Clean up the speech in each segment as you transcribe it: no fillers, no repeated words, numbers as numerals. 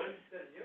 everyone. Good to you.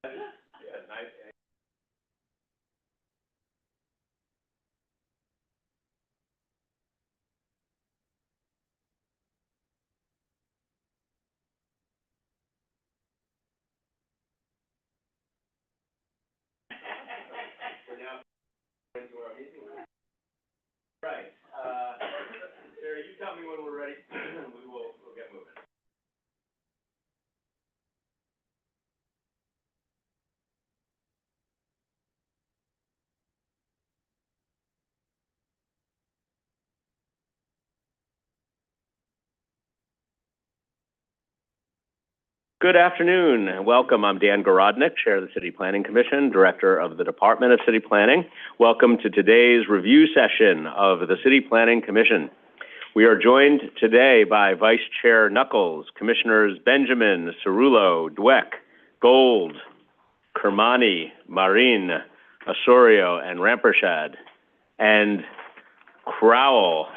Yeah, nice. We're now into our meeting. Right. Sarah, you tell me when we're ready. We'll get moving. Good afternoon and welcome. I'm Dan Garodnick, Chair of the City Planning Commission, Director of the Department of City Planning. Welcome to today's review session of the City Planning Commission. We are joined today by Vice Chair Knuckles, Commissioners Benjamin, Cerullo, Dweck, Gold, Kermani, Marin, Osorio, and Rampersad, and Crowell,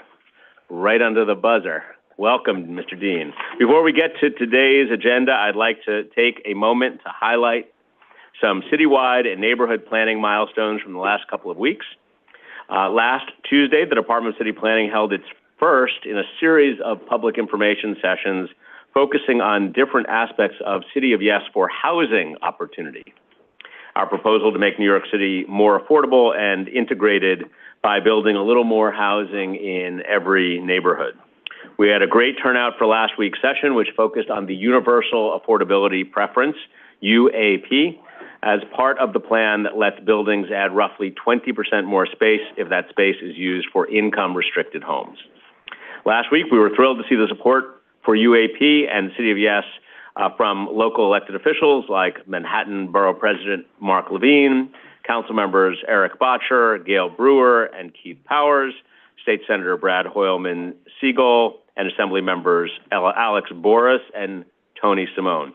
right under the buzzer. Welcome, Mr. Dean. Before we get to today's agenda, I'd like to take a moment to highlight some citywide and neighborhood planning milestones from the last couple of weeks. Last Tuesday, the Department of City Planning held its first in a series of public information sessions focusing on different aspects of City of Yes for housing opportunity. Our proposal to make New York City more affordable and integrated by building a little more housing in every neighborhood. We had a great turnout for last week's session, which focused on the Universal Affordability Preference, UAP, as part of the plan that lets buildings add roughly 20% more space if that space is used for income-restricted homes. Last week, we were thrilled to see the support for UAP and City of Yes from local elected officials like Manhattan Borough President Mark Levine, Council members Eric Botcher, Gail Brewer, and Keith Powers, State Senator Brad Hoylman Siegel, and Assembly members Alex Boris and Tony Simone.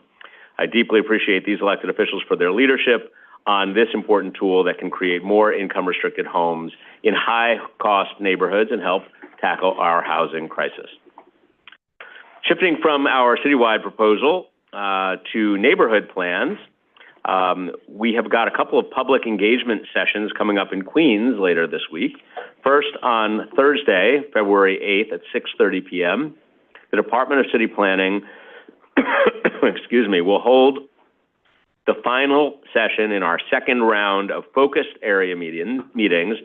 I deeply appreciate these elected officials for their leadership on this important tool that can create more income-restricted homes in high-cost neighborhoods and help tackle our housing crisis. Shifting from our citywide proposal to neighborhood plans, we have got a couple of public engagement sessions coming up in Queens later this week. First, on Thursday, February 8th at 6:30 p.m., the Department of City Planning will hold the final session in our second round of focused area meetings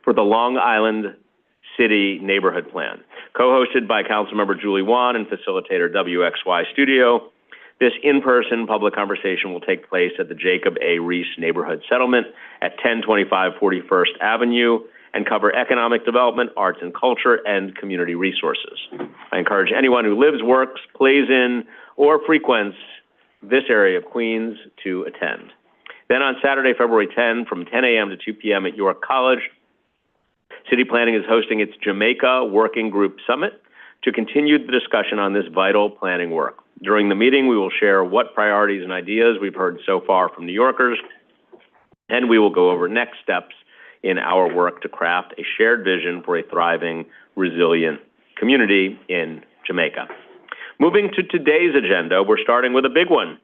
for the Long Island City Neighborhood Plan. Co-hosted by Councilmember Julie Wan and facilitator WXY Studio, this in-person public conversation will take place at the Jacob A. Reese Neighborhood Settlement at 1025 41st Avenue and cover economic development, arts and culture, and community resources. I encourage anyone who lives, works, plays in, or frequents this area of Queens to attend. Then on Saturday, February 10, from 10 a.m. to 2 p.m. at York College, City Planning is hosting its Jamaica Working Group Summit to continue the discussion on this vital planning work. During the meeting, we will share what priorities and ideas we've heard so far from New Yorkers, and we will go over next steps in our work to craft a shared vision for a thriving, resilient community in Jamaica. Moving to today's agenda, we're starting with a big one.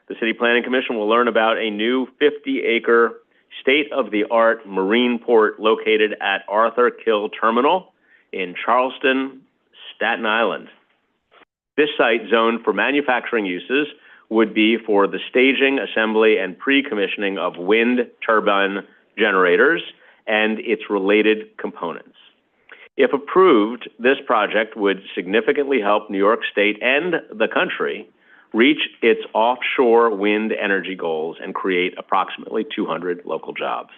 The City Planning Commission will learn about a new 50-acre state-of-the-art marine port located at Arthur Kill Terminal in Charleston, Staten Island. This site, zoned for manufacturing uses, would be for the staging, assembly, and pre-commissioning of wind turbine generators and its related components. If approved, this project would significantly help New York State and the country reach its offshore wind energy goals and create approximately 200 local jobs.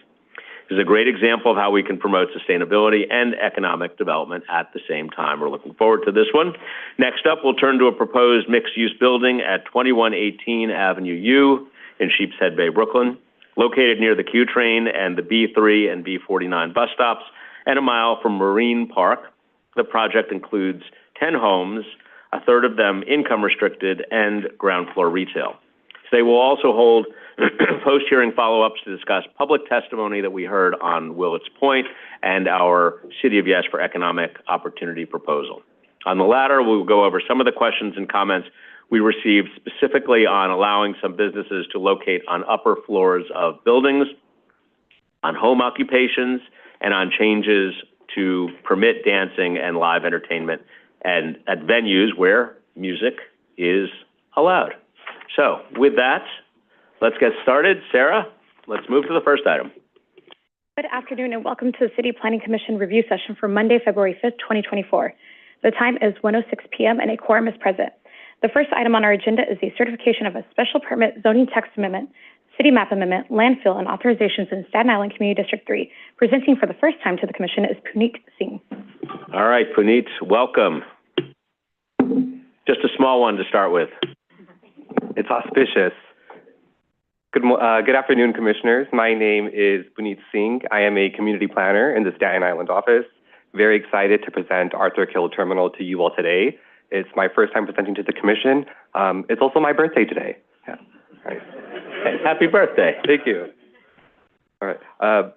This is a great example of how we can promote sustainability and economic development at the same time. We're looking forward to this one. Next up, we'll turn to a proposed mixed-use building at 2118 Avenue U in Sheepshead Bay, Brooklyn, located near the Q train and the B3 and B49 bus stops, and a mile from Marine Park. The project includes 10 homes, a third of them income-restricted, and ground floor retail. They will also hold post-hearing follow-ups to discuss public testimony that we heard on Willets Point and our City of Yes for Economic Opportunity proposal. On the latter, we'll go over some of the questions and comments we received specifically on allowing some businesses to locate on upper floors of buildings, on home occupations, and on changes to permit dancing and live entertainment and at venues where music is allowed. So with that, let's get started. Sarah, let's move to the first item. Good afternoon and welcome to the City Planning Commission Review Session for Monday, February 5th, 2024. The time is 1:06 p.m. and a quorum is present. The first item on our agenda is the certification of a special permit zoning text amendment, city map amendment, landfill, and authorizations in Staten Island Community District 3. Presenting for the first time to the Commission is Puneet Singh. All right, Puneet, welcome. Just a small one to start with. It's auspicious. Good afternoon, Commissioners. My name is Puneet Singh. I am a community planner in the Staten Island office. Very excited to present Arthur Kill Terminal to you all today. It's my first time presenting to the Commission. It's also my birthday today. Yeah. Right. Happy birthday. Thank you. All right.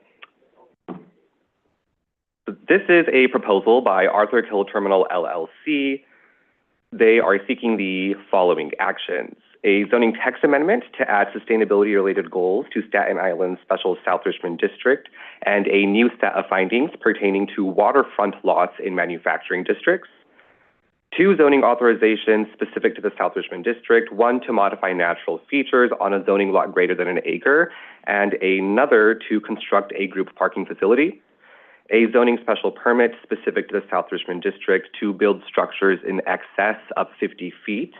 This is a proposal by Arthur Kill Terminal LLC. They are seeking the following actions: a zoning text amendment to add sustainability-related goals to Staten Island's Special South Richmond District, and a new set of findings pertaining to waterfront lots in manufacturing districts. 2 zoning authorizations specific to the South Richmond District, 1 to modify natural features on a zoning lot greater than an acre, and another to construct a group parking facility. A zoning special permit specific to the South Richmond District to build structures in excess of 50 feet.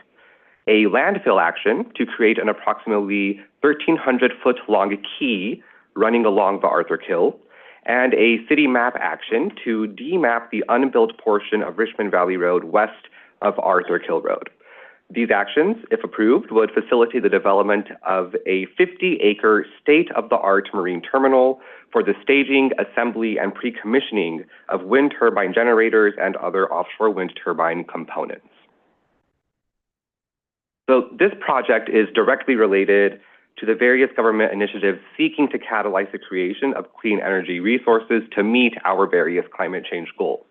A landfill action to create an approximately 1,300-foot long quay running along the Arthur Kill, and a city map action to demap the unbuilt portion of Richmond Valley Road west of Arthur Kill Road. These actions, if approved, would facilitate the development of a 50-acre state-of-the-art marine terminal for the staging, assembly, and pre-commissioning of wind turbine generators and other offshore wind turbine components. So this project is directly related to the various government initiatives seeking to catalyze the creation of clean energy resources to meet our various climate change goals.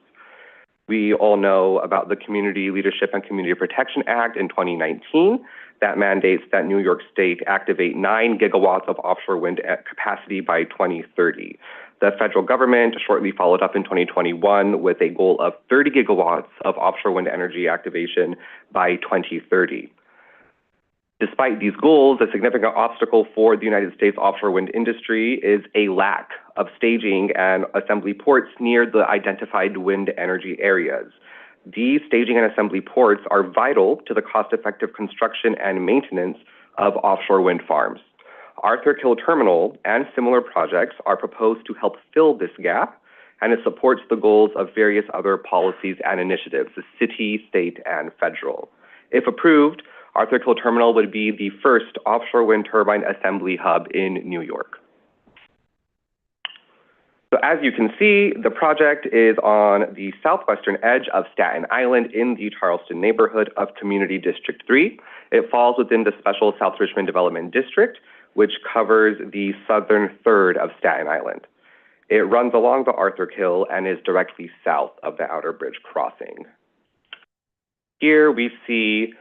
We all know about the Community Leadership and Community Protection Act in 2019 that mandates that New York State activate 9 gigawatts of offshore wind capacity by 2030. The federal government shortly followed up in 2021 with a goal of 30 gigawatts of offshore wind energy activation by 2030. Despite these goals, a significant obstacle for the United States offshore wind industry is a lack of staging and assembly ports near the identified wind energy areas. These staging and assembly ports are vital to the cost-effective construction and maintenance of offshore wind farms. Arthur Kill Terminal and similar projects are proposed to help fill this gap, and it supports the goals of various other policies and initiatives, the city, state, and federal. If approved, Arthur Kill Terminal would be the first offshore wind turbine assembly hub in New York. So as you can see, the project is on the southwestern edge of Staten Island in the Charleston neighborhood of Community District 3. It falls within the Special South Richmond Development District, which covers the southern third of Staten Island. It runs along the Arthur Kill and is directly south of the Outer Bridge crossing. Here we see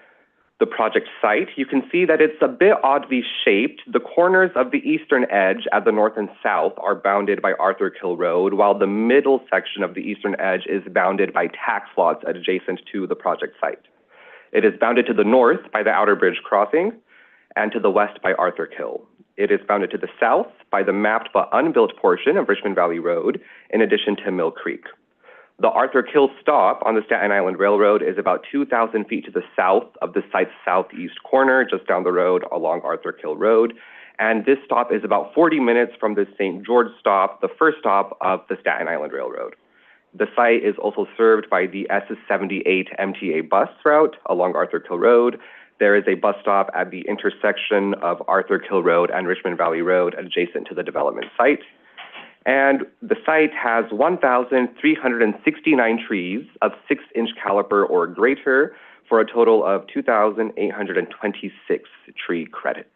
the project site. You can see that it's a bit oddly shaped. The corners of the eastern edge at the north and south are bounded by Arthur Kill Road, while the middle section of the eastern edge is bounded by tax lots adjacent to the project site. It is bounded to the north by the Outer Bridge crossing and to the west by Arthur Kill. It is bounded to the south by the mapped but unbuilt portion of Richmond Valley Road, in addition to Mill Creek. The Arthur Kill stop on the Staten Island Railroad is about 2,000 feet to the south of the site's southeast corner, just down the road along Arthur Kill Road. And this stop is about 40 minutes from the St. George stop, the first stop of the Staten Island Railroad. The site is also served by the SS78 MTA bus route along Arthur Kill Road. There is a bus stop at the intersection of Arthur Kill Road and Richmond Valley Road adjacent to the development site. And the site has 1,369 trees of 6-inch caliber or greater for a total of 2,826 tree credits.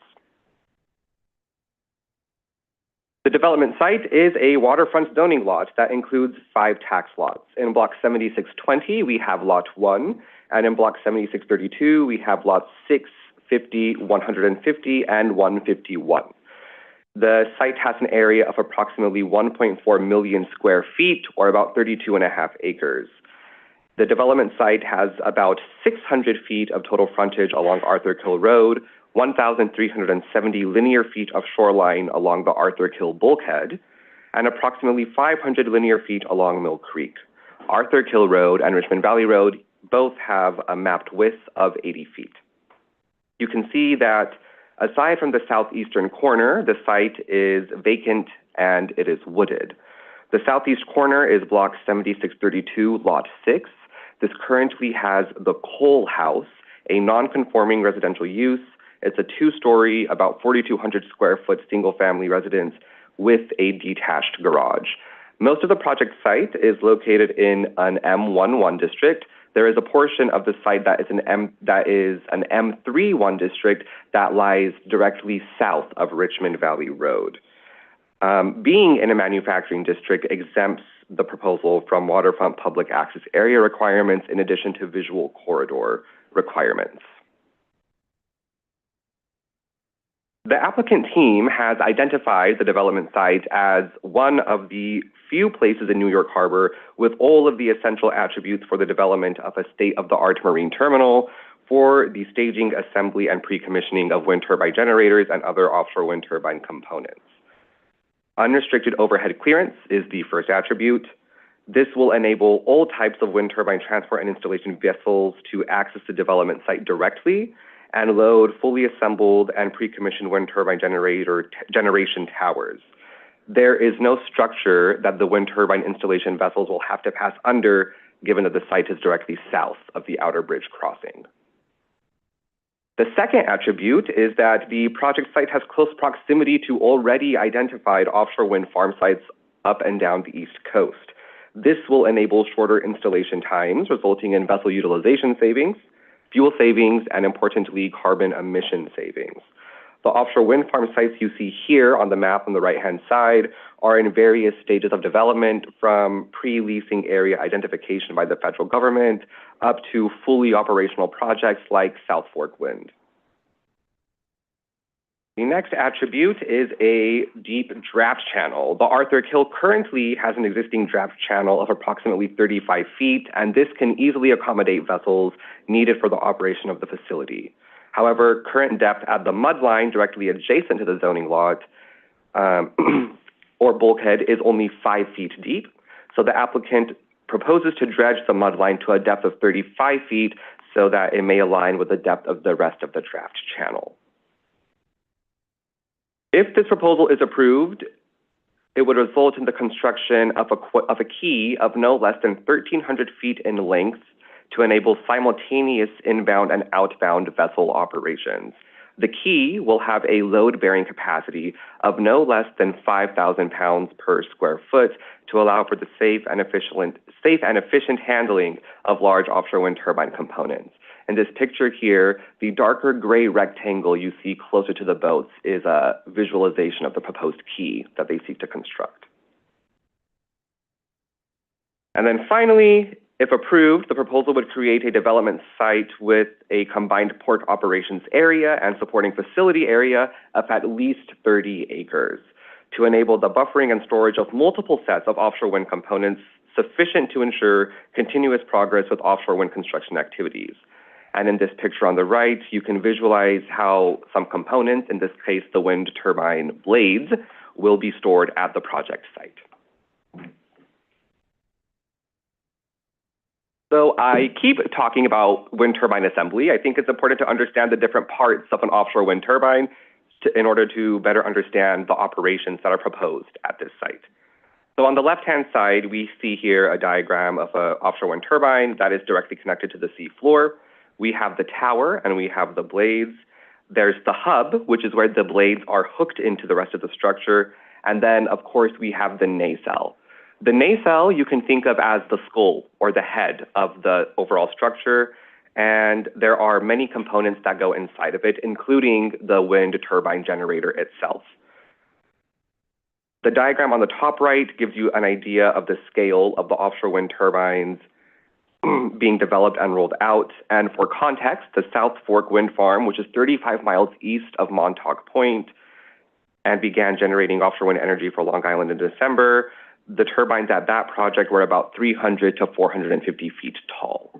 The development site is a waterfront zoning lot that includes 5 tax lots. In Block 7620, we have Lot 1, and in Block 7632, we have Lots 6, 50, 150, and 151. The site has an area of approximately 1.4 million square feet, or about 32.5 acres. The development site has about 600 feet of total frontage along Arthur Kill Road, 1,370 linear feet of shoreline along the Arthur Kill bulkhead, and approximately 500 linear feet along Mill Creek. Arthur Kill Road and Richmond Valley Road both have a mapped width of 80 feet. You can see that aside from the southeastern corner, the site is vacant and it is wooded. The southeast corner is Block 7632, Lot 6. This currently has the Cole House, a non-conforming residential use. It's a 2-story, about 4,200 square foot single-family residence with a detached garage. Most of the project site is located in an M11 district, there is a portion of the site that is an M3-1 district that lies directly south of Richmond Valley Road. Being in a manufacturing district exempts the proposal from waterfront public access area requirements in addition to visual corridor requirements. The applicant team has identified the development site as one of the few places in New York Harbor with all of the essential attributes for the development of a state-of-the-art marine terminal for the staging, assembly, and pre-commissioning of wind turbine generators and other offshore wind turbine components. Unrestricted overhead clearance is the first attribute. This will enable all types of wind turbine transport and installation vessels to access the development site directly and load fully assembled and pre-commissioned wind turbine generation towers. There is no structure that the wind turbine installation vessels will have to pass under, given that the site is directly south of the outer bridge crossing. The second attribute is that the project site has close proximity to already identified offshore wind farm sites up and down the East Coast. This will enable shorter installation times, resulting in vessel utilization savings, fuel savings, and importantly, carbon emission savings. The offshore wind farm sites you see here on the map on the right-hand side are in various stages of development, from pre-leasing area identification by the federal government up to fully operational projects like South Fork Wind. The next attribute is a deep draft channel. The Arthur Kill currently has an existing draft channel of approximately 35 feet, and this can easily accommodate vessels needed for the operation of the facility. However, current depth at the mudline directly adjacent to the zoning lot or bulkhead is only 5 feet deep. So the applicant proposes to dredge the mudline to a depth of 35 feet so that it may align with the depth of the rest of the draft channel. If this proposal is approved, it would result in the construction of a quay of no less than 1,300 feet in length to enable simultaneous inbound and outbound vessel operations. The quay will have a load-bearing capacity of no less than 5,000 pounds per square foot to allow for the safe and efficient handling of large offshore wind turbine components. In this picture here, the darker gray rectangle you see closer to the boats is a visualization of the proposed quay that they seek to construct. And then finally, if approved, the proposal would create a development site with a combined port operations area and supporting facility area of at least 30 acres to enable the buffering and storage of multiple sets of offshore wind components sufficient to ensure continuous progress with offshore wind construction activities. And in this picture on the right, you can visualize how some components, in this case the wind turbine blades, will be stored at the project site. So I keep talking about wind turbine assembly. I think it's important to understand the different parts of an offshore wind turbine in order to better understand the operations that are proposed at this site. So on the left-hand side, we see here a diagram of an offshore wind turbine that is directly connected to the sea floor. We have the tower and we have the blades. There's the hub, which is where the blades are hooked into the rest of the structure. And then, of course, we have the nacelle. The nacelle you can think of as the skull or the head of the overall structure. And there are many components that go inside of it, including the wind turbine generator itself. The diagram on the top right gives you an idea of the scale of the offshore wind turbines being developed and rolled out. And for context, the South Fork Wind Farm, which is 35 miles east of Montauk Point and began generating offshore wind energy for Long Island in December, the turbines at that project were about 300 to 450 feet tall.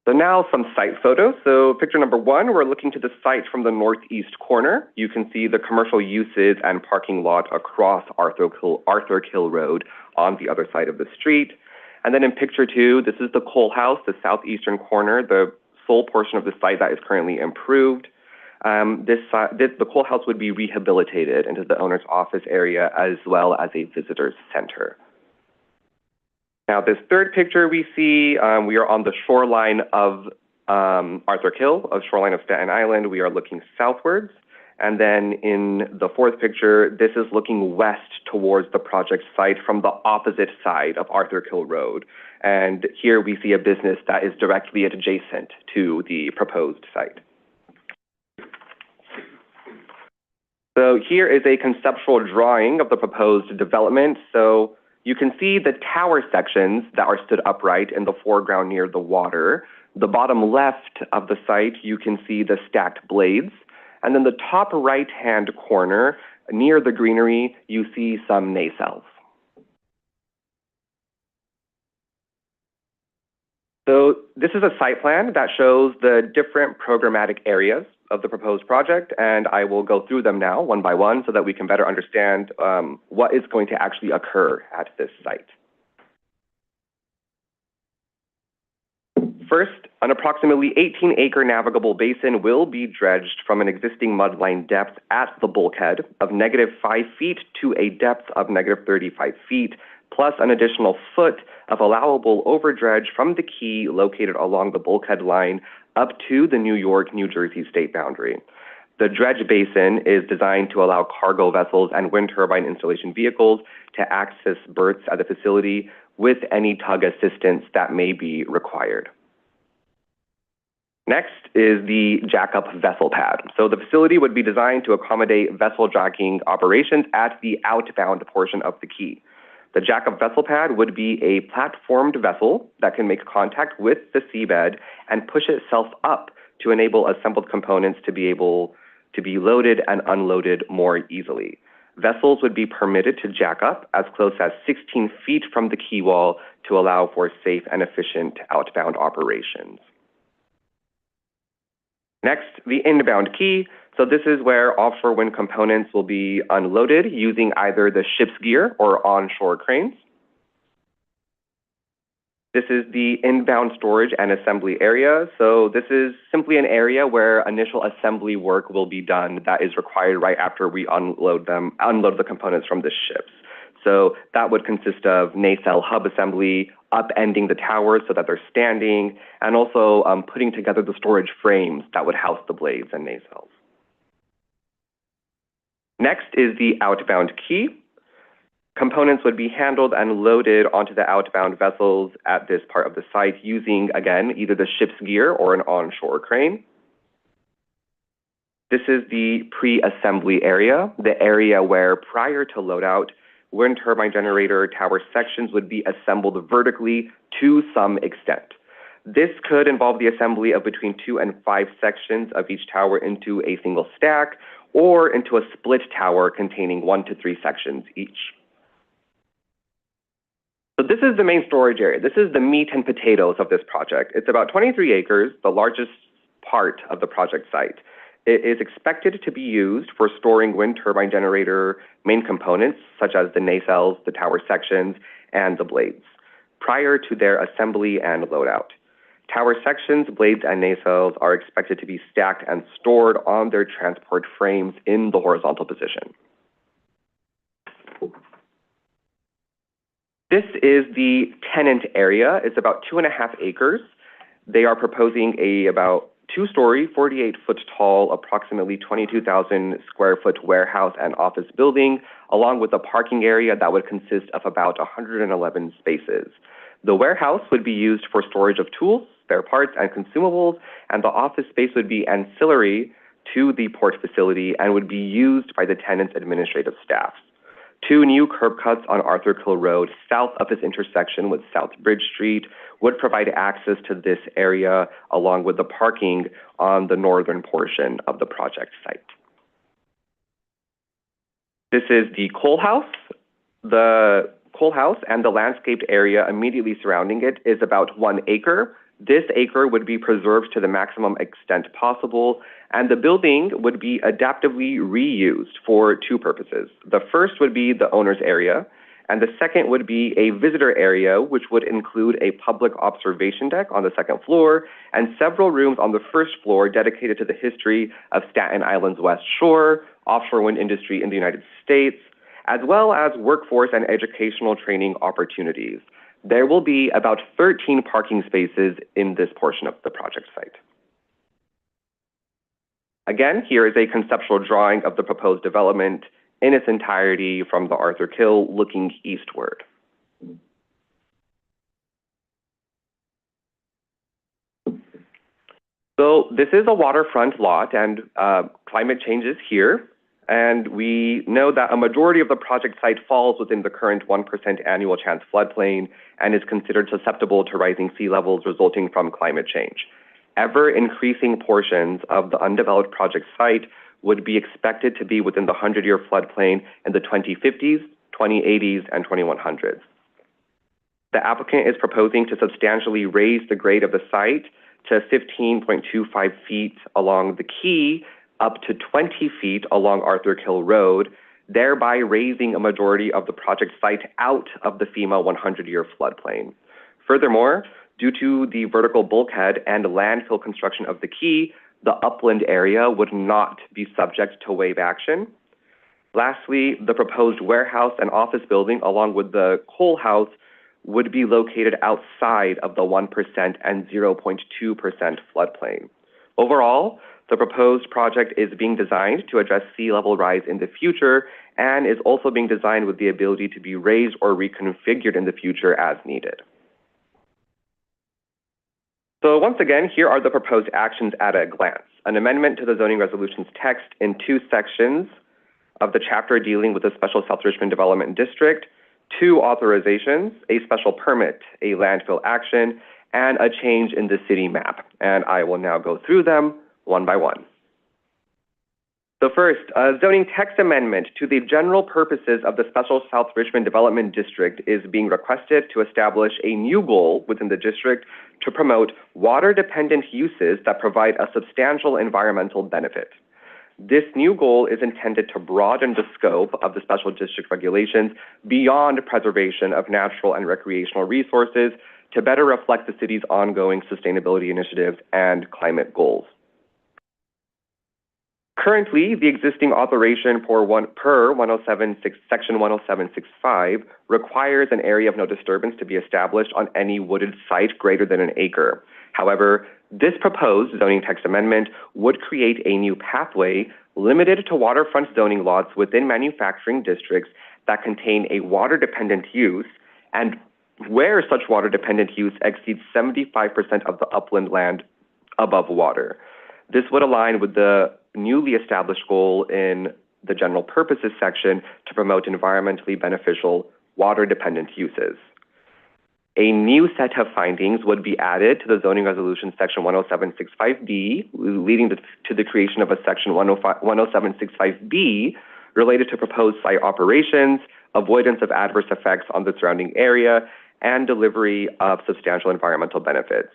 So now some site photos. So picture number one, we're looking to the site from the northeast corner. You can see the commercial uses and parking lot across Arthur Kill Road on the other side of the street. And then in picture two, this is the coal house, the southeastern corner, the sole portion of the site that is currently improved. The coal house would be rehabilitated into the owner's office area as well as a visitor's center. Now, this third picture we see, we are on the shoreline of Arthur Kill, a shoreline of Staten Island. We are looking southwards. And then in the fourth picture, this is looking west towards the project site from the opposite side of Arthur Kill Road. And here we see a business that is directly adjacent to the proposed site. So here is a conceptual drawing of the proposed development. So you can see the tower sections that are stood upright in the foreground near the water. The bottom left of the site, you can see the stacked blades. And then the top right-hand corner, near the greenery, you see some nacelles. So this is a site plan that shows the different programmatic areas of the proposed project, and I will go through them now one by one so that we can better understand what is going to actually occur at this site. First, an approximately 18-acre navigable basin will be dredged from an existing mudline depth at the bulkhead of -5 feet to a depth of -35 feet, plus an additional foot of allowable overdredge from the quay located along the bulkhead line up to the New York-New Jersey state boundary. The dredge basin is designed to allow cargo vessels and wind turbine installation vehicles to access berths at the facility with any tug assistance that may be required. Next is the jackup vessel pad. So the facility would be designed to accommodate vessel jacking operations at the outbound portion of the quay. The jackup vessel pad would be a platformed vessel that can make contact with the seabed and push itself up to enable assembled components to be able to be loaded and unloaded more easily. Vessels would be permitted to jack up as close as 16 feet from the quay wall to allow for safe and efficient outbound operations. Next, the inbound quay. So this is where offshore wind components will be unloaded using either the ship's gear or onshore cranes. This is the inbound storage and assembly area. So this is simply an area where initial assembly work will be done that is required right after we unload the components from the ships. So that would consist of nacelle hub assembly, upending the towers so that they're standing, and also putting together the storage frames that would house the blades and nacelles. Next is the outbound quay. Components would be handled and loaded onto the outbound vessels at this part of the site using, again, either the ship's gear or an onshore crane. This is the pre-assembly area, the area where prior to loadout, wind turbine generator tower sections would be assembled vertically to some extent. This could involve the assembly of between 2 and 5 sections of each tower into a single stack or into a split tower containing 1 to 3 sections each. So this is the main storage area. This is the meat and potatoes of this project. It's about 23 acres, the largest part of the project site. It is expected to be used for storing wind turbine generator main components, such as the nacelles, the tower sections, and the blades, prior to their assembly and loadout. Tower sections, blades, and nacelles are expected to be stacked and stored on their transport frames in the horizontal position. This is the tenant area. It's about 2.5 acres. They are proposing a about 2-story, 48-foot tall, approximately 22,000 square foot warehouse and office building, along with a parking area that would consist of about 111 spaces. The warehouse would be used for storage of tools, spare parts, and consumables, and the office space would be ancillary to the port facility and would be used by the tenant's administrative staff. 2 new curb cuts on Arthur Kill Road, south of this intersection with South Bridge Street, would provide access to this area along with the parking on the northern portion of the project site. This is the coal house. The coal house and the landscaped area immediately surrounding it is about 1 acre. This acre would be preserved to the maximum extent possible, and the building would be adaptively reused for 2 purposes. The first would be the owner's area, and the second would be a visitor area, which would include a public observation deck on the 2nd floor and several rooms on the 1st floor dedicated to the history of Staten Island's West Shore, offshore wind industry in the United States, as well as workforce and educational training opportunities. There will be about 13 parking spaces in this portion of the project site. Again, here is a conceptual drawing of the proposed development in its entirety from the Arthur Kill looking eastward. So this is a waterfront lot, and climate change is here. And we know that a majority of the project site falls within the current 1% annual chance floodplain and is considered susceptible to rising sea levels resulting from climate change. Ever increasing portions of the undeveloped project site would be expected to be within the 100-year floodplain in the 2050s, 2080s, and 2100s. The applicant is proposing to substantially raise the grade of the site to 15.25 feet along the quay, up to 20 feet along Arthur Kill Road, thereby raising a majority of the project site out of the FEMA 100-year floodplain. Furthermore, due to the vertical bulkhead and landfill construction of the quay, the upland area would not be subject to wave action. Lastly, the proposed warehouse and office building, along with the coal house, would be located outside of the 1% and 0.2% floodplain. Overall, the proposed project is being designed to address sea level rise in the future and is also being designed with the ability to be raised or reconfigured in the future as needed. So once again, here are the proposed actions at a glance. An amendment to the zoning resolutions text in 2 sections of the chapter dealing with the Special South Richmond Development District, 2 authorizations, a special permit, a landfill action, and a change in the city map. And I will now go through them one by one. The first, a zoning text amendment to the general purposes of the Special South Richmond Development District is being requested to establish a new goal within the district to promote water-dependent uses that provide a substantial environmental benefit. This new goal is intended to broaden the scope of the special district regulations beyond preservation of natural and recreational resources to better reflect the city's ongoing sustainability initiatives and climate goals. Currently, the existing authorization per Section 10765 requires an area of no disturbance to be established on any wooded site greater than an acre. However, this proposed zoning text amendment would create a new pathway limited to waterfront zoning lots within manufacturing districts that contain a water-dependent use and where such water-dependent use exceeds 75% of the upland land above water. This would align with the newly established goal in the general purposes section to promote environmentally beneficial water-dependent uses. A new set of findings would be added to the zoning resolution section 10765B, leading to the creation of a section 10765B related to proposed site operations, avoidance of adverse effects on the surrounding area, and delivery of substantial environmental benefits.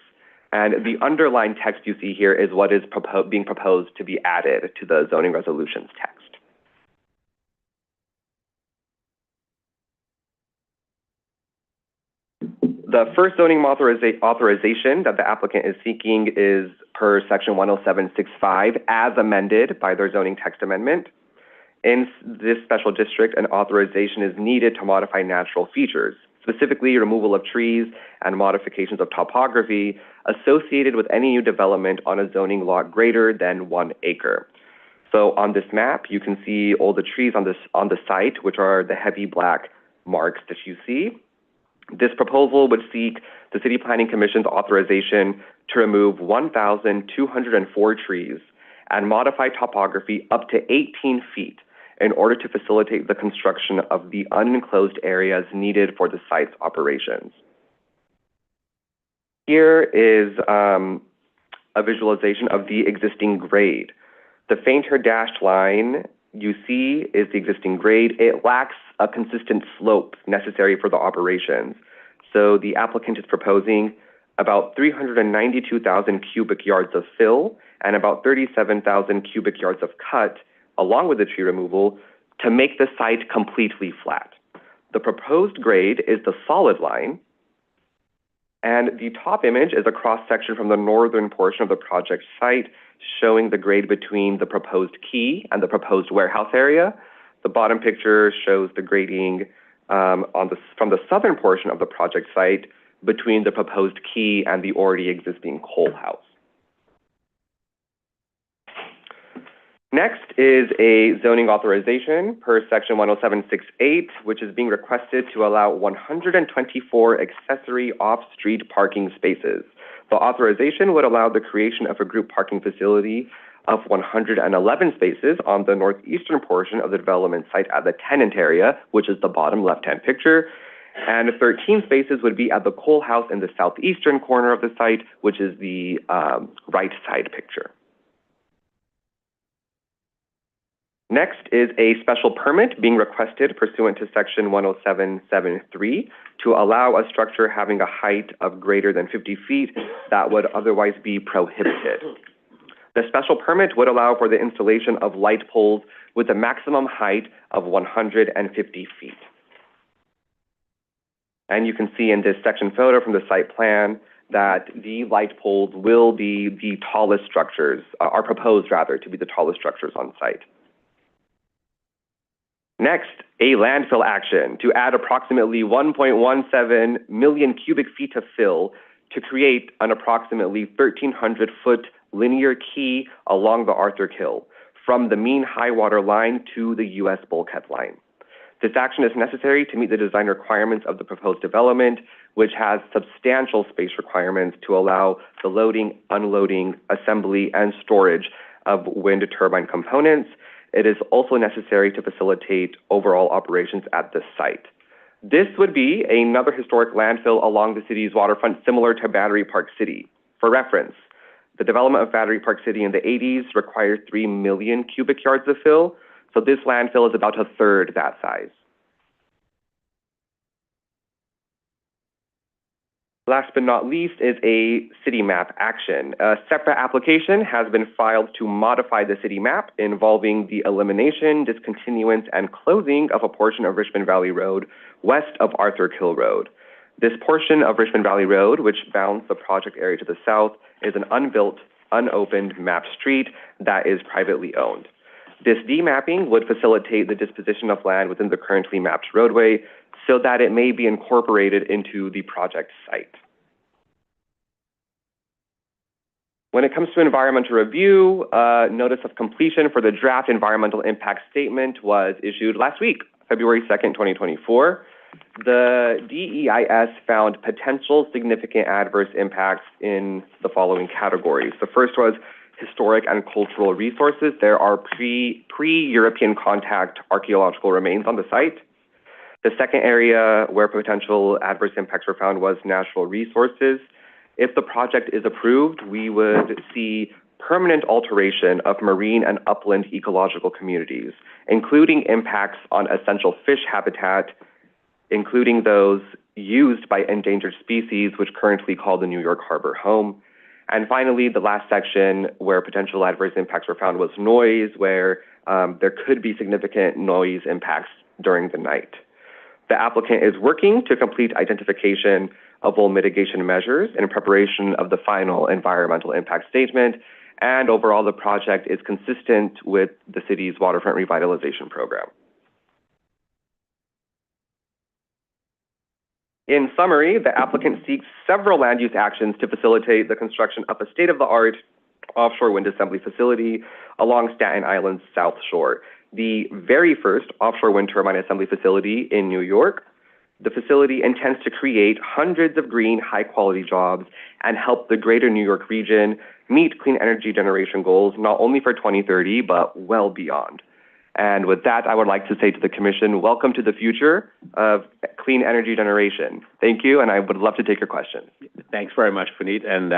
And the underlined text you see here is what is being proposed to be added to the zoning resolutions text. The first zoning authorization that the applicant is seeking is per section 10765 as amended by their zoning text amendment. In this special district, an authorization is needed to modify natural features, specifically removal of trees and modifications of topography associated with any new development on a zoning lot greater than 1 acre. So on this map, you can see all the trees on the site, which are the heavy black marks that you see. This proposal would seek the City Planning Commission's authorization to remove 1,204 trees and modify topography up to 18 feet in order to facilitate the construction of the unenclosed areas needed for the site's operations. Here is a visualization of the existing grade. The fainter dashed line you see is the existing grade. It lacks a consistent slope necessary for the operations. So the applicant is proposing about 392,000 cubic yards of fill and about 37,000 cubic yards of cut, along with the tree removal, to make the site completely flat. The proposed grade is the solid line, and the top image is a cross-section from the northern portion of the project site, showing the grade between the proposed quay and the proposed warehouse area. The bottom picture shows the grading from the southern portion of the project site between the proposed quay and the already existing coal house. Next is a zoning authorization per section 10768, which is being requested to allow 124 accessory off-street parking spaces. The authorization would allow the creation of a group parking facility of 111 spaces on the northeastern portion of the development site at the tenant area, which is the bottom left-hand picture, and 13 spaces would be at the coal house in the southeastern corner of the site, which is the right side picture. Next is a special permit being requested pursuant to section 10773 to allow a structure having a height of greater than 50 feet that would otherwise be prohibited. The special permit would allow for the installation of light poles with a maximum height of 150 feet. And you can see in this section photo from the site plan that the light poles will be the tallest structures, are proposed rather to be the tallest structures on site. Next, a landfill action to add approximately 1.17 million cubic feet of fill to create an approximately 1,300-foot linear quay along the Arthur Kill from the mean high water line to the U.S. bulkhead line. This action is necessary to meet the design requirements of the proposed development, which has substantial space requirements to allow the loading, unloading, assembly, and storage of wind turbine components. It is also necessary to facilitate overall operations at this site. This would be another historic landfill along the city's waterfront, similar to Battery Park City. For reference, the development of Battery Park City in the 80s required 3 million cubic yards of fill, so this landfill is about a third that size. Last but not least is a city map action. A separate application has been filed to modify the city map involving the elimination, discontinuance, and closing of a portion of Richmond Valley Road west of Arthur Kill Road. This portion of Richmond Valley Road, which bounds the project area to the south, is an unbuilt, unopened mapped street that is privately owned. This demapping would facilitate the disposition of land within the currently mapped roadway so that it may be incorporated into the project site. When it comes to environmental review, notice of completion for the draft environmental impact statement was issued last week, February 2nd, 2024. The DEIS found potential significant adverse impacts in the following categories. The first was historic and cultural resources. There are pre-European contact archaeological remains on the site. The second area where potential adverse impacts were found was natural resources. If the project is approved, we would see permanent alteration of marine and upland ecological communities, including impacts on essential fish habitat, including those used by endangered species, which currently call the New York Harbor home. And finally, the last section where potential adverse impacts were found was noise, where there could be significant noise impacts during the night. The applicant is working to complete identification of all mitigation measures in preparation of the final environmental impact statement, and overall the project is consistent with the city's waterfront revitalization program. In summary, the applicant seeks several land use actions to facilitate the construction of a state-of-the-art offshore wind assembly facility along Staten Island's South Shore, the very first offshore wind turbine assembly facility in New York. The facility intends to create hundreds of green, high-quality jobs and help the greater New York region meet clean energy generation goals, not only for 2030, but well beyond. And with that, I would like to say to the Commission, welcome to the future of clean energy generation. Thank you, and I would love to take your questions. Thanks very much, Puneet, and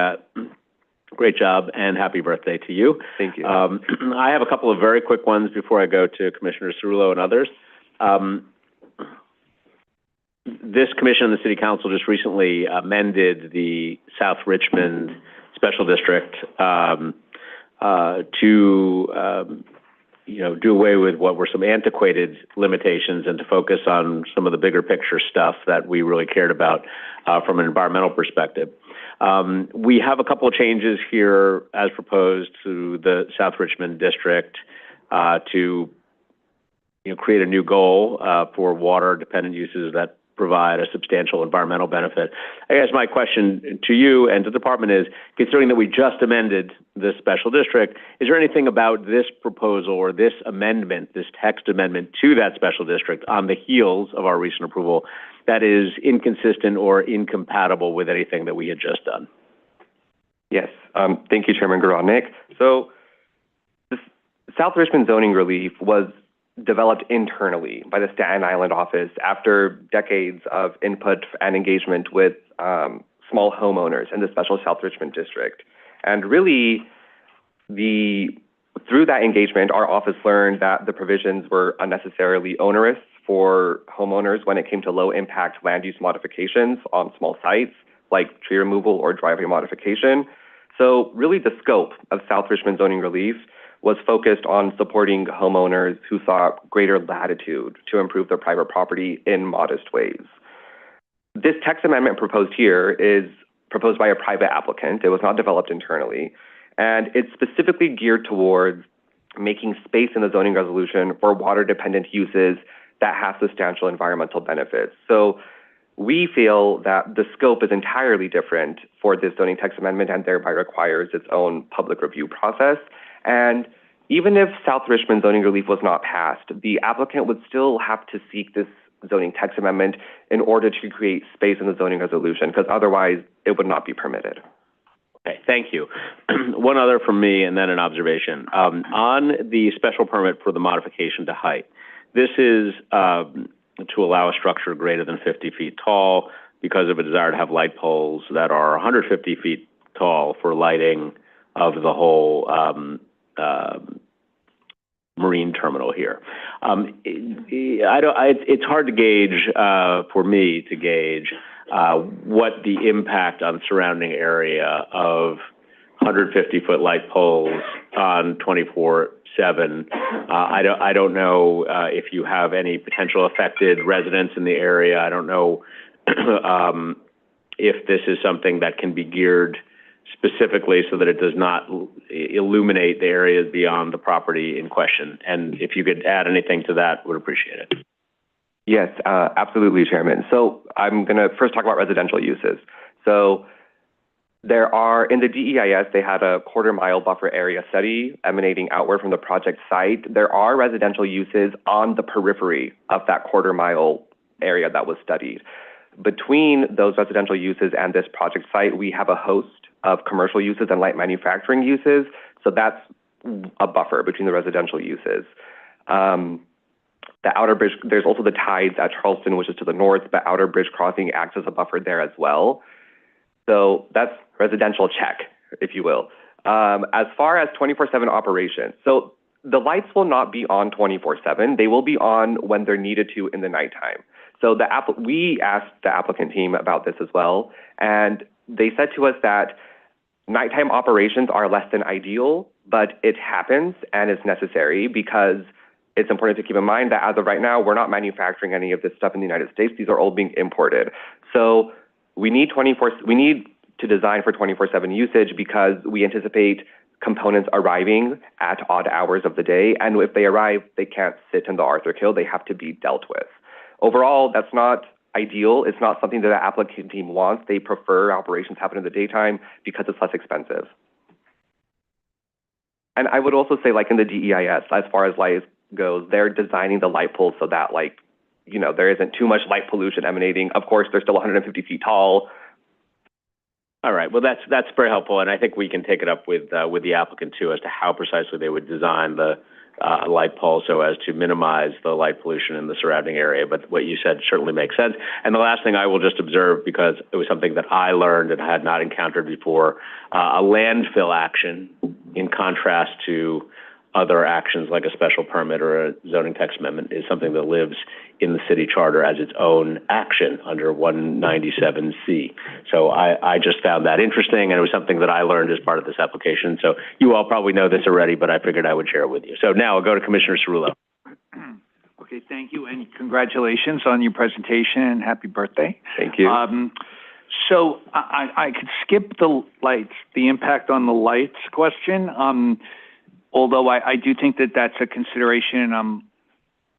great job, and happy birthday to you. Thank you. I have a couple of very quick ones before I go to Commissioner Cerullo and others. This Commission and the City Council just recently amended the South Richmond Special District to do away with what were some antiquated limitations and to focus on some of the bigger picture stuff that we really cared about from an environmental perspective. We have a couple of changes here as proposed to the South Richmond District to create a new goal for water-dependent uses that provide a substantial environmental benefit. I guess my question to you and to the department is, considering that we just amended this special district, is there anything about this proposal or this amendment, this text amendment to that special district on the heels of our recent approval that is inconsistent or incompatible with anything that we had just done? Yes. Thank you, Chairman Garodnick. So the South Richmond zoning relief was developed internally by the Staten Island office after decades of input and engagement with small homeowners in the special South Richmond district. And really, through that engagement, our office learned that the provisions were unnecessarily onerous for homeowners when it came to low-impact land use modifications on small sites, like tree removal or driveway modification. So really, the scope of South Richmond zoning relief was focused on supporting homeowners who sought greater latitude to improve their private property in modest ways. This text amendment proposed here is proposed by a private applicant. It was not developed internally, and it's specifically geared towards making space in the zoning resolution for water-dependent uses that have substantial environmental benefits. So we feel that the scope is entirely different for this zoning text amendment and thereby requires its own public review process. And even if South Richmond zoning relief was not passed, the applicant would still have to seek this zoning text amendment in order to create space in the zoning resolution, because otherwise it would not be permitted. Okay, thank you. One other from me and then an observation. On the special permit for the modification to height, this is to allow a structure greater than 50 feet tall because of a desire to have light poles that are 150 feet tall for lighting of the whole marine terminal here. It's hard to gauge, for me to gauge, what the impact on surrounding area of 150-foot light poles on 24/7. I don't know if you have any potential affected residents in the area. I don't know if this is something that can be geared specifically so that it does not illuminate the areas beyond the property in question. And if you could add anything to that, would appreciate it. Yes, absolutely, Chairman. So I'm going to first talk about residential uses. So there are, in the DEIS, they had a quarter-mile buffer area study emanating outward from the project site. There are residential uses on the periphery of that quarter-mile area that was studied. Between those residential uses and this project site, we have a host of commercial uses and light manufacturing uses. So that's a buffer between the residential uses. The outer bridge, there's also the tides at Charleston, which is to the north, but outer bridge crossing acts as a buffer there as well. So that's residential check, if you will. As far as 24/7 operations, so the lights will not be on 24/7. They will be on when they're needed to in the nighttime. So we asked the applicant team about this as well, and they said to us that nighttime operations are less than ideal, but it happens and it's necessary because it's important to keep in mind that as of right now, we're not manufacturing any of this stuff in the United States. These are all being imported. So we need to design for 24/7 usage because we anticipate components arriving at odd hours of the day. And if they arrive, they can't sit in the Arthur Kill. They have to be dealt with. Overall, that's not ideal. It's not something that the applicant team wants. They prefer operations happen in the daytime because it's less expensive. And I would also say, like in the DEIS, as far as light goes, they're designing the light poles so that, like, you know, there isn't too much light pollution emanating. Of course, they're still 150 feet tall. All right. Well, that's very helpful, and I think we can take it up with the applicant too as to how precisely they would design the light pole so as to minimize the light pollution in the surrounding area. But what you said certainly makes sense. And the last thing I will just observe, because it was something that I learned and had not encountered before, a landfill action, in contrast to other actions like a special permit or a zoning text amendment, is something that lives in the city charter as its own action under 197C. So I just found that interesting, and it was something that I learned as part of this application. So you all probably know this already, but I figured I would share it with you. So now I'll go to Commissioner Cerullo. Okay, thank you, and congratulations on your presentation, and happy birthday. Thank you. So I could skip the lights, the impact on the lights question, although I do think that that's a consideration.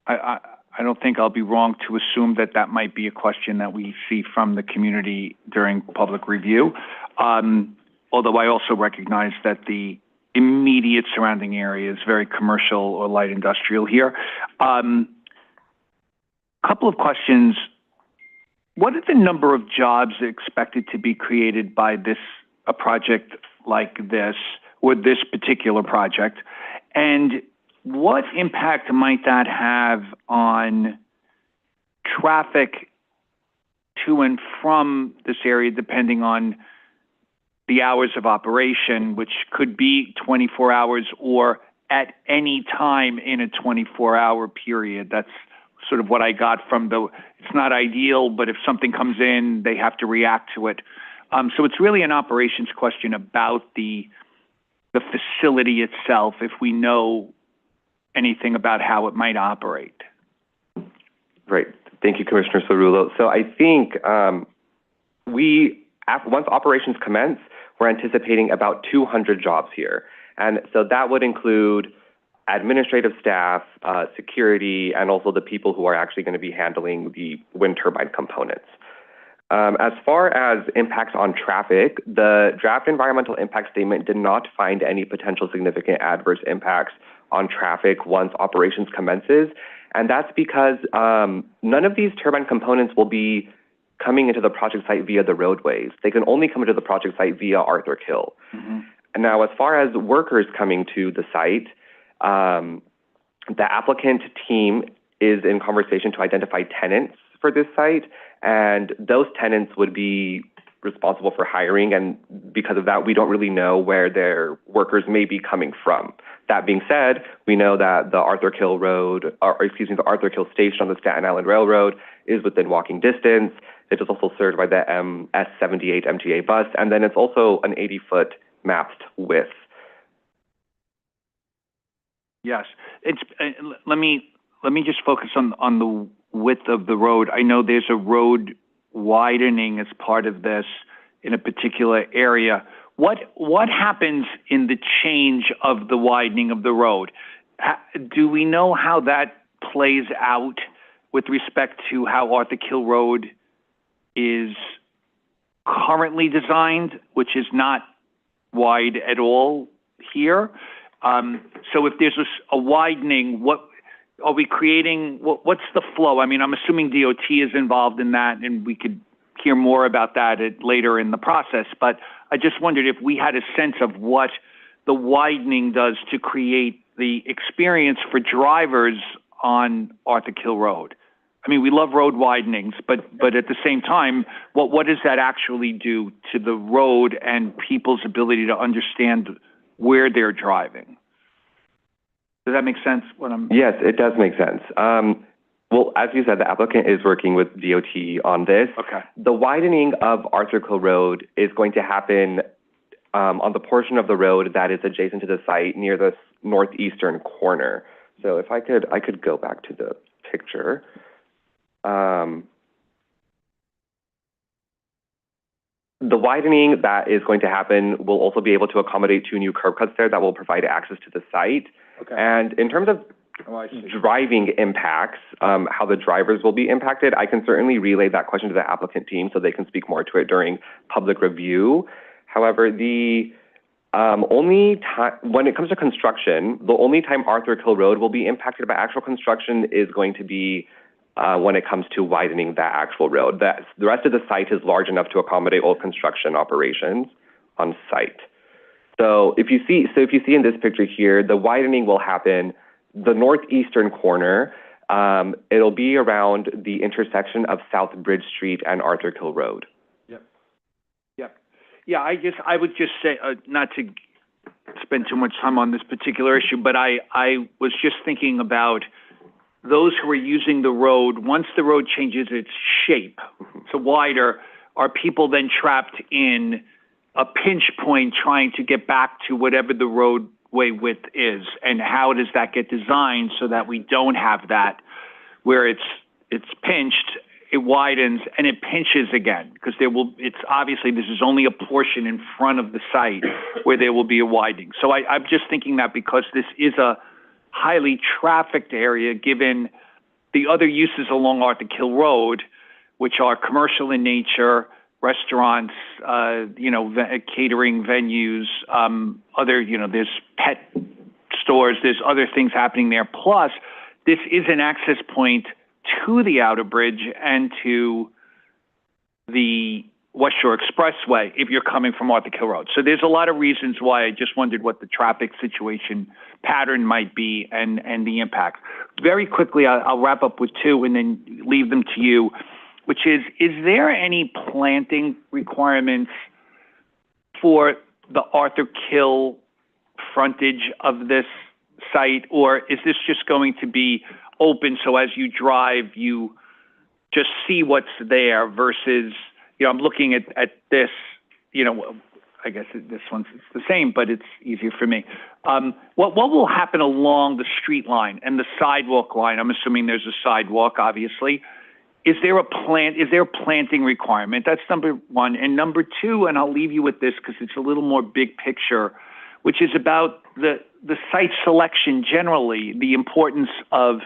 I I don't think I'll be wrong to assume that that might be a question that we see from the community during public review. Although I also recognize that the immediate surrounding area is very commercial or light industrial here. Couple of questions. What are the number of jobs expected to be created by a project like this, or this particular project? And what impact might that have on traffic to and from this area, depending on the hours of operation, which could be 24 hours or at any time in a 24-hour period? That's sort of what I got from it's not ideal, but if something comes in, they have to react to it. So it's really an operations question about the facility itself, if we know anything about how it might operate. Right. Thank you, Commissioner Cerullo. So I think once operations commence, we're anticipating about 200 jobs here. And so that would include administrative staff, security, and also the people who are actually going to be handling the wind turbine components. As far as impacts on traffic, the draft environmental impact statement did not find any potential significant adverse impacts on traffic once operations commences. And that's because none of these turbine components will be coming into the project site via the roadways. They can only come into the project site via Arthur Kill. Mm-hmm. And now, as far as workers coming to the site, the applicant team is in conversation to identify tenants for this site, and those tenants would be responsible for hiring, and because of that, we don't really know where their workers may be coming from. That being said, we know that the Arthur Kill station on the Staten Island Railroad is within walking distance. It is also served by the S78 MTA bus, and then it's also an 80-foot mapped width. Yes, it's. Let me just focus on the width of the road. I know there's a road widening as part of this in a particular area. What happens in the change of the widening of the road? Do we know how that plays out with respect to how Arthur Kill Road is currently designed, which is not wide at all here? So if there's a widening, what are we creating? What's the flow? I mean, I'm assuming DOT is involved in that, and we could hear more about that later in the process. But I just wondered if we had a sense of what the widening does to create the experience for drivers on Arthur Kill Road. I mean, we love road widenings, but at the same time, what does that actually do to the road and people's ability to understand where they're driving? Does that make sense? Yes, it does make sense. Well, as you said, the applicant is working with DOT on this. Okay. The widening of Arthur Kill Road is going to happen on the portion of the road that is adjacent to the site near the northeastern corner. So if I could go back to the picture. The widening that is going to happen will also be able to accommodate 2 new curb cuts there that will provide access to the site. Okay. And in terms of driving impacts, how the drivers will be impacted, I can certainly relay that question to the applicant team so they can speak more to it during public review. However, the only time, when it comes to construction, the only time Arthur Kill Road will be impacted by actual construction is going to be when it comes to widening that actual road. The rest of the site is large enough to accommodate all construction operations on site. So if you see in this picture here, the widening will happen the northeastern corner. It'll be around the intersection of South Bridge Street and Arthur Kill Road. Yeah, I would just say, not to spend too much time on this particular issue, but I was just thinking about those who are using the road. Once the road changes its shape to wider, are people then trapped in a pinch point trying to get back to whatever the roadway width is? And how does that get designed so that we don't have that where it's pinched, it widens, and it pinches again? Because it's obviously, this is only a portion in front of the site where there will be a widening. So I'm just thinking that because this is a highly trafficked area, given the other uses along Arthur Kill Road, which are commercial in nature, restaurants, catering venues, there's pet stores, there's other things happening there. Plus, this is an access point to the Outer Bridge and to the West Shore Expressway if you're coming from Arthur Kill Road. So there's a lot of reasons why I just wondered what the traffic situation pattern might be and the impact. Very quickly, I'll wrap up with two and then leave them to you, which is there any planting requirements for the Arthur Kill frontage of this site, or is this just going to be open so as you drive, you just see what's there versus, I'm looking at this, I guess this one's the same, but it's easier for me. What will happen along the street line and the sidewalk line? I'm assuming there's a sidewalk, obviously. Is there a planting requirement? That's number one. And number two, and I'll leave you with this because it's a little more big picture, which is about the site selection generally, the importance of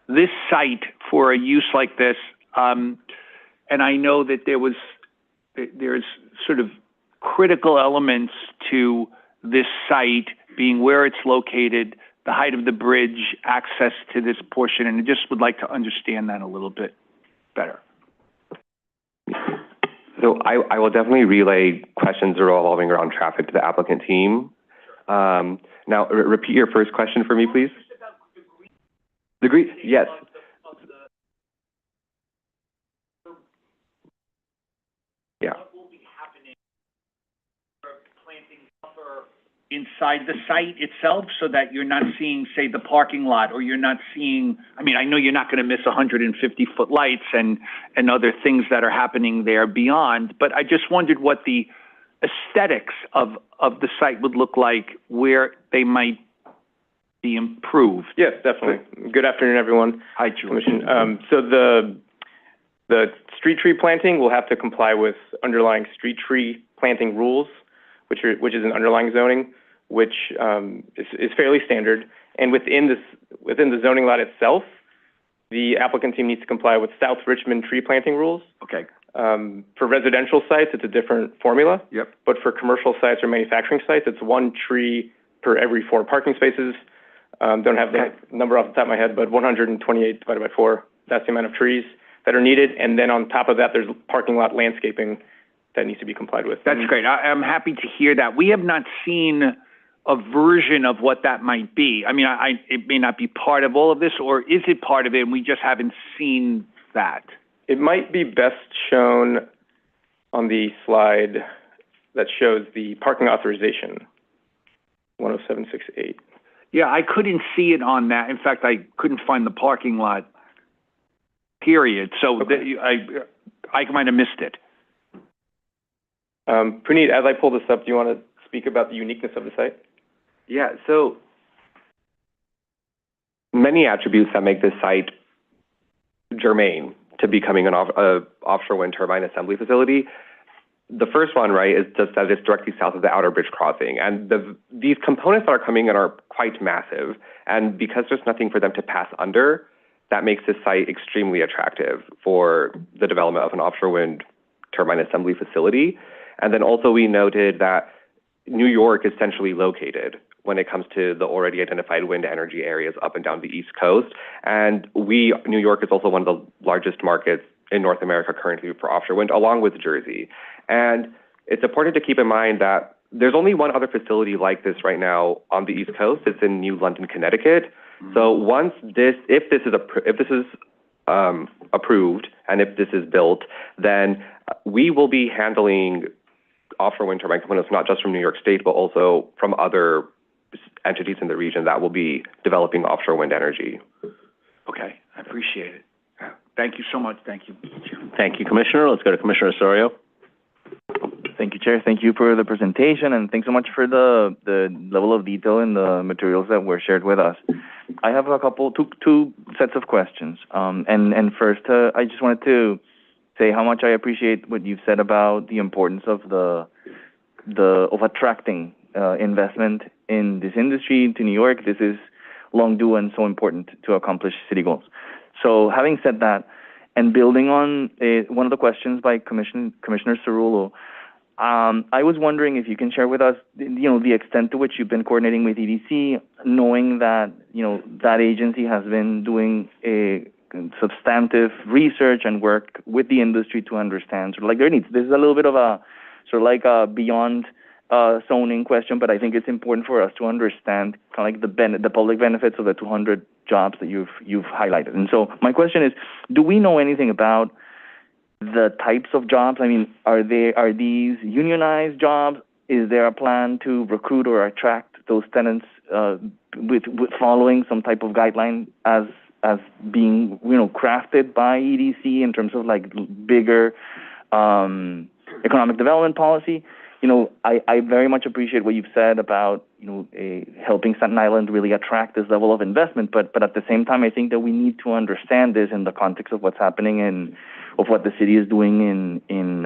this site for a use like this. And I know that there's sort of critical elements to this site being where it's located, the height of the bridge, access to this portion, and I just would like to understand that a little bit better. So I will definitely relay questions revolving around traffic to the applicant team. Now, repeat your first question for me, please. The green, yes. Yeah. What will be happening for planting buffer inside the site itself so that you're not seeing, say, the parking lot, or you're not seeing, I know you're not going to miss 150-foot lights and other things that are happening there beyond, but I just wondered what the aesthetics of the site would look like, where they might be improved. Yes, definitely. Good afternoon, everyone. Hi, George. So the street tree planting will have to comply with underlying street tree planting rules, which is an underlying zoning, which is fairly standard. And within the zoning lot itself, the applicant team needs to comply with South Richmond tree planting rules. Okay. For residential sites, it's a different formula. Yep. But for commercial sites or manufacturing sites, it's one tree per every 4 parking spaces. Don't have the number off the top of my head, but 128 divided by 4, that's the amount of trees that are needed. And then on top of that, there's parking lot landscaping that needs to be complied with. That's great. I'm happy to hear that. We have not seen a version of what that might be. It may not be part of all of this, or is it part of it and we just haven't seen that? It might be best shown on the slide that shows the parking authorization, 10768. Yeah, I couldn't see it on that. In fact, I couldn't find the parking lot, period. So okay. I might have missed it. Puneet, as I pull this up, do you want to speak about the uniqueness of the site? Yeah, so many attributes that make this site germane to becoming an offshore wind turbine assembly facility. The first one, right, is just that it's directly south of the Outer Bridge crossing. And these components that are coming in are quite massive. And because there's nothing for them to pass under, that makes this site extremely attractive for the development of an offshore wind turbine assembly facility. And then also we noted that New York is centrally located when it comes to the already identified wind energy areas up and down the East Coast. And New York is also one of the largest markets in North America currently for offshore wind, along with Jersey. And it's important to keep in mind that there's only one other facility like this right now on the East Coast. It's in New London, Connecticut. Mm-hmm. So if this is approved and if this is built, then we will be handling offshore wind turbine components not just from New York State, but also from other entities in the region that will be developing offshore wind energy. Okay, I appreciate it. Thank you so much. Thank you. Thank you, Commissioner. Let's go to Commissioner Osorio. Thank you, Chair. Thank you for the presentation, and thanks so much for the level of detail in the materials that were shared with us. I have two sets of questions. And first, I just wanted to say how much I appreciate what you've said about the importance of attracting investment in this industry to New York. This is long due and so important to accomplish city goals. So having said that, and building on one of the questions by Commissioner Cerullo, I was wondering if you can share with us, the extent to which you've been coordinating with EDC, knowing that, that agency has been doing a substantive research and work with the industry to understand sort of like their needs. This is a little bit of a sort of like a beyond zoning question, but I think it's important for us to understand kind of like the public benefits of the 200 jobs that you've highlighted. And so my question is, do we know anything about the types of jobs? I mean, are these unionized jobs? Is there a plan to recruit or attract those tenants with following some type of guideline as being crafted by EDC in terms of like bigger economic development policy? I very much appreciate what you've said about helping Staten Island really attract this level of investment, but at the same time, I think that we need to understand this in the context of what's happening of what the city is doing in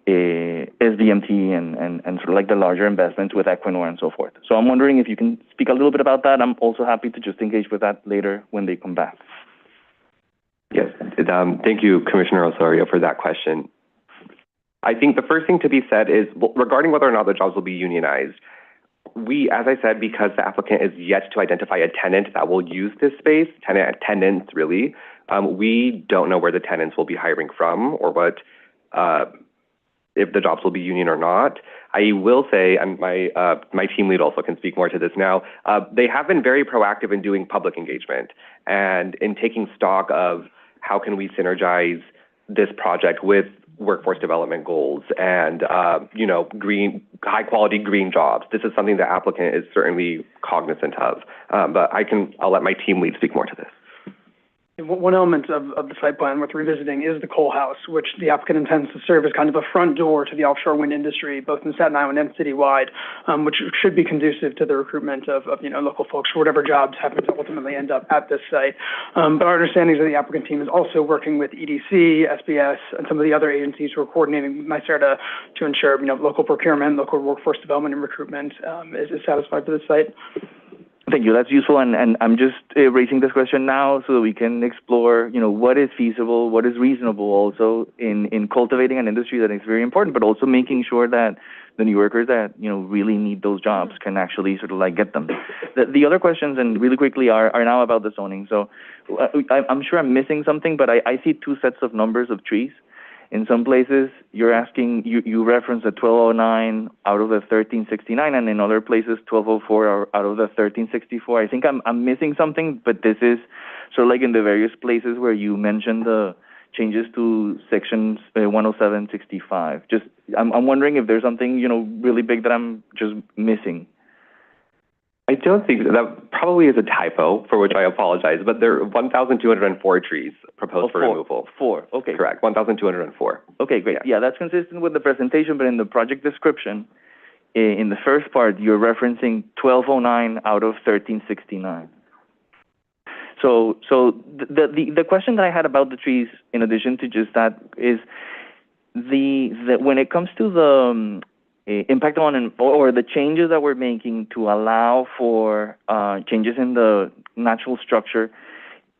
SBMT and sort of like the larger investments with Equinor and so forth. So I'm wondering if you can speak a little bit about that. I'm also happy to just engage with that later when they come back. Yes, thank you, Commissioner Osorio, for that question. I think the first thing to be said is, regarding whether or not the jobs will be unionized, we, as I said, because the applicant is yet to identify a tenant that will use this space, tenants really, we don't know where the tenants will be hiring from or what, if the jobs will be union or not. I will say, and my team lead also can speak more to this now, they have been very proactive in doing public engagement and in taking stock of how can we synergize this project with workforce development goals and, high quality green jobs. This is something the applicant is certainly cognizant of, but I'll let my team lead speak more to this. One element of the site plan worth revisiting is the coal house, which the applicant intends to serve as kind of a front door to the offshore wind industry, both in Staten Island and citywide, which should be conducive to the recruitment of local folks for whatever jobs happen to ultimately end up at this site. But our understanding is that the applicant team is also working with EDC, SBS, and some of the other agencies who are coordinating NYSERDA to ensure local procurement, local workforce development and recruitment is satisfied for this site. Thank you. That's useful, and I'm just raising this question now so that we can explore, what is feasible, what is reasonable, also in cultivating an industry that is very important, but also making sure that the New Yorkers that really need those jobs can actually sort of like get them. The other questions, and really quickly, are now about the zoning. So I'm sure I'm missing something, but I see two sets of numbers of trees. In some places, you're asking, you reference the 1209 out of the 1369, and in other places, 1204 out of the 1364. I think I'm missing something, but this is sort of like in the various places where you mentioned the changes to sections 10765. Just, I'm wondering if there's something, really big that I'm just missing. I don't think that probably is a typo, for which I apologize, but there are 1,204 trees proposed for removal. Okay. Correct, 1,204. Okay, great. Yeah, that's consistent with the presentation, but in the project description, in the first part, you're referencing 1209 out of 1369. So the question that I had about the trees, in addition to just that, is when it comes to the impact on or the changes that we're making to allow for changes in the natural structure,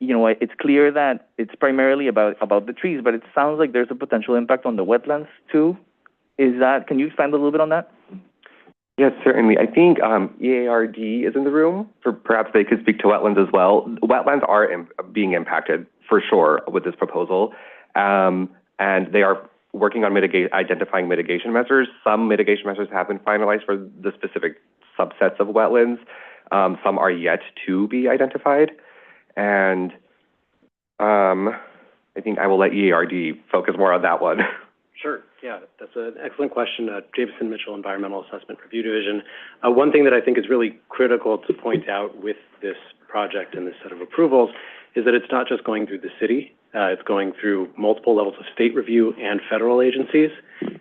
it's clear that it's primarily about the trees, but it sounds like there's a potential impact on the wetlands too. Can you expand a little bit on that? Yes, certainly. I think EARD is in the room. Perhaps they could speak to wetlands as well. Wetlands are being impacted for sure with this proposal, and they are working on identifying mitigation measures. Some mitigation measures have been finalized for the specific subsets of wetlands. Some are yet to be identified. And I think I will let EARD focus more on that one. Sure. Yeah, that's an excellent question. Jameson Mitchell, Environmental Assessment Review Division. One thing that I think is really critical to point out with this project and this set of approvals is that it's not just going through the city. It's going through multiple levels of state review and federal agencies.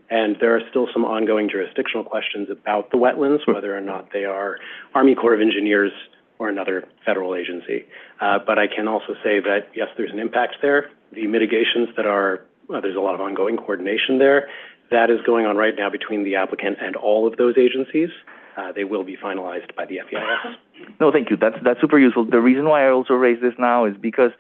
And there are still some ongoing jurisdictional questions about the wetlands, whether or not they are Army Corps of Engineers or another federal agency. But I can also say that, yes, there's an impact there. The mitigations that are, there's a lot of ongoing coordination there. That is going on right now between the applicant and all of those agencies. They will be finalized by the FEIS. No, thank you. That's super useful. The reason why I also raise this now is because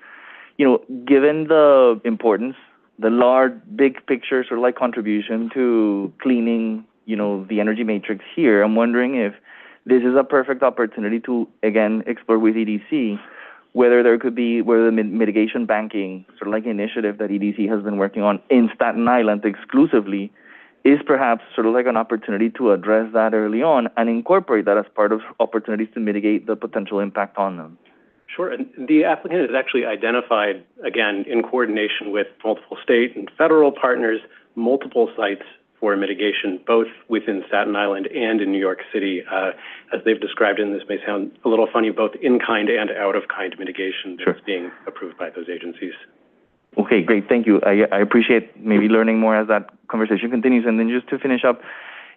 given the importance, the large, big picture sort of like contribution to cleaning, the energy matrix here, I'm wondering if this is a perfect opportunity to, again, explore with EDC whether the mitigation banking sort of like initiative that EDC has been working on in Staten Island exclusively is perhaps sort of like an opportunity to address that early on and incorporate that as part of opportunities to mitigate the potential impact on them. Sure, and the applicant has actually identified, again, in coordination with multiple state and federal partners, multiple sites for mitigation, both within Staten Island and in New York City. As they've described it, and this may sound a little funny, both in-kind and out-of-kind mitigation that's being approved by those agencies. Okay, great, thank you. I appreciate maybe learning more as that conversation continues. And then just to finish up,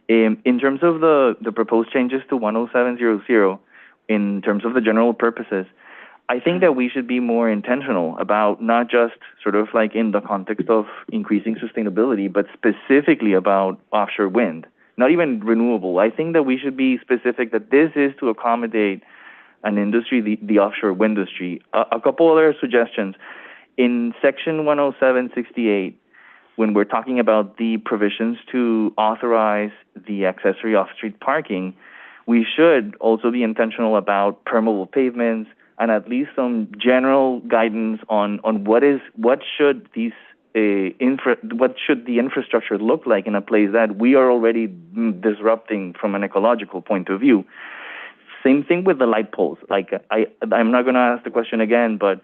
in terms of the proposed changes to 10700, in terms of the general purposes, I think that we should be more intentional about not just sort of like in the context of increasing sustainability, but specifically about offshore wind, not even renewable. I think that we should be specific that this is to accommodate an industry, the offshore wind industry. A couple other suggestions. In Section 10768, when we're talking about the provisions to authorize the accessory off-street parking, we should also be intentional about permeable pavements, and at least some general guidance on what should the infrastructure look like in a place that we are already disrupting from an ecological point of view. Same thing with the light poles. Like I'm not going to ask the question again, but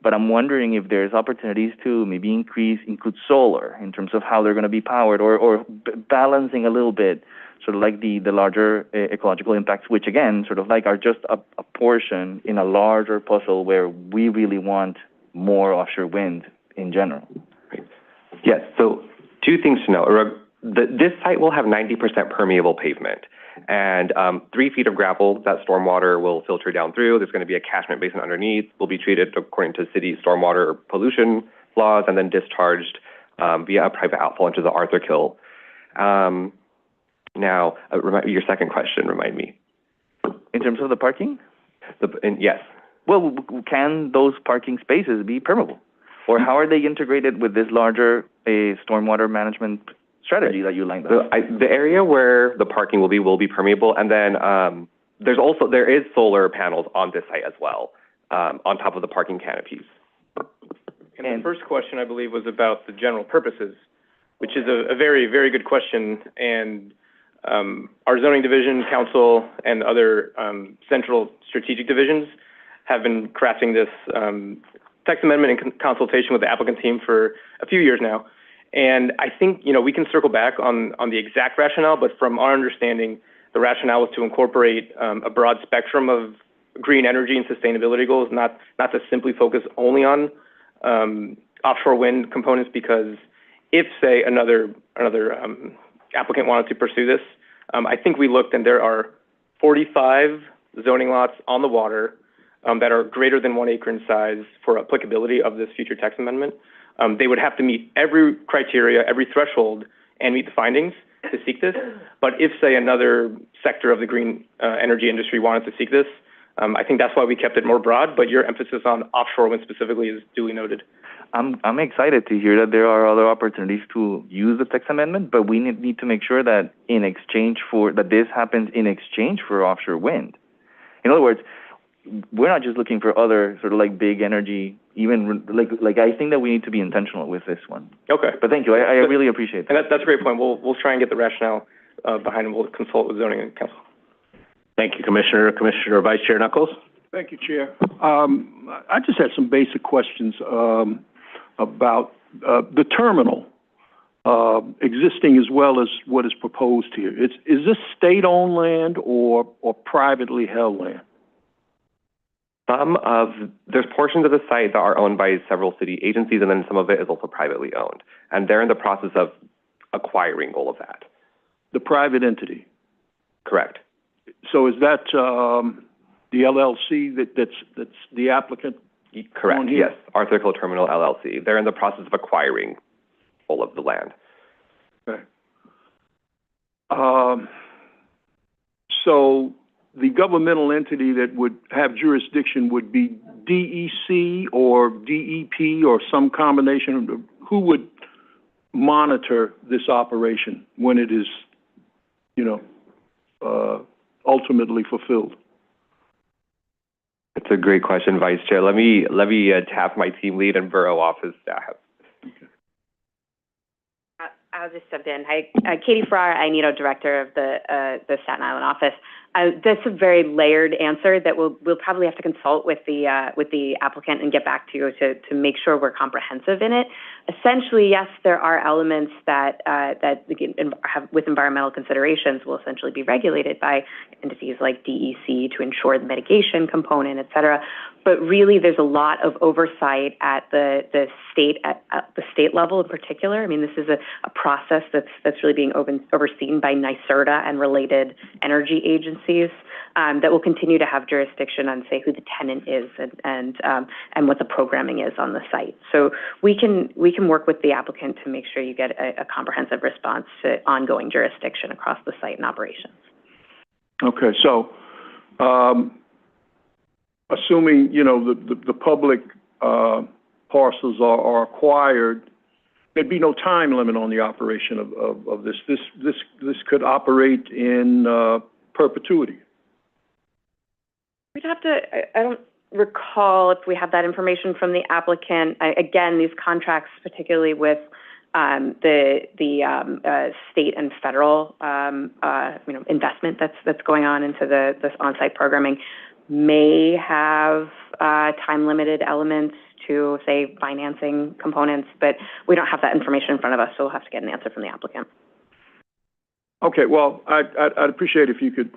I'm wondering if there's opportunities to maybe include solar in terms of how they're going to be powered, or balancing a little bit sort of like the larger ecological impacts, which again, sort of like are just a portion in a larger puzzle where we really want more offshore wind in general. Right. Yes, so two things to know. This site will have 90% permeable pavement, and 3 feet of gravel that stormwater will filter down through. There's going to be a catchment basin underneath, will be treated according to city stormwater pollution laws, and then discharged via a private outfall into the Arthur Kill. Now, your second question, remind me. In terms of the parking? Yes. Well, can those parking spaces be permeable? Or how are they integrated with this larger stormwater management strategy that you lined up? The area where the parking will be permeable, and then there is solar panels on this site as well, on top of the parking canopies. And the first question, I believe, was about the general purposes, which is a very, very good question. And our zoning division, council, and other central strategic divisions have been crafting this text amendment in consultation with the applicant team for a few years now. And I think, we can circle back on the exact rationale, but from our understanding, the rationale was to incorporate a broad spectrum of green energy and sustainability goals, not to simply focus only on offshore wind components, because if, say, another applicant wanted to pursue this, I think we looked and there are 45 zoning lots on the water that are greater than 1 acre in size for applicability of this future text amendment. They would have to meet every criteria, every threshold, and meet the findings to seek this. But if, say, another sector of the green energy industry wanted to seek this, I think that's why we kept it more broad, but your emphasis on offshore wind specifically is duly noted. I'm excited to hear that there are other opportunities to use the text amendment, but we need to make sure that that this happens in exchange for offshore wind. In other words, we're not just looking for other sort of like big energy, even like I think that we need to be intentional with this one. Okay. But thank you. I really appreciate that. And that's a great point. We'll try and get the rationale behind it. We'll consult with zoning and council. Thank you, Commissioner. Commissioner Vice Chair Knuckles? Thank you, Chair. I just had some basic questions about the terminal existing as well as what is proposed here. Is this state-owned land or privately held land? There's portions of the site that are owned by several city agencies, and then some of it is also privately owned. And they're in the process of acquiring all of that. The private entity? Correct. So is that the LLC that's the applicant? Correct, yes. Arthur Kill Terminal LLC. They're in the process of acquiring all of the land. Okay. So the governmental entity that would have jurisdiction would be DEC or DEP or some combination of, who would monitor this operation when it is, ultimately fulfilled? It's a great question, Vice Chair. Let me tap my team lead and borough office staff. I'll just jump in. Hi, Katie Farrar, INETO Director of the Staten Island office. That's a very layered answer that we'll probably have to consult with the applicant and get back to you to make sure we're comprehensive in it. Essentially, yes, there are elements that with environmental considerations will essentially be regulated by entities like DEC to ensure the mitigation component, et cetera. But really, there's a lot of oversight at the state level in particular. I mean, this is a process that's really being overseen by NYSERDA and related energy agencies that will continue to have jurisdiction on, say, who the tenant is and what the programming is on the site. So we can work with the applicant to make sure you get a comprehensive response to ongoing jurisdiction across the site and operations. Okay, so assuming the public parcels are acquired, there'd be no time limit on the operation of this. This could operate in perpetuity. We'd have to. I don't recall if we have that information from the applicant. Again, these contracts, particularly with the state and federal investment that's going on into this on-site programming, may have time-limited elements to, say, financing components, but we don't have that information in front of us, so we'll have to get an answer from the applicant. Okay, well, I'd appreciate if you could,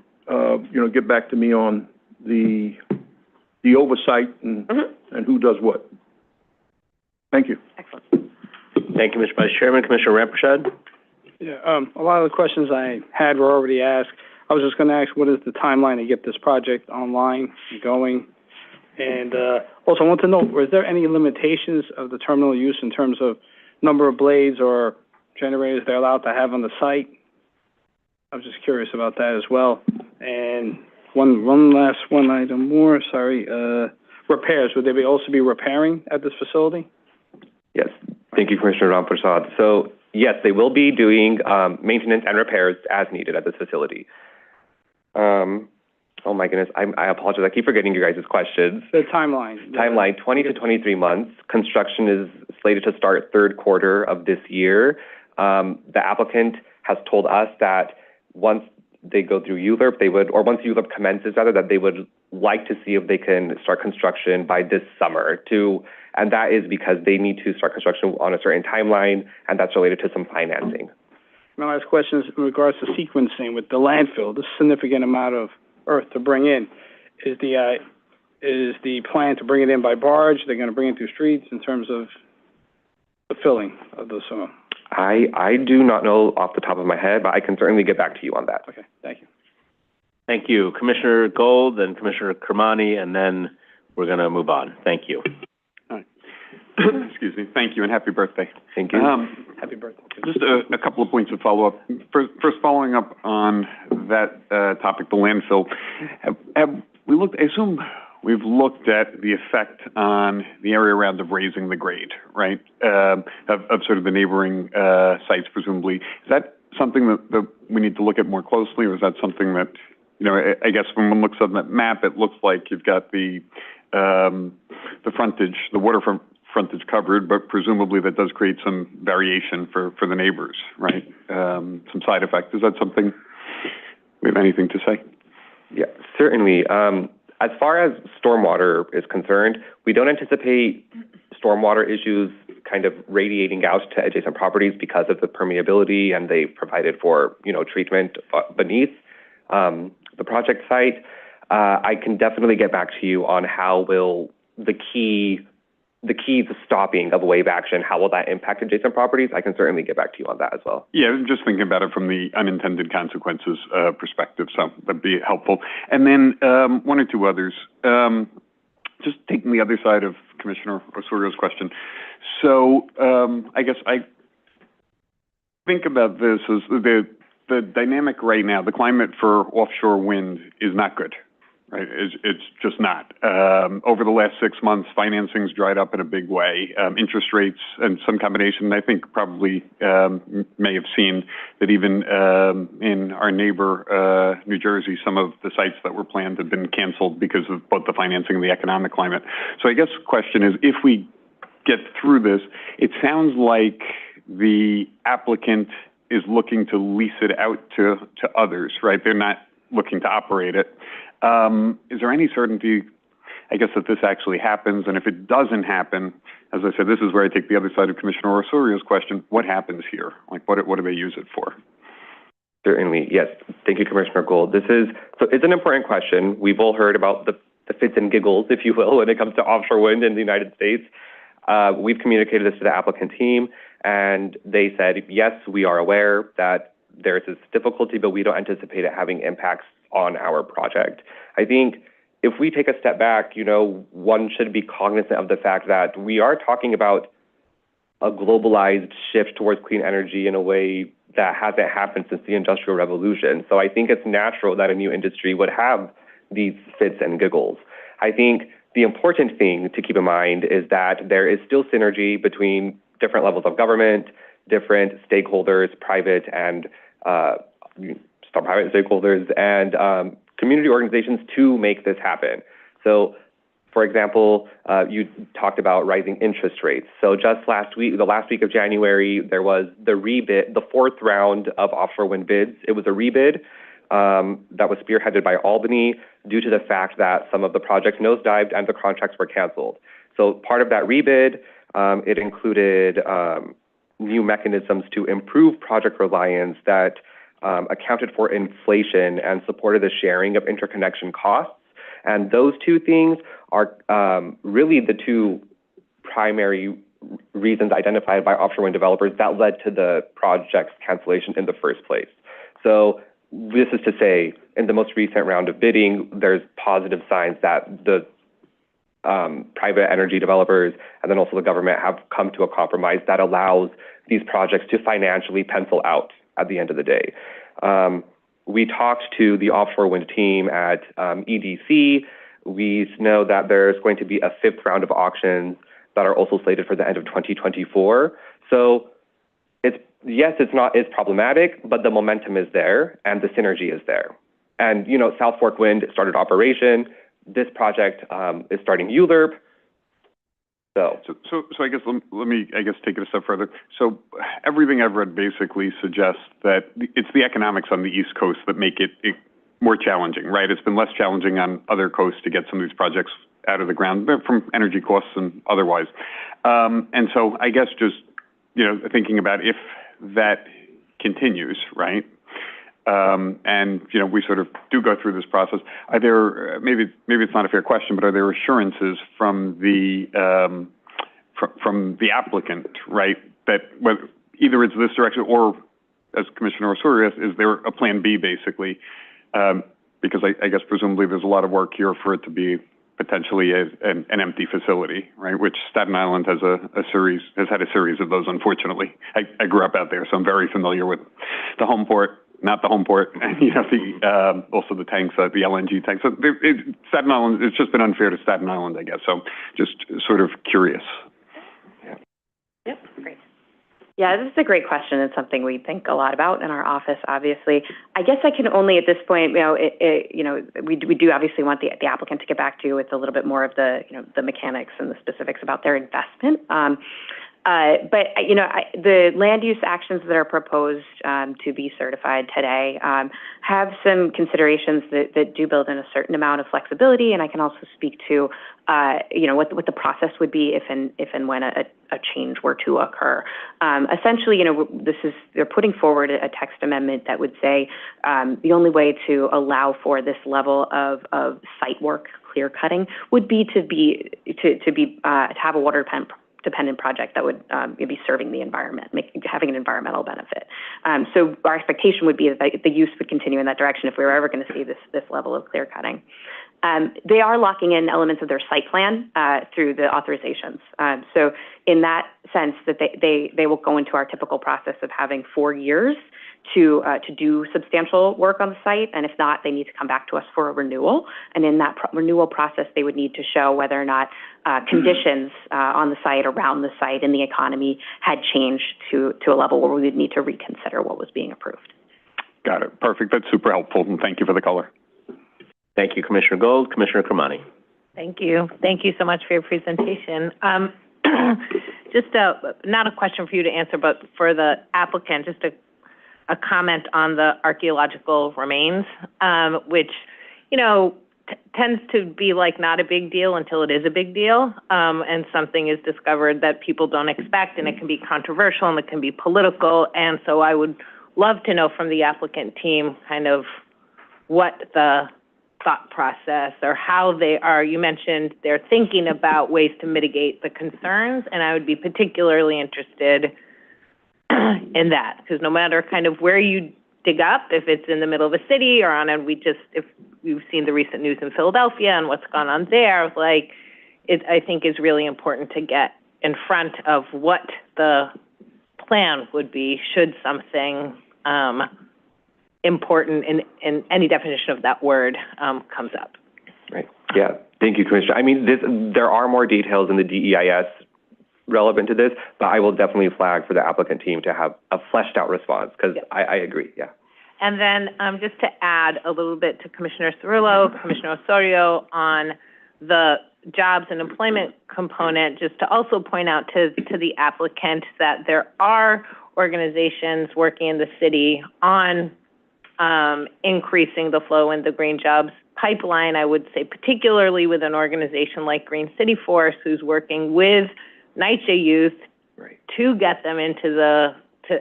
get back to me on the oversight and who does what. Thank you. Excellent. Thank you, Mr. Vice Chairman. Commissioner Rampersad? Yeah, a lot of the questions I had were already asked. I was just going to ask, what is the timeline to get this project online and going? And also, I want to know, was there any limitations of the terminal use in terms of number of blades or generators they're allowed to have on the site? I was just curious about that as well. And one last item more, sorry. Repairs, would they also be repairing at this facility? Yes. Thank you, Commissioner Rampersad. So, yes, they will be doing maintenance and repairs as needed at this facility. Oh my goodness, I apologize. I keep forgetting you guys' questions. The timeline. Timeline, 20 to 23 months. Construction is slated to start third quarter of this year. The applicant has told us that once they go through ULURP, once ULURP commences, that they would like to see if they can start construction by this summer and that is because they need to start construction on a certain timeline, and that's related to some financing. My last question is in regards to sequencing with the landfill, the significant amount of earth to bring in. Is the plan to bring it in by barge? They're going to bring it through streets in terms of the filling of the soil? I do not know off the top of my head, but I can certainly get back to you on that. Okay, thank you. Thank you. Commissioner Gold and Commissioner Kermani, and then we're going to move on. Thank you. All right. Excuse me. Thank you, and happy birthday. Thank you. Happy birthday. Just a couple of points of follow-up. First, following up on that topic, the landfill, have we looked, I assume we've looked at the effect on the area around of raising the grade, right, of sort of the neighboring sites, presumably. Is that something that we need to look at more closely, or is that something that, I guess when one looks on that map, it looks like you've got the frontage, the waterfront frontage covered, but presumably that does create some variation for the neighbors, right? Some side effect. Is that something we have anything to say? Yeah, certainly. As far as stormwater is concerned, we don't anticipate stormwater issues kind of radiating out to adjacent properties because of the permeability, and they provided for, treatment beneath the project site. I can definitely get back to you on how will the key to stopping of wave action, how will that impact adjacent properties? I can certainly get back to you on that as well. Yeah, I'm just thinking about it from the unintended consequences perspective, so that'd be helpful. And then one or two others. Just taking the other side of Commissioner Osorio's question. So I guess I think about this as the dynamic right now, the climate for offshore wind is not good, right? It's just not. Over the last 6 months, financing's dried up in a big way. Interest rates and some combination, I think probably may have seen that even in our neighbor, New Jersey, some of the sites that were planned have been canceled because of both the financing and the economic climate. So I guess the question is, if we get through this, it sounds like the applicant is looking to lease it out to others, right? They're not looking to operate it. Is there any certainty, I guess, that this actually happens? And if it doesn't happen, as I said, this is where I take the other side of Commissioner Osorio's question, what happens here? Like, what do they use it for? Certainly, yes. Thank you, Commissioner Gold. So it's an important question. We've all heard about the fits and giggles, if you will, when it comes to offshore wind in the United States. We've communicated this to the applicant team, and they said, yes, we are aware that there's this difficulty, but we don't anticipate it having impacts on our project. I think if we take a step back, one should be cognizant of the fact that we are talking about a globalized shift towards clean energy in a way that hasn't happened since the Industrial Revolution. So I think it's natural that a new industry would have these fits and giggles. I think the important thing to keep in mind is that there is still synergy between different levels of government, different stakeholders, private and private stakeholders, and community organizations to make this happen. So, for example, you talked about rising interest rates. So just the last week of January, there was the rebid, the fourth round of offshore wind bids. It was a rebid that was spearheaded by Albany due to the fact that some of the projects nosedived and the contracts were canceled. So part of that rebid, it included new mechanisms to improve project reliance that accounted for inflation and supported the sharing of interconnection costs. And those two things are really the two primary reasons identified by offshore wind developers that led to the project's cancellation in the first place. So this is to say, in the most recent round of bidding, there's positive signs that the private energy developers and then also the government have come to a compromise that allows these projects to financially pencil out at the end of the day. We talked to the offshore wind team at EDC. We know that there's going to be a fifth round of auctions that are also slated for the end of 2024. So it's problematic, but the momentum is there and the synergy is there. And, South Fork Wind started operation. This project is starting ULERP. So I guess let me take it a step further. So everything I've read basically suggests that it's the economics on the East Coast that make it more challenging, right? It's been less challenging on other coasts to get some of these projects out of the ground from energy costs and otherwise. And so I guess just, thinking about if that continues, right? And, we sort of do go through this process. Are there, maybe it's not a fair question, but are there assurances from the applicant, right, that whether either it's this direction or, as Commissioner Osorio asked, is there a plan B, basically? Because I guess presumably there's a lot of work here for it to be potentially an empty facility, right? Which Staten Island has had a series of those, unfortunately. I grew up out there, so I'm very familiar with the home port. Not the home port, and also the tanks, the LNG tanks. So Staten Island, it's just been unfair to Staten Island, I guess. So just sort of curious. Yep, great. Yeah, this is a great question. It's something we think a lot about in our office, obviously. I guess I can only at this point, we do obviously want the applicant to get back to you with a little bit more of the, the mechanics and the specifics about their investment. But the land use actions that are proposed to be certified today have some considerations that do build in a certain amount of flexibility, and I can also speak to what the process would be if and when a change were to occur. Essentially, they're putting forward a text amendment that would say the only way to allow for this level of site work, clear cutting, would be to have a water dependent project that would be serving the environment, having an environmental benefit. So our expectation would be that the use would continue in that direction if we were ever going to see this level of clear cutting. They are locking in elements of their site plan through the authorizations. So in that sense, that they will go into our typical process of having 4 years to do substantial work on the site, and if not, they need to come back to us for a renewal. And in that renewal process, they would need to show whether or not conditions on the site, around the site, in the economy had changed to a level where we would need to reconsider what was being approved. Got it. Perfect. That's super helpful, and thank you for the color. Thank you, Commissioner Gold. Commissioner Kermani. Thank you. Thank you so much for your presentation. Just not a question for you to answer, but for the applicant, just a comment on the archaeological remains, which, tends to be like not a big deal until it is a big deal, and something is discovered that people don't expect, and it can be controversial and it can be political. And so I would love to know from the applicant team kind of what the thought process or how they are. You mentioned they're thinking about ways to mitigate the concerns, and I would be particularly interested in that, because no matter kind of where you dig up, if it's in the middle of a city or on, and if we've seen the recent news in Philadelphia and what's gone on there, like, it, I think is really important to get in front of what the plan would be should something important in any definition of that word comes up. Right. Yeah. Thank you, Commissioner. I mean, there are more details in the DEIS relevant to this, but I will definitely flag for the applicant team to have a fleshed out response, because I agree. Yeah. And then just to add a little bit to Commissioner Cirillo, Commissioner Osorio on the jobs and employment component, just to also point out to the applicant that there are organizations working in the city on increasing the flow in the green jobs pipeline. I would say particularly with an organization like Green City Force, who's working with NYCHA youth to get them into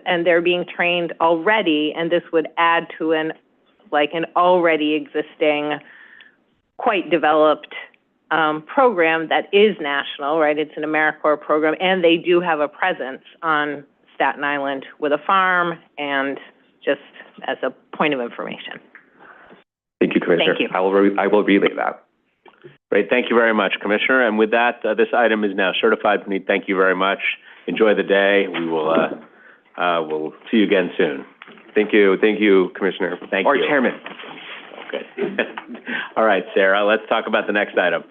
and they're being trained already, and this would add to an already existing, quite developed program that is national, right? It's an AmeriCorps program, and they do have a presence on Staten Island with a farm, and just as a point of information. Thank you, Commissioner. Thank you. I will relay that. Great. Thank you very much, Commissioner. And with that, this item is now certified. Puneet, thank you very much. Enjoy the day. We will we'll see you again soon. Thank you. Thank you, Commissioner. Thank you. Or Chairman. Okay. All right, Sarah, let's talk about the next item.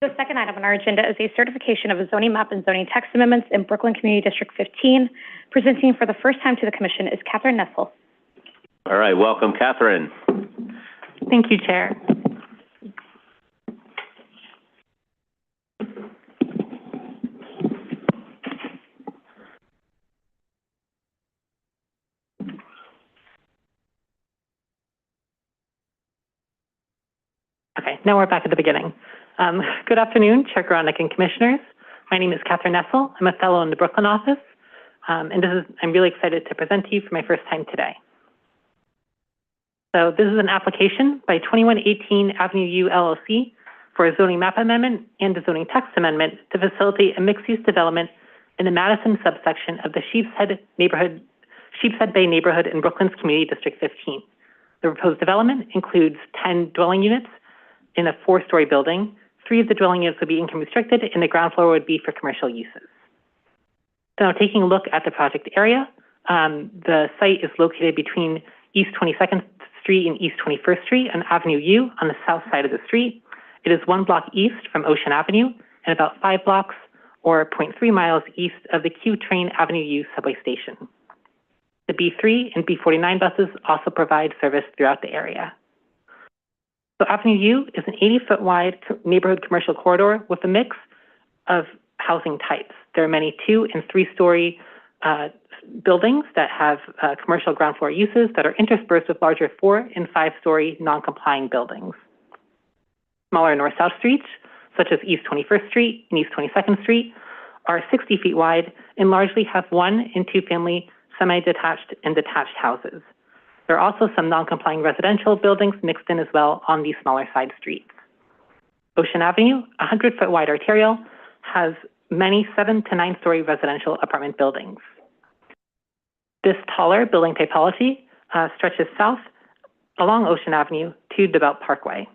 The second item on our agenda is a certification of a zoning map and zoning text amendments in Brooklyn Community District 15. Presenting for the first time to the Commission is Catherine Nessel. All right, welcome, Catherine. Thank you, Chair. Okay, now we're back at the beginning. Good afternoon, Chair Gronick and Commissioners. My name is Catherine Nessel. I'm a fellow in the Brooklyn office, and I'm really excited to present to you for my first time today. So this is an application by 2118 Avenue U LLC for a zoning map amendment and a zoning text amendment to facilitate a mixed-use development in the Madison subsection of the Sheepshead Bay neighborhood in Brooklyn's Community District 15. The proposed development includes 10 dwelling units in a 4-story building. 3 of the dwelling units would be income restricted, and the ground floor would be for commercial uses. So now taking a look at the project area, the site is located between East 22nd Street and East 21st Street on Avenue U on the south side of the street. It is 1 block east from Ocean Avenue and about 5 blocks or 0.3 miles east of the Q Train Avenue U subway station. The B3 and B49 buses also provide service throughout the area. So Avenue U is an 80-foot wide neighborhood commercial corridor with a mix of housing types. There are many 2- and 3-story buildings that have commercial ground floor uses that are interspersed with larger 4- and 5-story non-complying buildings. Smaller north-south streets, such as East 21st Street and East 22nd Street, are 60 feet wide and largely have 1- and 2-family semi-detached and detached houses. There are also some non-complying residential buildings mixed in as well on these smaller side streets. Ocean Avenue, a 100-foot wide arterial, has many 7- to 9-story residential apartment buildings. This taller building typology stretches south along Ocean Avenue to DeBelt Parkway.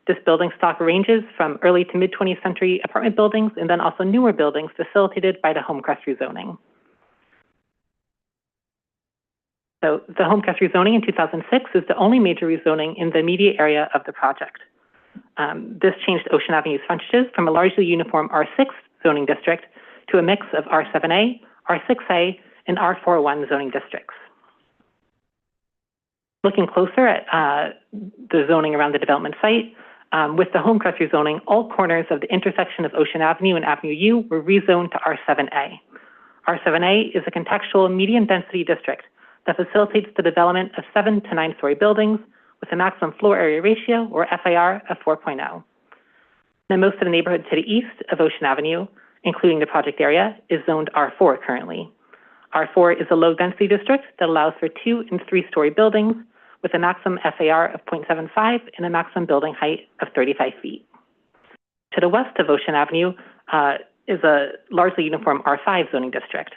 This building stock ranges from early to mid-20th century apartment buildings and then also newer buildings facilitated by the Homecrest rezoning. So the Homecrest rezoning in 2006 is the only major rezoning in the immediate area of the project. This changed Ocean Avenue's frontages from a largely uniform R6 zoning district to a mix of R7A, R6A, and R41 zoning districts. Looking closer at the zoning around the development site, with the Homecrest rezoning, all corners of the intersection of Ocean Avenue and Avenue U were rezoned to R7A. R7A is a contextual medium-density district that facilitates the development of 7 to 9-story buildings with a maximum floor area ratio, or FAR, of 4.0. Now, most of the neighborhood to the east of Ocean Avenue, including the project area, is zoned R4 currently. R4 is a low-density district that allows for 2 and 3-story buildings with a maximum FAR of 0.75 and a maximum building height of 35 feet. To the west of Ocean Avenue is a largely uniform R5 zoning district.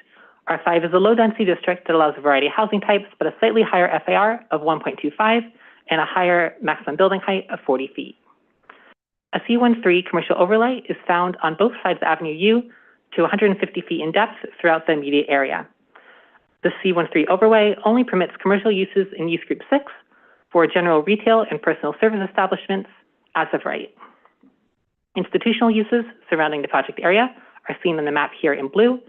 R5 is a low-density district that allows a variety of housing types, but a slightly higher FAR of 1.25 and a higher maximum building height of 40 feet. A C13 commercial overlay is found on both sides of Avenue U to 150 feet in depth throughout the immediate area. The C13 overlay only permits commercial uses in Use Group 6 for general retail and personal service establishments as of right. Institutional uses surrounding the project area are seen on the map here in blue.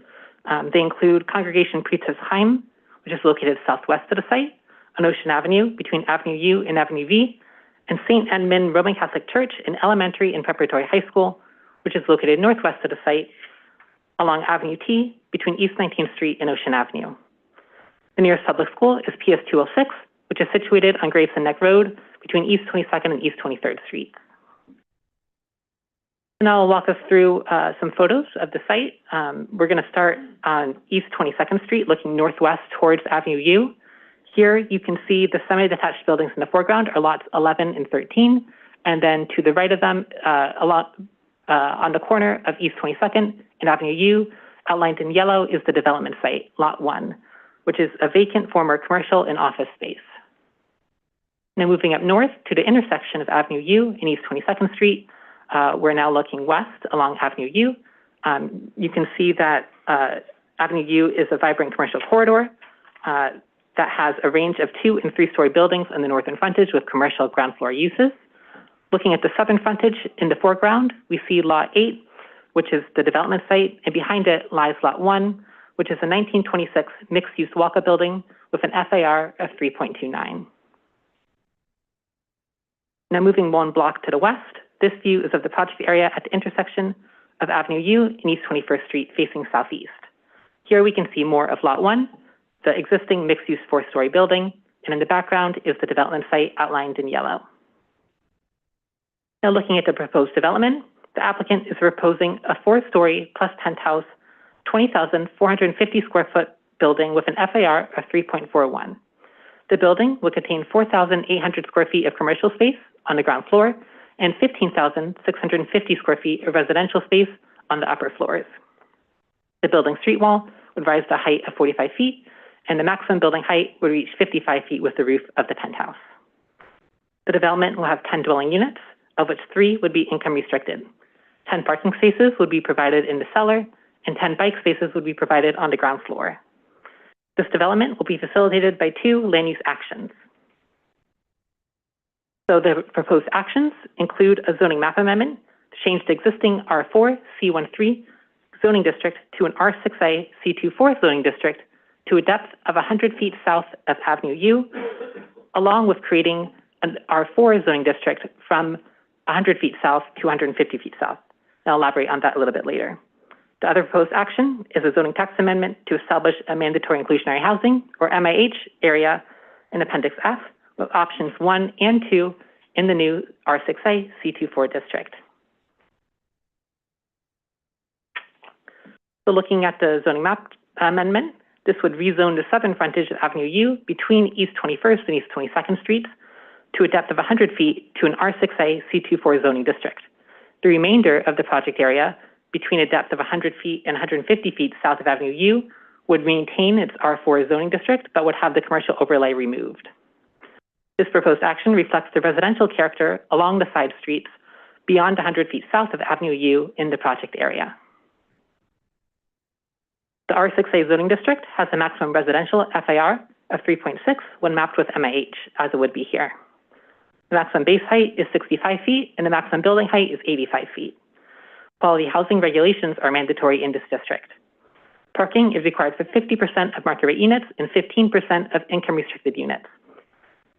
They include Congregation Priestess Heim, which is located southwest of the site, on Ocean Avenue between Avenue U and Avenue V, and St. Edmund Roman Catholic Church and Elementary and Preparatory High School, which is located northwest of the site, along Avenue T between East 19th Street and Ocean Avenue. The nearest public school is PS 206, which is situated on Gravesend Neck Road between East 22nd and East 23rd Street. Now I'll walk us through some photos of the site. We're going to start on East 22nd Street, looking northwest towards Avenue U. Here you can see the semi-detached buildings in the foreground are lots 11 and 13, and then to the right of them, on the corner of East 22nd and Avenue U, outlined in yellow, is the development site, Lot 1, which is a vacant former commercial and office space. Now moving up north to the intersection of Avenue U and East 22nd Street, we're now looking west along Avenue U. You can see that Avenue U is a vibrant commercial corridor that has a range of 2 and 3-story buildings in the northern frontage with commercial ground floor uses. Looking at the southern frontage in the foreground, we see Lot 8, which is the development site, and behind it lies Lot 1, which is a 1926 mixed-use walk-up building with an FAR of 3.29. Now moving 1 block to the west, this view is of the project area at the intersection of Avenue U and East 21st Street facing southeast. Here we can see more of Lot 1, the existing mixed-use 4-story building, and in the background is the development site outlined in yellow. Now looking at the proposed development, the applicant is proposing a 4-story plus penthouse, 20,450 square foot building with an FAR of 3.41. The building will contain 4,800 square feet of commercial space on the ground floor and 15,650 square feet of residential space on the upper floors. The building street wall would rise to a height of 45 feet, and the maximum building height would reach 55 feet with the roof of the penthouse. The development will have 10 dwelling units, of which 3 would be income restricted. 10 parking spaces would be provided in the cellar, and 10 bike spaces would be provided on the ground floor. This development will be facilitated by 2 land use actions. So the proposed actions include a zoning map amendment to change the existing R4 C13 zoning district to an R6A C24 zoning district to a depth of 100 feet south of Avenue U, along with creating an R4 zoning district from 100 feet south to 150 feet south. I'll elaborate on that a little bit later. The other proposed action is a zoning text amendment to establish a mandatory inclusionary housing, or MIH, area in Appendix F, with options 1 and 2 in the new R6A C24 district. So looking at the zoning map amendment, this would rezone the southern frontage of Avenue U between East 21st and East 22nd Streets to a depth of 100 feet to an R6A C24 zoning district. The remainder of the project area, between a depth of 100 feet and 150 feet south of Avenue U, would maintain its R4 zoning district, but would have the commercial overlay removed. This proposed action reflects the residential character along the side streets beyond 100 feet south of Avenue U in the project area. The R6A zoning district has a maximum residential FAR of 3.6 when mapped with MIH, as it would be here. The maximum base height is 65 feet, and the maximum building height is 85 feet. Quality housing regulations are mandatory in this district. Parking is required for 50% of market rate units and 15% of income-restricted units.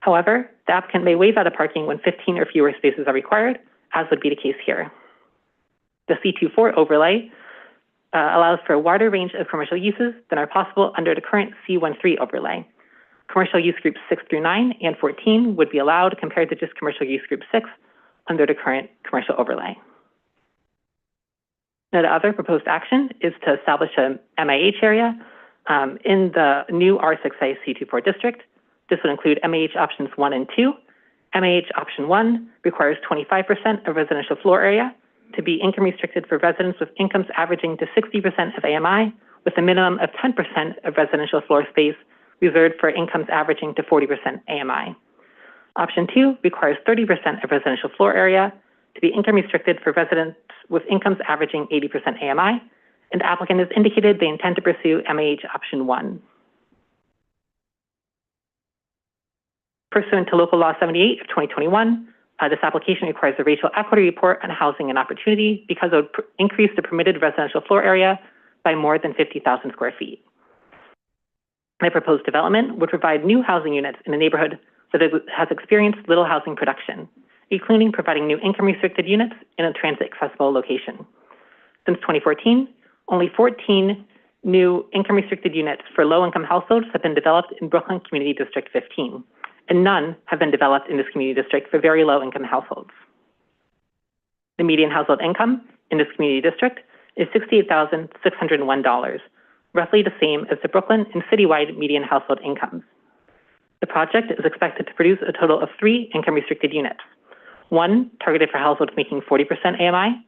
However, the applicant may waive out of parking when 15 or fewer spaces are required, as would be the case here. The C24 overlay allows for a wider range of commercial uses than are possible under the current C13 overlay. Commercial use groups 6 through 9 and 14 would be allowed compared to just commercial use group 6 under the current commercial overlay. Now, the other proposed action is to establish a MIH area in the new R6A C24 district. This would include MIH options 1 and 2. MIH option 1 requires 25% of residential floor area to be income restricted for residents with incomes averaging to 60% of AMI, with a minimum of 10% of residential floor space reserved for incomes averaging to 40% AMI. Option 2 requires 30% of residential floor area to be income restricted for residents with incomes averaging 80% AMI, and the applicant has indicated they intend to pursue MIH option 1. Pursuant to Local Law 78 of 2021, this application requires a racial equity report on housing and opportunity because it would increase the permitted residential floor area by more than 50,000 square feet. The proposed development would provide new housing units in a neighborhood that has experienced little housing production, including providing new income-restricted units in a transit-accessible location. Since 2014, only 14 new income-restricted units for low-income households have been developed in Brooklyn Community District 15, and none have been developed in this community district for very low-income households. The median household income in this community district is $68,601, roughly the same as the Brooklyn and citywide median household incomes. The project is expected to produce a total of 3 income-restricted units, one targeted for households making 40% AMI,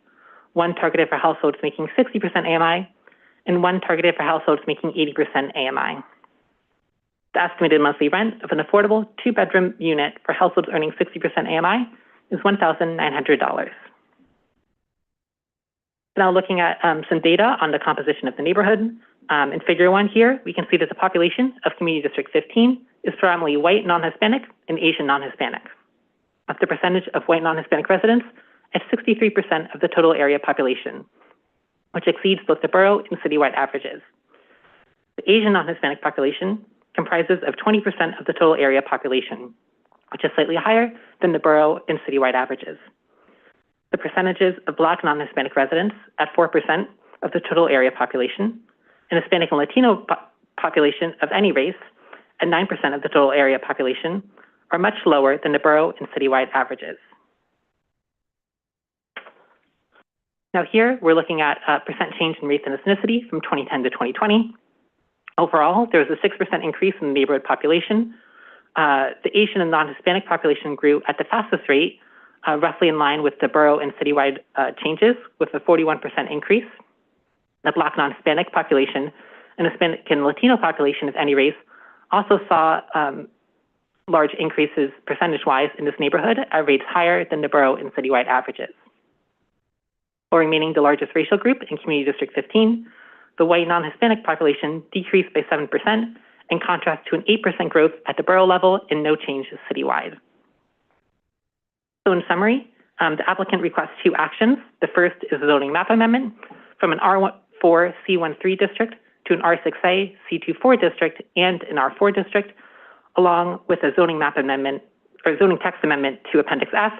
one targeted for households making 60% AMI, and one targeted for households making 80% AMI. The estimated monthly rent of an affordable 2-bedroom unit for households earning 60% AMI is $1,900. Now looking at some data on the composition of the neighborhood. In Figure 1 here, we can see that the population of Community District 15 is predominantly white non-Hispanic and Asian non-Hispanic. Of the percentage of white non-Hispanic residents at 63% of the total area population, which exceeds both the borough and citywide averages. The Asian non-Hispanic population comprises of 20% of the total area population, which is slightly higher than the borough and citywide averages. The percentages of Black non-Hispanic residents at 4% of the total area population, and Hispanic and Latino population of any race at 9% of the total area population are much lower than the borough and citywide averages. Now here, we're looking at percent change in race and ethnicity from 2010 to 2020. Overall, there was a 6% increase in the neighborhood population. The Asian and non-Hispanic population grew at the fastest rate, roughly in line with the borough and citywide changes, with a 41% increase. The Black non-Hispanic population and Hispanic and Latino population of any race also saw large increases percentage-wise in this neighborhood at rates higher than the borough and citywide averages. While remaining the largest racial group in Community District 15, the white non-Hispanic population decreased by 7%, in contrast to an 8% growth at the borough level and no change citywide. So in summary, the applicant requests 2 actions. The first is a zoning map amendment from an R4 C13 district to an R6A C24 district and an R4 district, along with a zoning map amendment or zoning text amendment to Appendix F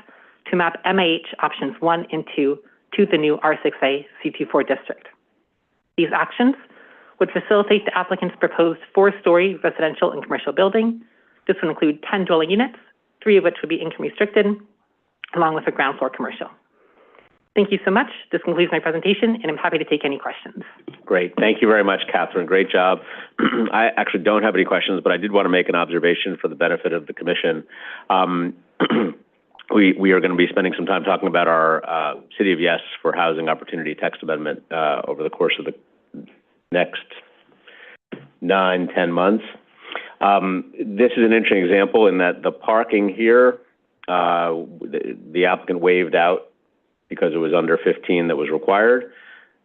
to map MIH options 1 and 2 to the new R6A C24 district. These actions would facilitate the applicant's proposed 4-story residential and commercial building. This would include 10 dwelling units, 3 of which would be income restricted, along with a ground floor commercial. Thank you so much. This concludes my presentation, and I'm happy to take any questions. Great. Thank you very much, Catherine. Great job. I actually don't have any questions, but I did want to make an observation for the benefit of the commission. We are going to be spending some time talking about our City of Yes for Housing Opportunity text amendment over the course of the next 9-10 months. This is an interesting example in that the parking here, the applicant waived out because it was under 15 that was required.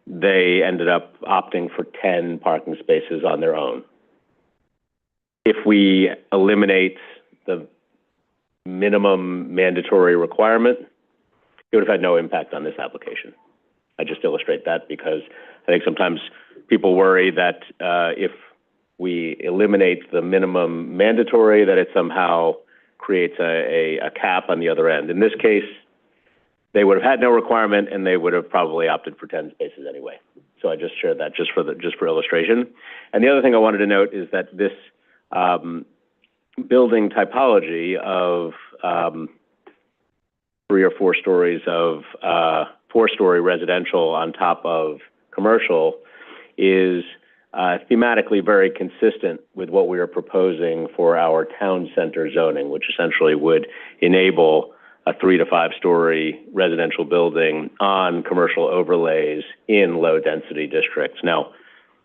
They ended up opting for 10 parking spaces on their own. if we eliminate the minimum mandatory requirement, it would have had no impact on this application. I just illustrate that because I think sometimes people worry that if we eliminate the minimum mandatory, that it somehow creates a cap on the other end. In this case, they would have had no requirement, and they would have probably opted for 10 spaces anyway. So I just shared that just for illustration. And the other thing I wanted to note is that this building typology of 3 or 4 stories of 4-story residential on top of commercial is thematically very consistent with what we are proposing for our town center zoning, which essentially would enable a 3 to 5-story residential building on commercial overlays in low-density districts. Now,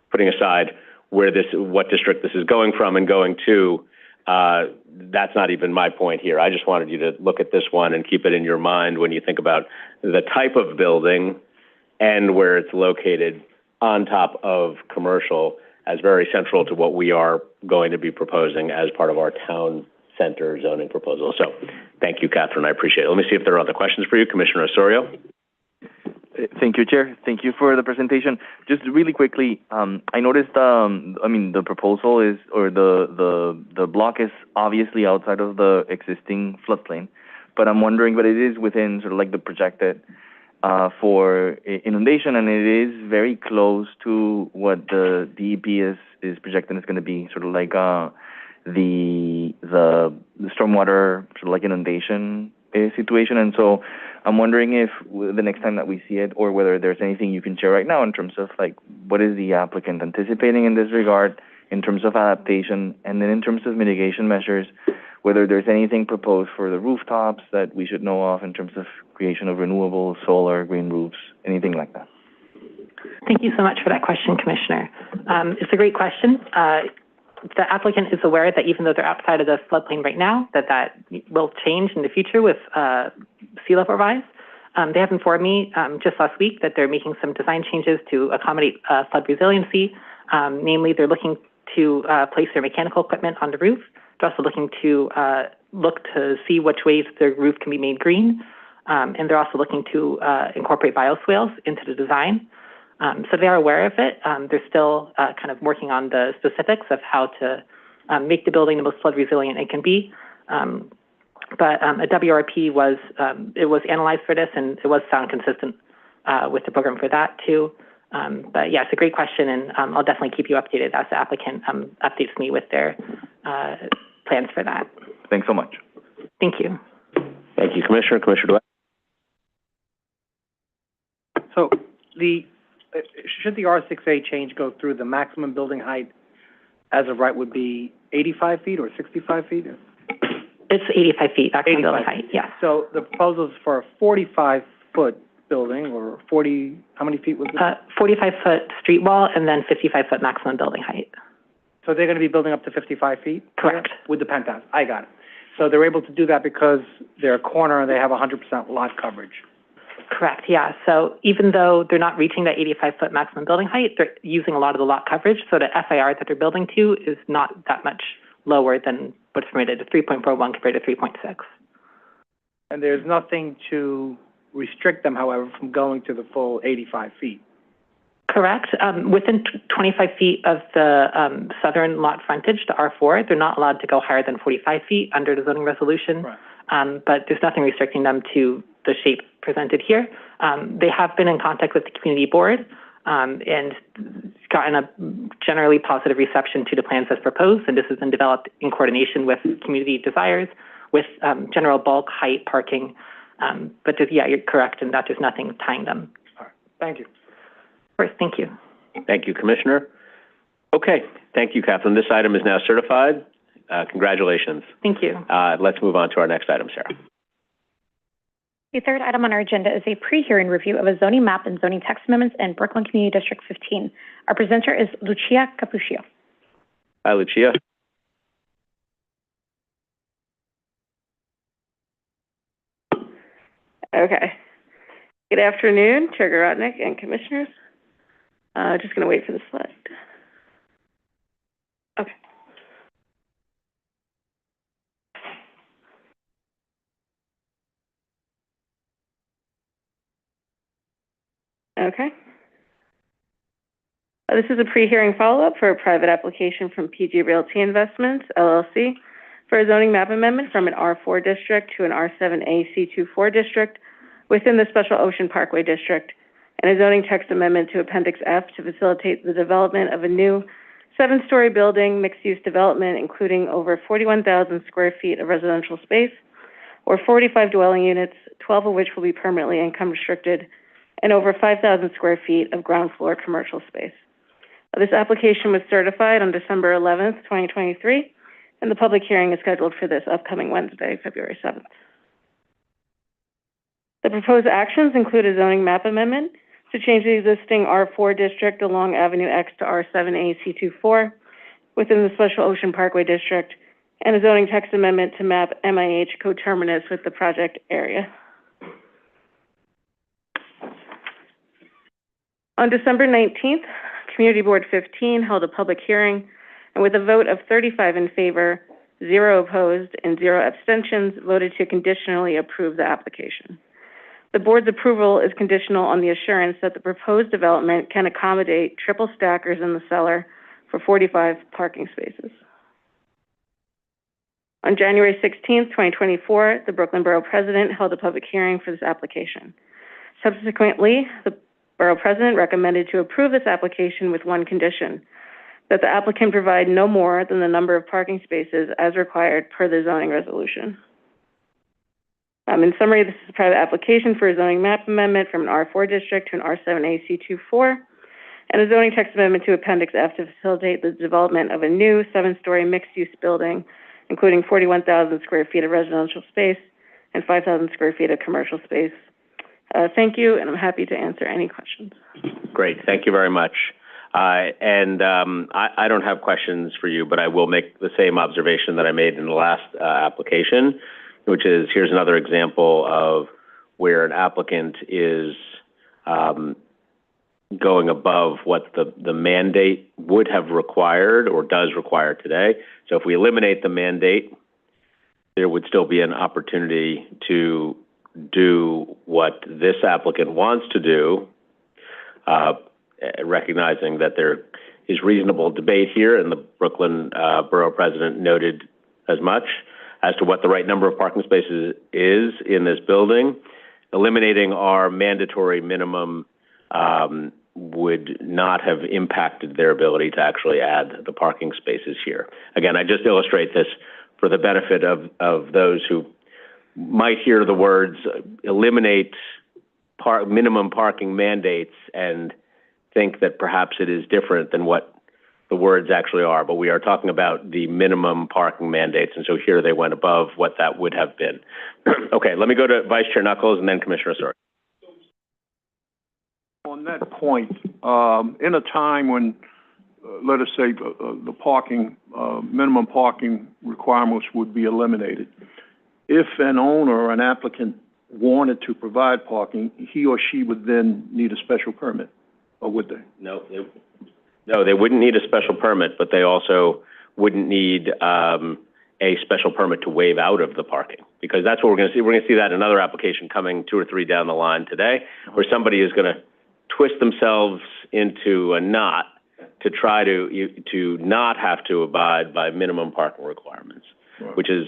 putting aside what district this is going from and going to, that's not even my point here. I just wanted you to look at this one and keep it in your mind when you think about the type of building and where it's located on top of commercial as very central to what we are going to be proposing as part of our town center zoning proposal. So thank you, Catherine. I appreciate it. Let me see if there are other questions for you. Commissioner Osorio. Thank you, Chair. Thank you for the presentation. Just really quickly, I noticed, the proposal is, or the block is obviously outside of the existing floodplain, but I'm wondering, but it is within sort of like the projected for inundation, and it is very close to what the DEP is projecting is going to be, sort of like the stormwater sort of like inundation situation. And so I'm wondering if the next time that we see it, or whether there's anything you can share right now in terms of like what is the applicant anticipating in this regard in terms of adaptation, and then in terms of mitigation measures, whether there's anything proposed for the rooftops that we should know of in terms of creation of renewable solar, green roofs, anything like that. Thank you so much for that question, Commissioner. It's a great question. The applicant is aware that even though they're outside of the floodplain right now, that will change in the future with sea level rise. They have informed me just last week that they're making some design changes to accommodate flood resiliency. Namely, they're looking to place their mechanical equipment on the roof. They're also looking to look to see which ways their roof can be made green. And they're also looking to incorporate bioswales into the design. So they are aware of it. They're still kind of working on the specifics of how to make the building the most flood resilient it can be. But a WRP was analyzed for this, and it was found consistent with the program for that too. But yeah, it's a great question, and I'll definitely keep you updated as the applicant updates me with their plans for that. Thanks so much. Thank you. Thank you, Commissioner. Commissioner Dwight. So should the R6A change go through, the maximum building height as of right would be 85 feet or 65 feet? It's 85 feet, maximum building height, yeah. So the proposal is for a 45-foot building, or 40, how many feet was it? 45-foot street wall and then 55-foot maximum building height. So they're going to be building up to 55 feet? Correct. With the penthouse. I got it. So they're able to do that because they're a corner and they have 100% lot coverage. Correct, yeah. So even though they're not reaching that 85-foot maximum building height, they're using a lot of the lot coverage, so the FAR that they're building to is not that much lower than what's permitted, 3.41 compared to 3.6. And there's nothing to restrict them, however, from going to the full 85 feet. Correct. Within 25 feet of the southern lot frontage, the R4, they're not allowed to go higher than 45 feet under the zoning resolution. Right. But there's nothing restricting them to the shape presented here. They have been in contact with the community board and gotten a generally positive reception to the plans as proposed, and this has been developed in coordination with community desires, with general bulk, height, parking. But yeah, you're correct in that there's nothing tying them. All right. Thank you. Of course, thank you. Thank you, Commissioner. Okay, thank you, Catherine. This item is now certified. Congratulations. Thank you. Let's move on to our next item, Sarah. The third item on our agenda is a pre-hearing review of a zoning map and zoning text amendments in Brooklyn Community District 15. Our presenter is Lucia Capuccio. Hi, Lucia. Okay. Good afternoon, Chair Garodnick and Commissioners. Just going to wait for the slide. Okay. Okay. This is a pre-hearing follow-up for a private application from PG Realty Investments, LLC, for a zoning map amendment from an R4 district to an R7A C24 district within the Special Ocean Parkway District, and a zoning text amendment to Appendix F to facilitate the development of a new 7-story building, mixed-use development, including over 41,000 square feet of residential space, or 45 dwelling units, 12 of which will be permanently income restricted, and over 5,000 square feet of ground floor commercial space. This application was certified on December 11th, 2023, and the public hearing is scheduled for this upcoming Wednesday, February 7th. The proposed actions include a zoning map amendment to change the existing R4 district along Avenue X to R7A C24 within the Special Ocean Parkway District, and a zoning text amendment to map MIH coterminous with the project area. On December 19th, Community Board 15 held a public hearing, and with a vote of 35 in favor, 0 opposed, and 0 abstentions, voted to conditionally approve the application. The board's approval is conditional on the assurance that the proposed development can accommodate triple stackers in the cellar for 45 parking spaces. On January 16th, 2024, the Brooklyn Borough President held a public hearing for this application. Subsequently, the Borough President recommended to approve this application with one condition, that the applicant provide no more than the number of parking spaces as required per the zoning resolution. In summary, this is a private application for a zoning map amendment from an R4 district to an R7A C24, and a zoning text amendment to Appendix F to facilitate the development of a new 7-story mixed-use building, including 41,000 square feet of residential space and 5,000 square feet of commercial space. Thank you, and I'm happy to answer any questions. Great. Thank you very much. I don't have questions for you, but I will make the same observation that I made in the last application, which is here's another example of where an applicant is going above what the mandate would have required or does require today. So if we eliminate the mandate, there would still be an opportunity to do what this applicant wants to do, recognizing that there is reasonable debate here, and the Brooklyn Borough President noted as much as to what the right number of parking spaces is in this building. Eliminating our mandatory minimum would not have impacted their ability to actually add the parking spaces here. Again, I just illustrate this for the benefit of those who might hear the words eliminate minimum parking mandates and think that perhaps it is different than what the words actually are, but we are talking about the minimum parking mandates, and so here they went above what that would have been. Okay, let me go to Vice Chair Knuckles and then Commissioner Sori. On that point, in a time when, let us say, the parking, minimum parking requirements would be eliminated, if an owner or an applicant wanted to provide parking, he or she would then need a special permit, or would they? No, they wouldn't need a special permit, but they also wouldn't need a special permit to waive out of the parking, because that's what we're going to see. We're going to see that in another application coming 2 or 3 down the line today, where somebody is going to twist themselves into a knot to try to not have to abide by minimum parking requirements, right, which is,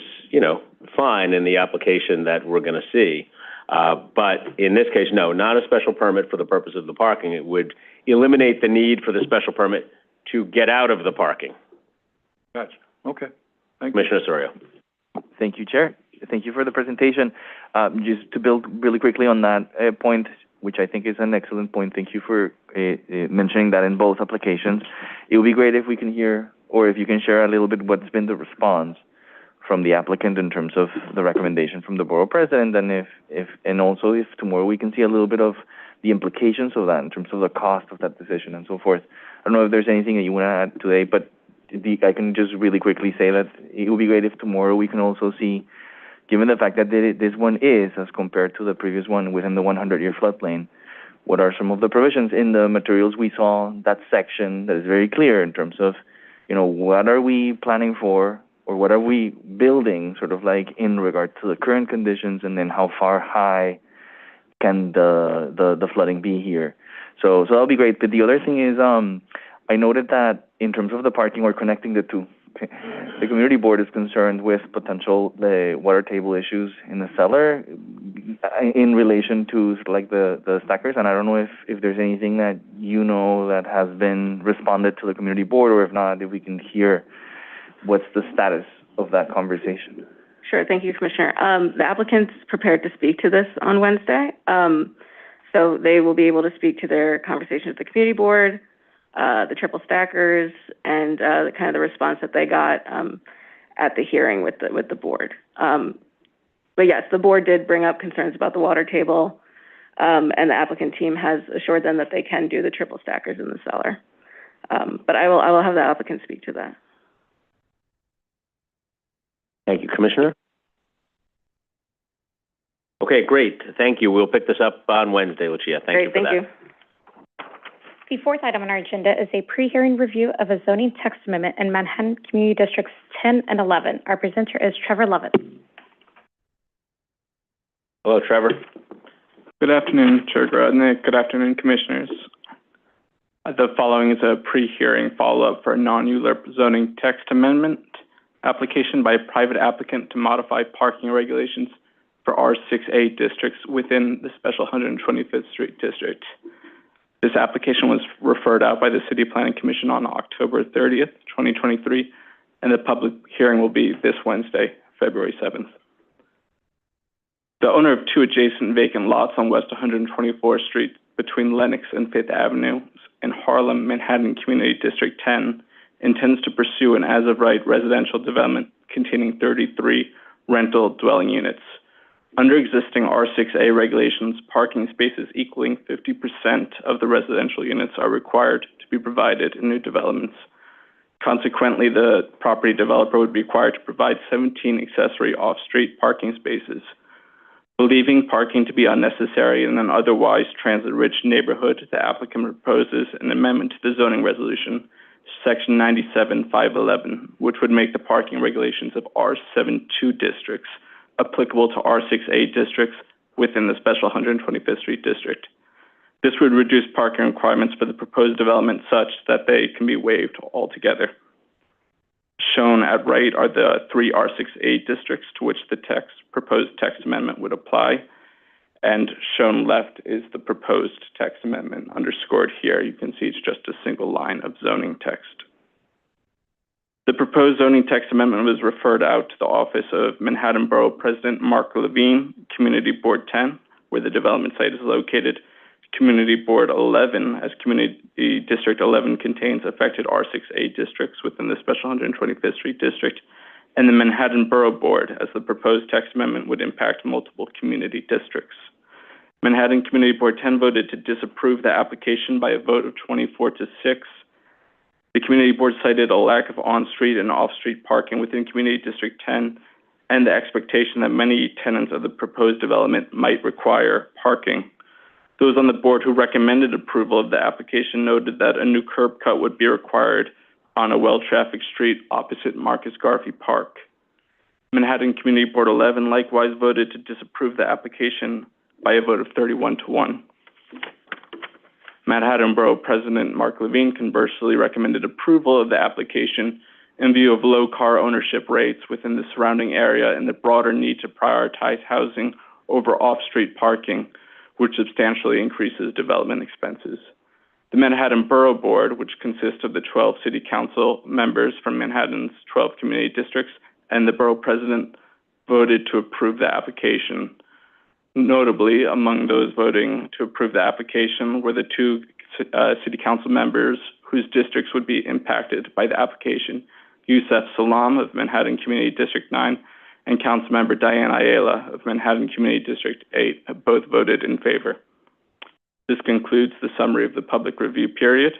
fine in the application that we're going to see. But in this case, no, not a special permit for the purpose of the parking. It would eliminate the need for the special permit to get out of the parking. Gotcha. Okay. Thank you. Commissioner Sorio. Thank you, Chair. Thank you for the presentation. Just to build really quickly on that point, which I think is an excellent point. Thank you for mentioning that in both applications. It would be great if we can hear, or if you can share a little bit what's been the response from the applicant in terms of the recommendation from the Borough President, and and also if tomorrow we can see a little bit of the implications of that in terms of the cost of that decision and so forth. I don't know if there's anything that you want to add today, but I can just really quickly say that it would be great if tomorrow we can also see, given the fact that this one is, as compared to the previous one, within the 100-year floodplain, what are some of the provisions in the materials we saw, that section that is very clear in terms of, what are we planning for, or what are we building, sort of like in regard to the current conditions, and then how far high can the flooding be here. So that'll be great. But the other thing is, I noted that in terms of the parking or connecting the two, the community board is concerned with potential water table issues in the cellar in relation to like the stackers. And I don't know if there's anything that you know that has been responded to the community board, or if not, if we can hear what's the status of that conversation. Sure. Thank you, Commissioner. The applicant's prepared to speak to this on Wednesday. So they will be able to speak to their conversation with the community board, the triple stackers, and the kind of the response that they got at the hearing with the board. But yes, the board did bring up concerns about the water table, and the applicant team has assured them that they can do the triple stackers in the cellar. But I will have the applicant speak to that. Thank you, Commissioner. Okay, great. Thank you. We'll pick this up on Wednesday, Lucia. Thank you for that. Great, thank you. The fourth item on our agenda is a pre-hearing review of a zoning text amendment in Manhattan Community Districts 10 and 11. Our presenter is Trevor Lovett. Hello, Trevor. Good afternoon, Chair Grodnick. Good afternoon, Commissioners. The following is a pre-hearing follow-up for a non-ULURP zoning text amendment application by a private applicant to modify parking regulations for R6A districts within the special 125th Street District. This application was referred out by the City Planning Commission on October 30th, 2023, and the public hearing will be this Wednesday, February 7th. The owner of two adjacent vacant lots on West 124th Street between Lenox and 5th Avenue in Harlem, Manhattan Community District 10, intends to pursue an as-of-right residential development containing 33 rental dwelling units. Under existing R6A regulations, parking spaces equaling 50% of the residential units are required to be provided in new developments. Consequently, the property developer would be required to provide 17 accessory off-street parking spaces. Believing parking to be unnecessary in an otherwise transit-rich neighborhood, the applicant proposes an amendment to the zoning resolution, Section 97-511, which would make the parking regulations of R72 districts applicable to R6A districts within the special 125th Street District. This would reduce parking requirements for the proposed development such that they can be waived altogether. Shown at right are the three R6A districts to which the proposed text amendment would apply, and shown left is the proposed text amendment. Underscored here, you can see it's just a single line of zoning text. The proposed zoning text amendment was referred out to the office of Manhattan Borough President Mark Levine, Community Board 10, where the development site is located, Community Board 11, as Community District 11 contains affected R6A districts within the special 125th Street District, and the Manhattan Borough Board, as the proposed text amendment would impact multiple community districts. Manhattan Community Board 10 voted to disapprove the application by a vote of 24-6. The Community Board cited a lack of on-street and off-street parking within Community District 10 and the expectation that many tenants of the proposed development might require parking. Those on the board who recommended approval of the application noted that a new curb cut would be required on a well-trafficked street opposite Marcus Garvey Park. Manhattan Community Board 11 likewise voted to disapprove the application by a vote of 31-1. Manhattan Borough President Mark Levine conversely recommended approval of the application in view of low car ownership rates within the surrounding area and the broader need to prioritize housing over off-street parking, which substantially increases development expenses. The Manhattan Borough Board, which consists of the 12 City Council members from Manhattan's 12 community districts, and the Borough President voted to approve the application. Notably, among those voting to approve the application were the two City Council members whose districts would be impacted by the application, Youssef Salam of Manhattan Community District 9 and Councilmember Diane Ayala of Manhattan Community District 8 have both voted in favor. This concludes the summary of the public review period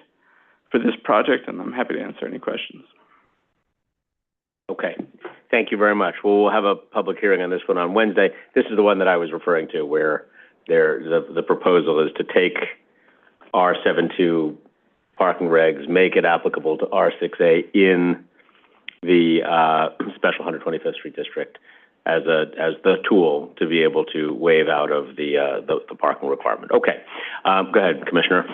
for this project, and I'm happy to answer any questions. Okay, thank you very much. Well, we'll have a public hearing on this one on Wednesday. This is the one that I was referring to, where the proposal is to take R72 parking regs, make it applicable to R6A in the special 125th Street District. as the tool to be able to waive out of the parking requirement. Okay, go ahead, Commissioner.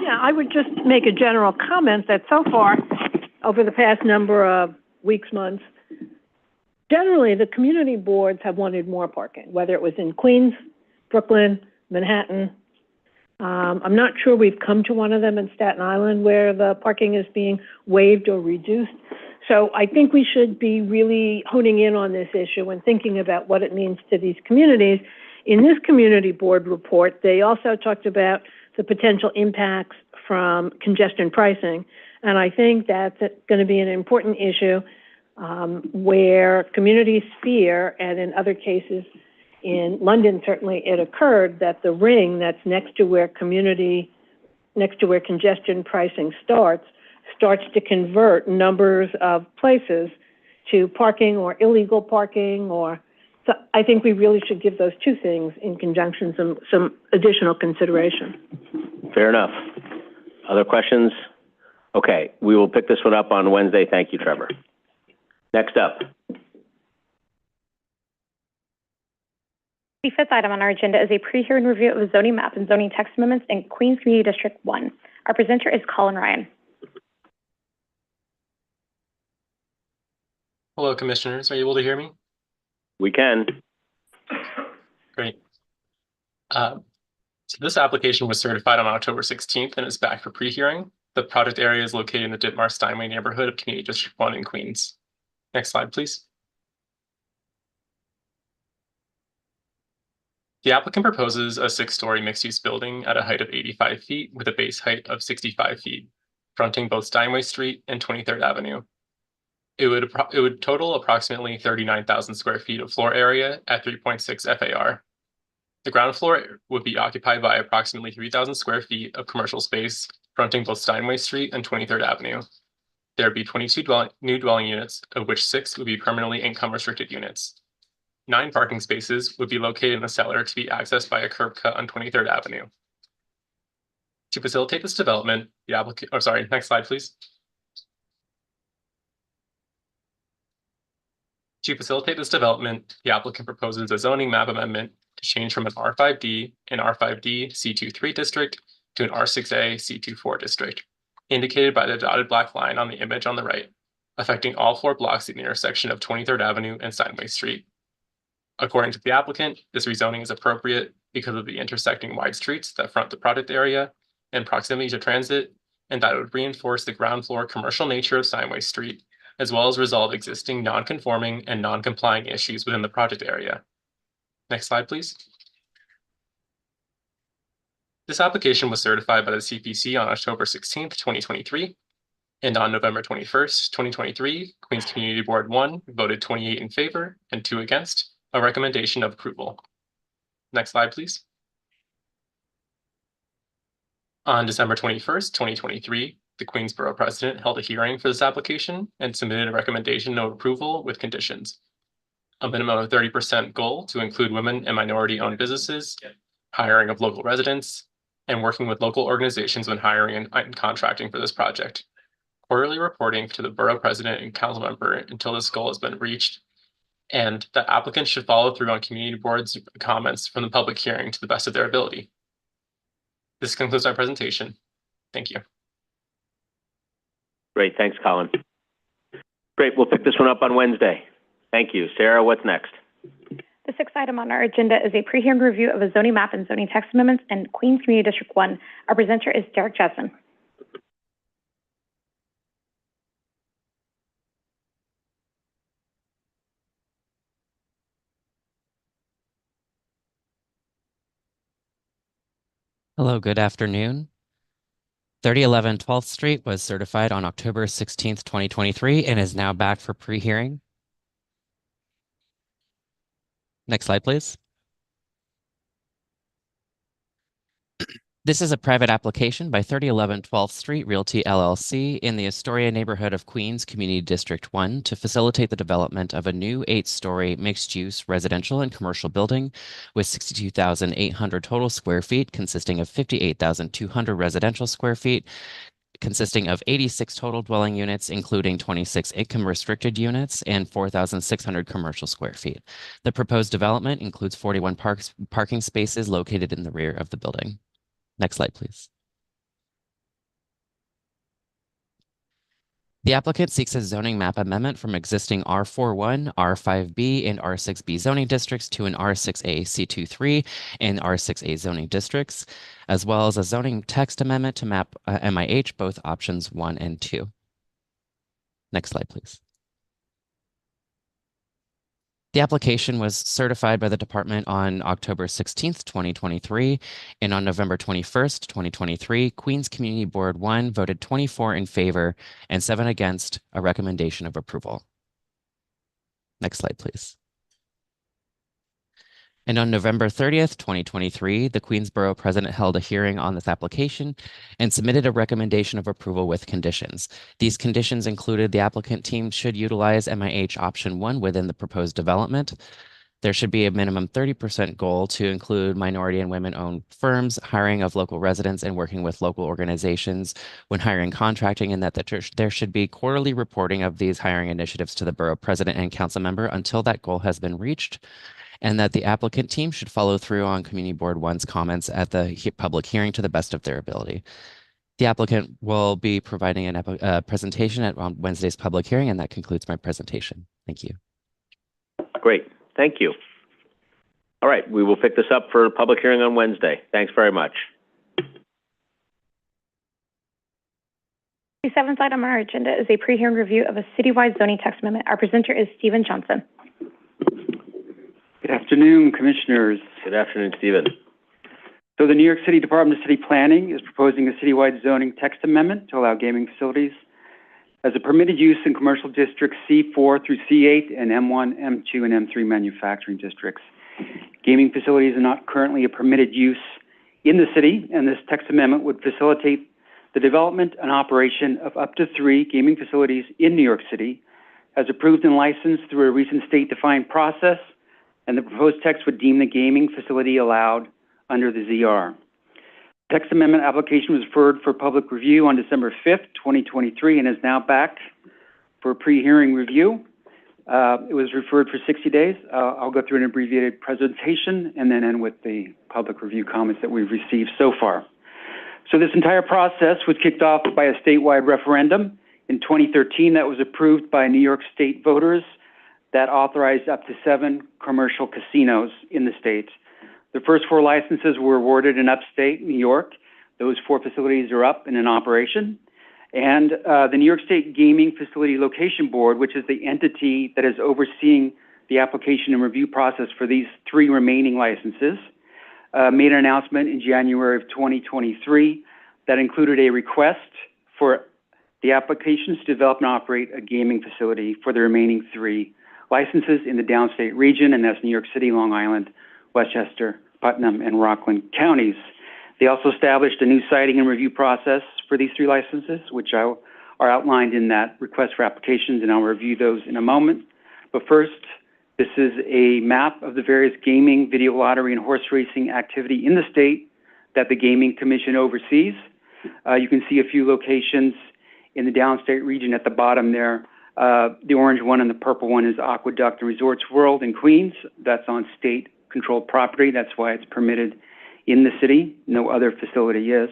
Yeah, I would just make a general comment that so far, over the past number of weeks, months, generally the community boards have wanted more parking, whether it was in Queens, Brooklyn, Manhattan. I'm not sure we've come to one of them in Staten Island where the parking is being waived or reduced. So I think we should be really honing in on this issue and thinking about what it means to these communities. In this community board report, they also talked about the potential impacts from congestion pricing. And I think that's going to be an important issue where communities fear, and in other cases, in London, certainly it occurred that the ring that's next to where congestion pricing starts to convert numbers of places to parking or illegal parking, so I think we really should give those two things in conjunction some additional consideration. Fair enough. Other questions? Okay, we will pick this one up on Wednesday. Thank you, Trevor. Next up. The fifth item on our agenda is a pre-hearing review of the zoning map and zoning text amendments in Queens Community District 1. Our presenter is Colin Ryan. Hello, Commissioners. Are you able to hear me? We can. Great. So this application was certified on October 16th and is back for pre-hearing. The project area is located in the Ditmar-Steinway neighborhood of Community District 1 in Queens. Next slide, please. The applicant proposes a 6-story mixed-use building at a height of 85 feet with a base height of 65 feet, fronting both Steinway Street and 23rd Avenue. It would total approximately 39,000 square feet of floor area at 3.6 FAR. The ground floor would be occupied by approximately 3,000 square feet of commercial space fronting both Steinway Street and 23rd Avenue. There would be 22 new dwelling units, of which 6 would be permanently income-restricted units. 9 parking spaces would be located in the cellar to be accessed by a curb cut on 23rd Avenue. To facilitate this development, the applicant, next slide, please. To facilitate this development, the applicant proposes a zoning map amendment to change from an R5D and R5D C23 district to an R6A C24 district, indicated by the dotted black line on the image on the right, affecting all 4 blocks at the intersection of 23rd Avenue and Steinway Street. According to the applicant, this rezoning is appropriate because of the intersecting wide streets that front the project area and proximity to transit, and that it would reinforce the ground floor commercial nature of Steinway Street, as well as resolve existing non-conforming and non-complying issues within the project area. Next slide, please. This application was certified by the CPC on October 16th, 2023, and on November 21st, 2023, Queens Community Board 1 voted 28 in favor and 2 against a recommendation of approval. Next slide, please. On December 21st, 2023, the Queensborough President held a hearing for this application and submitted a recommendation of approval with conditions. A minimum of 30% goal to include women and minority-owned businesses, hiring of local residents, and working with local organizations when hiring and contracting for this project. Quarterly reporting to the Borough President and Council Member until this goal has been reached, and that applicants should follow through on community boards' comments from the public hearing to the best of their ability. This concludes my presentation. Thank you. Great, thanks, Colin. Great, we'll pick this one up on Wednesday. Thank you. Sarah, what's next? The sixth item on our agenda is a pre-hearing review of a zoning map and zoning text amendments in Queens Community District 1. Our presenter is Derek Jasmine. Hello, good afternoon. 3011 12th Street was certified on October 16th, 2023, and is now back for pre-hearing. Next slide, please. This is a private application by 3011 12th Street Realty LLC in the Astoria neighborhood of Queens Community District 1 to facilitate the development of a new 8-story mixed-use residential and commercial building with 62,800 total square feet, consisting of 58,200 residential square feet, consisting of 86 total dwelling units, including 26 income-restricted units and 4,600 commercial square feet. The proposed development includes 41 parking spaces located in the rear of the building. Next slide, please. The applicant seeks a zoning map amendment from existing R41, R5B, and R6B zoning districts to an R6A C23 and R6A zoning districts, as well as a zoning text amendment to map MIH, both options 1 and 2. Next slide, please. The application was certified by the department on October 16th, 2023, and on November 21st, 2023, Queens Community Board 1 voted 24 in favor and 7 against a recommendation of approval. Next slide, please. And on November 30th, 2023, the Queensborough president held a hearing on this application and submitted a recommendation of approval with conditions. These conditions included the applicant team should utilize MIH option 1 within the proposed development. There should be a minimum 30% goal to include minority and women-owned firms, hiring of local residents, and working with local organizations when hiring contracting, and that there should be quarterly reporting of these hiring initiatives to the borough president and council member until that goal has been reached, and that the applicant team should follow through on Community Board 1's comments at the public hearing to the best of their ability. The applicant will be providing a presentation at Wednesday's public hearing, and that concludes my presentation. Thank you. Great. Thank you. All right, we will pick this up for public hearing on Wednesday. Thanks very much. The seventh item on our agenda is a pre-hearing review of a citywide zoning text amendment. Our presenter is Stephen Johnson. Good afternoon, Commissioners. Good afternoon, Stephen. So the New York City Department of City Planning is proposing a citywide zoning text amendment to allow gaming facilities as a permitted use in commercial districts C4 through C8 and M1, M2, and M3 manufacturing districts. Gaming facilities are not currently a permitted use in the city, and this text amendment would facilitate the development and operation of up to 3 gaming facilities in New York City as approved and licensed through a recent state-defined process, and the proposed text would deem the gaming facility allowed under the ZR. The text amendment application was referred for public review on December 5th, 2023, and is now back for a pre-hearing review. It was referred for 60 days. I'll go through an abbreviated presentation and then end with the public review comments that we've received so far. So this entire process was kicked off by a statewide referendum in 2013 that was approved by New York State voters that authorized up to 7 commercial casinos in the state. The first 4 licenses were awarded in upstate New York. Those 4 facilities are up and in operation. And the New York State Gaming Facility Location Board, which is the entity that is overseeing the application and review process for these 3 remaining licenses, made an announcement in January of 2023 that included a request for the applications to develop and operate a gaming facility for the remaining 3 licenses in the downstate region, and that's New York City, Long Island, Westchester, Putnam, and Rockland counties. They also established a new siting and review process for these 3 licenses, which are outlined in that request for applications, and I'll review those in a moment. But first, this is a map of the various gaming, video lottery, and horse racing activity in the state that the Gaming Commission oversees. You can see a few locations in the downstate region at the bottom there. The orange one and the purple one is Aqueduct and Resorts World in Queens. That's on state-controlled property. That's why it's permitted in the city. No other facility is.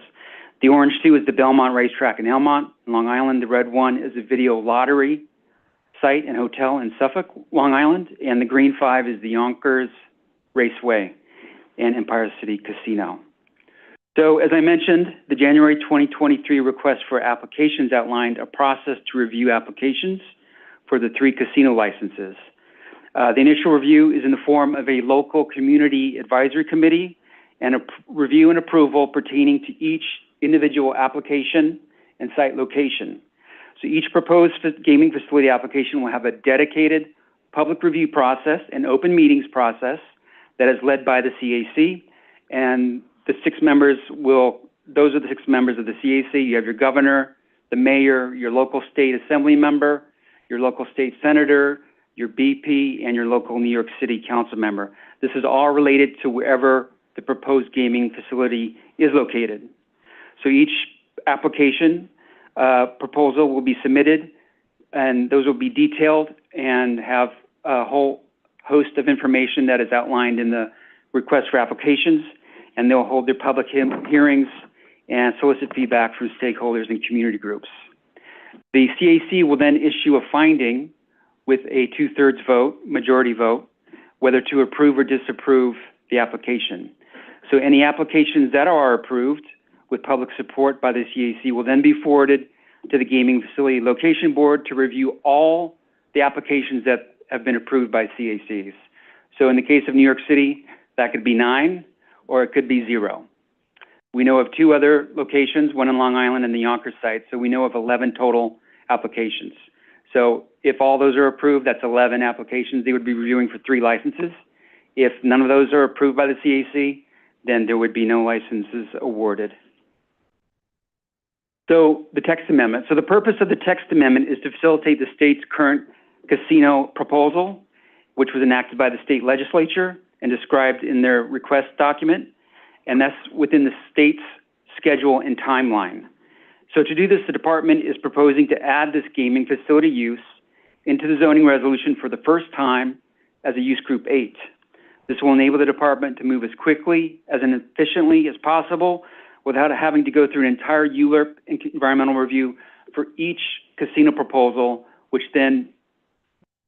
The orange 2 is the Belmont Racetrack in Elmont, Long Island. The red one is a video lottery site and hotel in Suffolk, Long Island. And the green 5 is the Yonkers Raceway and Empire City Casino. So, as I mentioned, the January 2023 request for applications outlined a process to review applications for the 3 casino licenses. The initial review is in the form of a local community advisory committee and a review and approval pertaining to each individual application and site location. So each proposed gaming facility application will have a dedicated public review process and open meetings process that is led by the CAC, and the 6 members those are the 6 members of the CAC. You have your governor, the mayor, your local state assembly member, your local state senator, your BP, and your local New York City council member. This is all related to wherever the proposed gaming facility is located. So each application proposal will be submitted, and those will be detailed and have a whole host of information that is outlined in the request for applications, and they'll hold their public hearings and solicit feedback from stakeholders and community groups. The CAC will then issue a finding with a 2/3 vote, majority vote, whether to approve or disapprove the application. So any applications that are approved with public support by the CAC will then be forwarded to the Gaming Facility Location Board to review all the applications that have been approved by CACs. So in the case of New York City, that could be 9 or it could be 0. We know of 2 other locations, one in Long Island and the Yonkers site, so we know of 11 total applications. So if all those are approved, that's 11 applications they would be reviewing for 3 licenses. If none of those are approved by the CAC, then there would be no licenses awarded. So the text amendment. So the purpose of the text amendment is to facilitate the state's current casino proposal, which was enacted by the state legislature and described in their request document, and that's within the state's schedule and timeline. So to do this, the department is proposing to add this gaming facility use into the zoning resolution for the first time as a use group 8. This will enable the department to move as quickly and efficiently as possible without having to go through an entire ULURP environmental review for each casino proposal, which then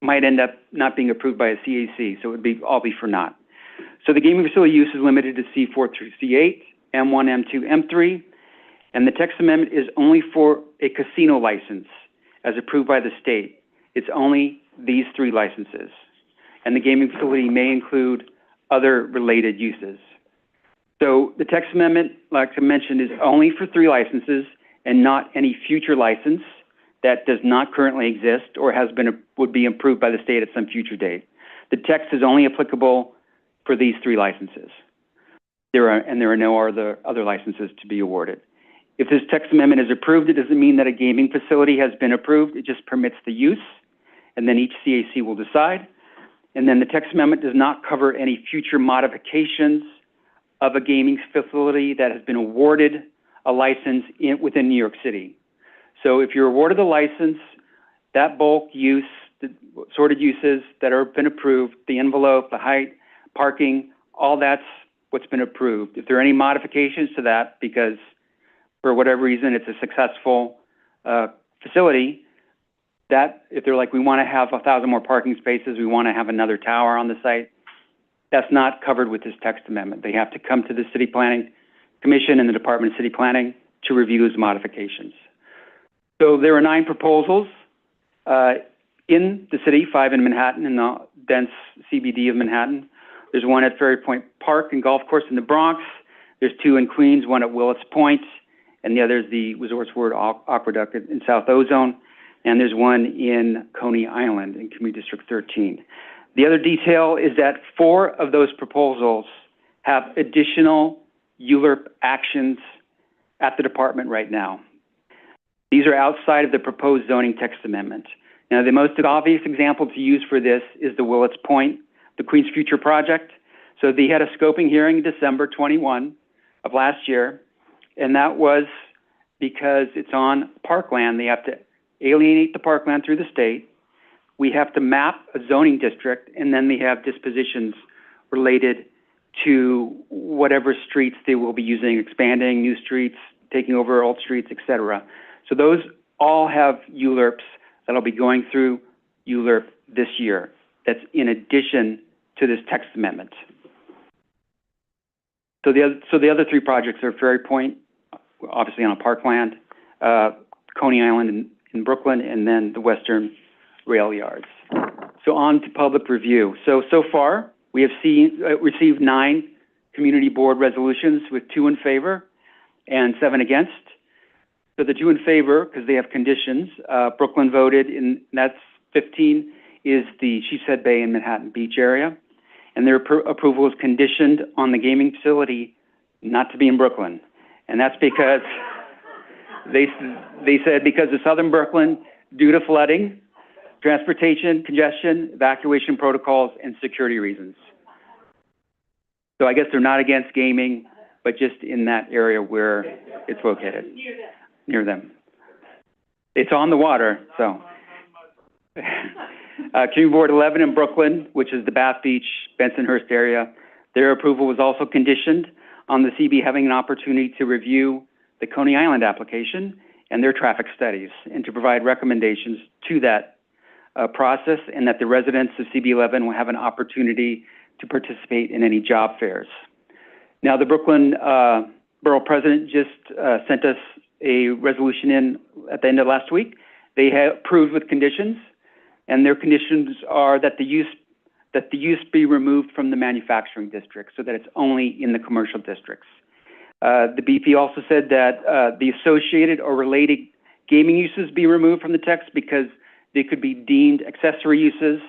might end up not being approved by a CAC, so it would all be for naught. So the gaming facility use is limited to C4 through C8, M1, M2, M3, and the text amendment is only for a casino license as approved by the state. It's only these 3 licenses. And the gaming facility may include other related uses. So the text amendment, like I mentioned, is only for 3 licenses and not any future license that does not currently exist or would be approved by the state at some future date. The text is only applicable for these 3 licenses. There are no other licenses to be awarded. If this text amendment is approved, it doesn't mean that a gaming facility has been approved. It just permits the use, and then each CAC will decide. And then the text amendment does not cover any future modifications of a gaming facility that has been awarded a license within New York City. So if you're awarded a license, that bulk use, the sorted uses that have been approved, the envelope, the height, parking, all that's what's been approved. If there are any modifications to that, because for whatever reason it's a successful facility, that if they're like, we want to have 1,000 more parking spaces, we want to have another tower on the site, that's not covered with this text amendment. They have to come to the City Planning Commission and the Department of City Planning to review those modifications. So there are 9 proposals in the city, 5 in Manhattan, in the dense CBD of Manhattan. There's one at Ferry Point Park and Golf Course in the Bronx. There's 2 in Queens, one at Willets Point, and the other is the Resorts World Aqueduct in South Ozone. And there's one in Coney Island in Community District 13. The other detail is that 4 of those proposals have additional ULURP actions at the department right now. These are outside of the proposed zoning text amendment. Now, the most obvious example to use for this is the Willets Point, the Queens Future Project. So they had a scoping hearing in December 21 of last year, and that was because it's on parkland. They have to alienate the parkland through the state. We have to map a zoning district, and then they have dispositions related to whatever streets they will be using, expanding new streets, taking over old streets, et cetera. So those all have ULURPs that'll be going through ULURP this year. That's in addition to this text amendment. So the other 3 projects are Ferry Point, obviously on a parkland, Coney Island in Brooklyn, and then the Western Rail Yards. So on to public review. So far, we have received 9 community board resolutions with 2 in favor and 7 against. So the 2 in favor, because they have conditions, Brooklyn voted, and that's 15, is the Sheepshead Bay and Manhattan Beach area. And their approval is conditioned on the gaming facility not to be in Brooklyn. And that's because they said because of southern Brooklyn, due to flooding, transportation, congestion, evacuation protocols, and security reasons. So I guess they're not against gaming, but just in that area where it's located. Near them. It's on the water, so. Community Board 11 in Brooklyn, which is the Bath Beach, Bensonhurst area, their approval was also conditioned on the CB having an opportunity to review the Coney Island application and their traffic studies, and to provide recommendations to that process, and that the residents of CB 11 will have an opportunity to participate in any job fairs. Now, the Brooklyn Borough President just sent us a resolution in at the end of last week. They have approved with conditions, and their conditions are that the use be removed from the manufacturing district, so that it's only in the commercial districts. The BP also said that the associated or related gaming uses be removed from the text because they could be deemed accessory uses,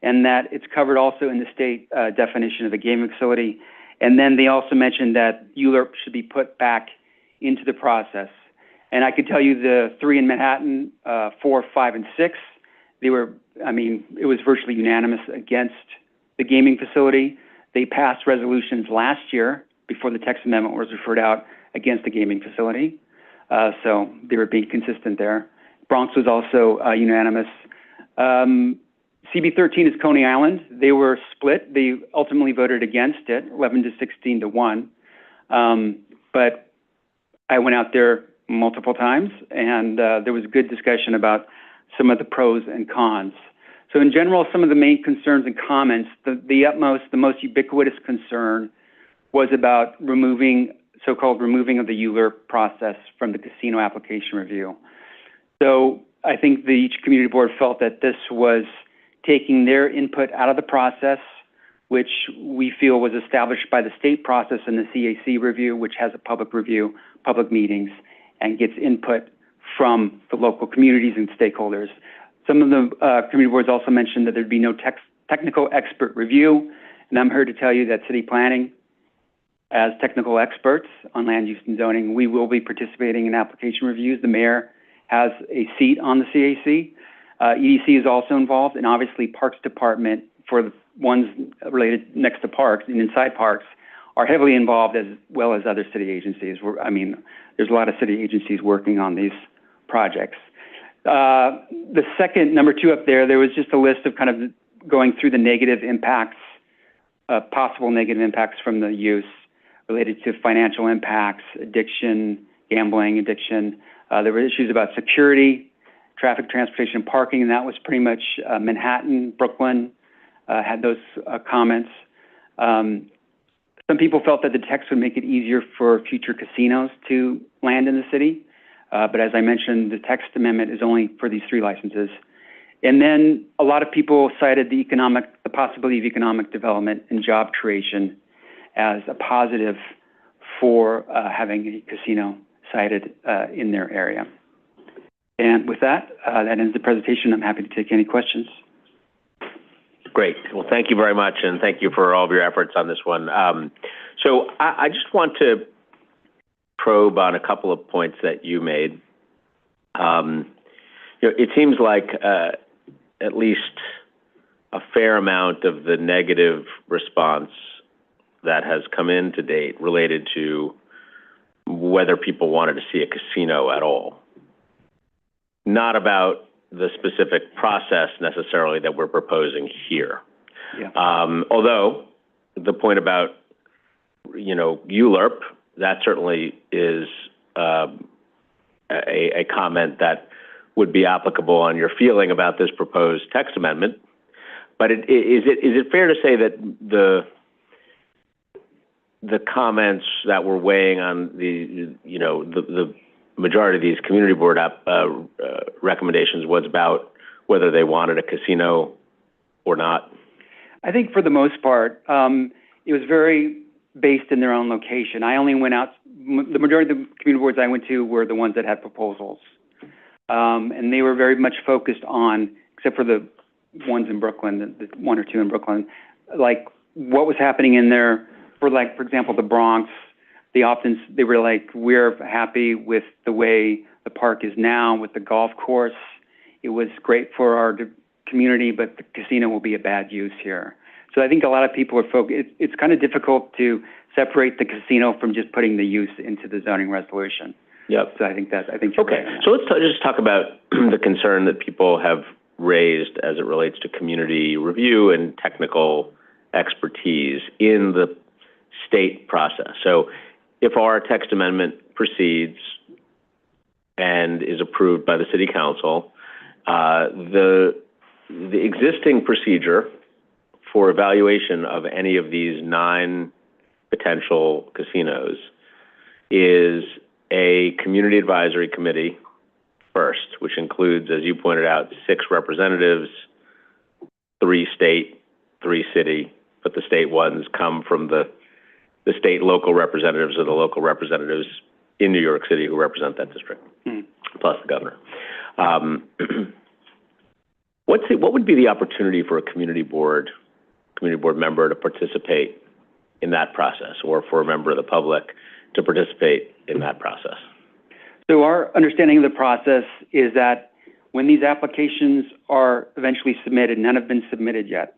and that it's covered also in the state definition of a gaming facility. And then they also mentioned that ULURP should be put back into the process. And I can tell you the 3 in Manhattan, 4, 5, and 6, they were, it was virtually unanimous against the gaming facility. They passed resolutions last year before the text amendment was referred out against the gaming facility. So they were being consistent there. Bronx was also unanimous. CB 13 is Coney Island. They were split. They ultimately voted against it, 11 to 16 to 1. But I went out there multiple times, and there was good discussion about some of the pros and cons. So in general, some of the main concerns and comments, the most ubiquitous concern was about so-called removing of the ULURP process from the casino application review. So I think each community board felt that this was taking their input out of the process, which we feel was established by the state process and the CAC review, which has a public review, public meetings, and gets input from the local communities and stakeholders. Some of the community boards also mentioned that there'd be no technical expert review, and I'm here to tell you that city planning, as technical experts on land use and zoning, we will be participating in application reviews. The mayor has a seat on the CAC. EDC is also involved, and obviously Parks Department, for the ones related next to parks and inside parks, are heavily involved, as well as other city agencies. There's a lot of city agencies working on these projects. The second, number 2 up there was just a list of kind of going through the negative impacts, possible negative impacts from the use related to financial impacts, addiction, gambling addiction. There were issues about security, traffic, transportation, parking, and that was pretty much Manhattan, Brooklyn had those comments. Some people felt that the text would make it easier for future casinos to land in the city. But as I mentioned, the text amendment is only for these 3 licenses. And then a lot of people cited the possibility of economic development and job creation as a positive for having a casino sited in their area. And with that, that ends the presentation. I'm happy to take any questions. Great. Well, thank you very much, and thank you for all of your efforts on this one. So I just want to probe on a couple of points that you made. It seems like at least a fair amount of the negative response that has come in to date related to whether people wanted to see a casino at all. Not about the specific process necessarily that we're proposing here. Yeah. Although the point about, ULURP, that certainly is a comment that would be applicable on your feeling about this proposed text amendment. But is it fair to say that the comments that were weighing on the majority of these community board recommendations was about whether they wanted a casino or not? I think for the most part, it was very based in their own location. I only went out, the majority of the community boards I went to were the ones that had proposals. And they were very much focused on, except for the ones in Brooklyn, the 1 or 2 in Brooklyn, like what was happening in there for example, the Bronx. They were like, we're happy with the way the park is now with the golf course. It was great for our community, but the casino will be a bad use here. So I think a lot of people are focused. It's kind of difficult to separate the casino from just putting the use into the zoning resolution. Yep. So I think you're Okay, right on that. so let's just talk about the concern that people have raised as it relates to community review and technical expertise in the state process. So if our text amendment proceeds and is approved by the city council, the existing procedure for evaluation of any of these 9 potential casinos is a community advisory committee first, which includes, as you pointed out, 6 representatives, 3 state, 3 city, but the state ones come from the state local representatives or the local representatives in New York City who represent that district, plus the governor. What would be the opportunity for a community board member to participate in that process, or for a member of the public to participate in that process? So our understanding of the process is that when these applications are eventually submitted, none have been submitted yet,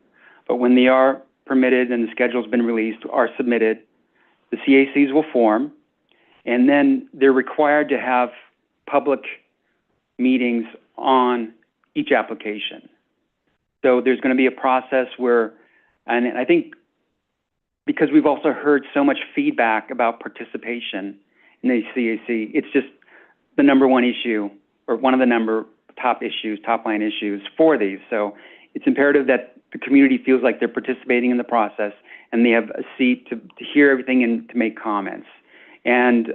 but when they are permitted and the schedule's been released, are submitted, the CACs will form, and then they're required to have public meetings on each application. So there's going to be a process where, and I think because we've also heard so much feedback about participation in the CAC, it's just the number one issue, or one of the top line issues for these. So it's imperative that the community feels like they're participating in the process and they have a seat to hear everything and to make comments. And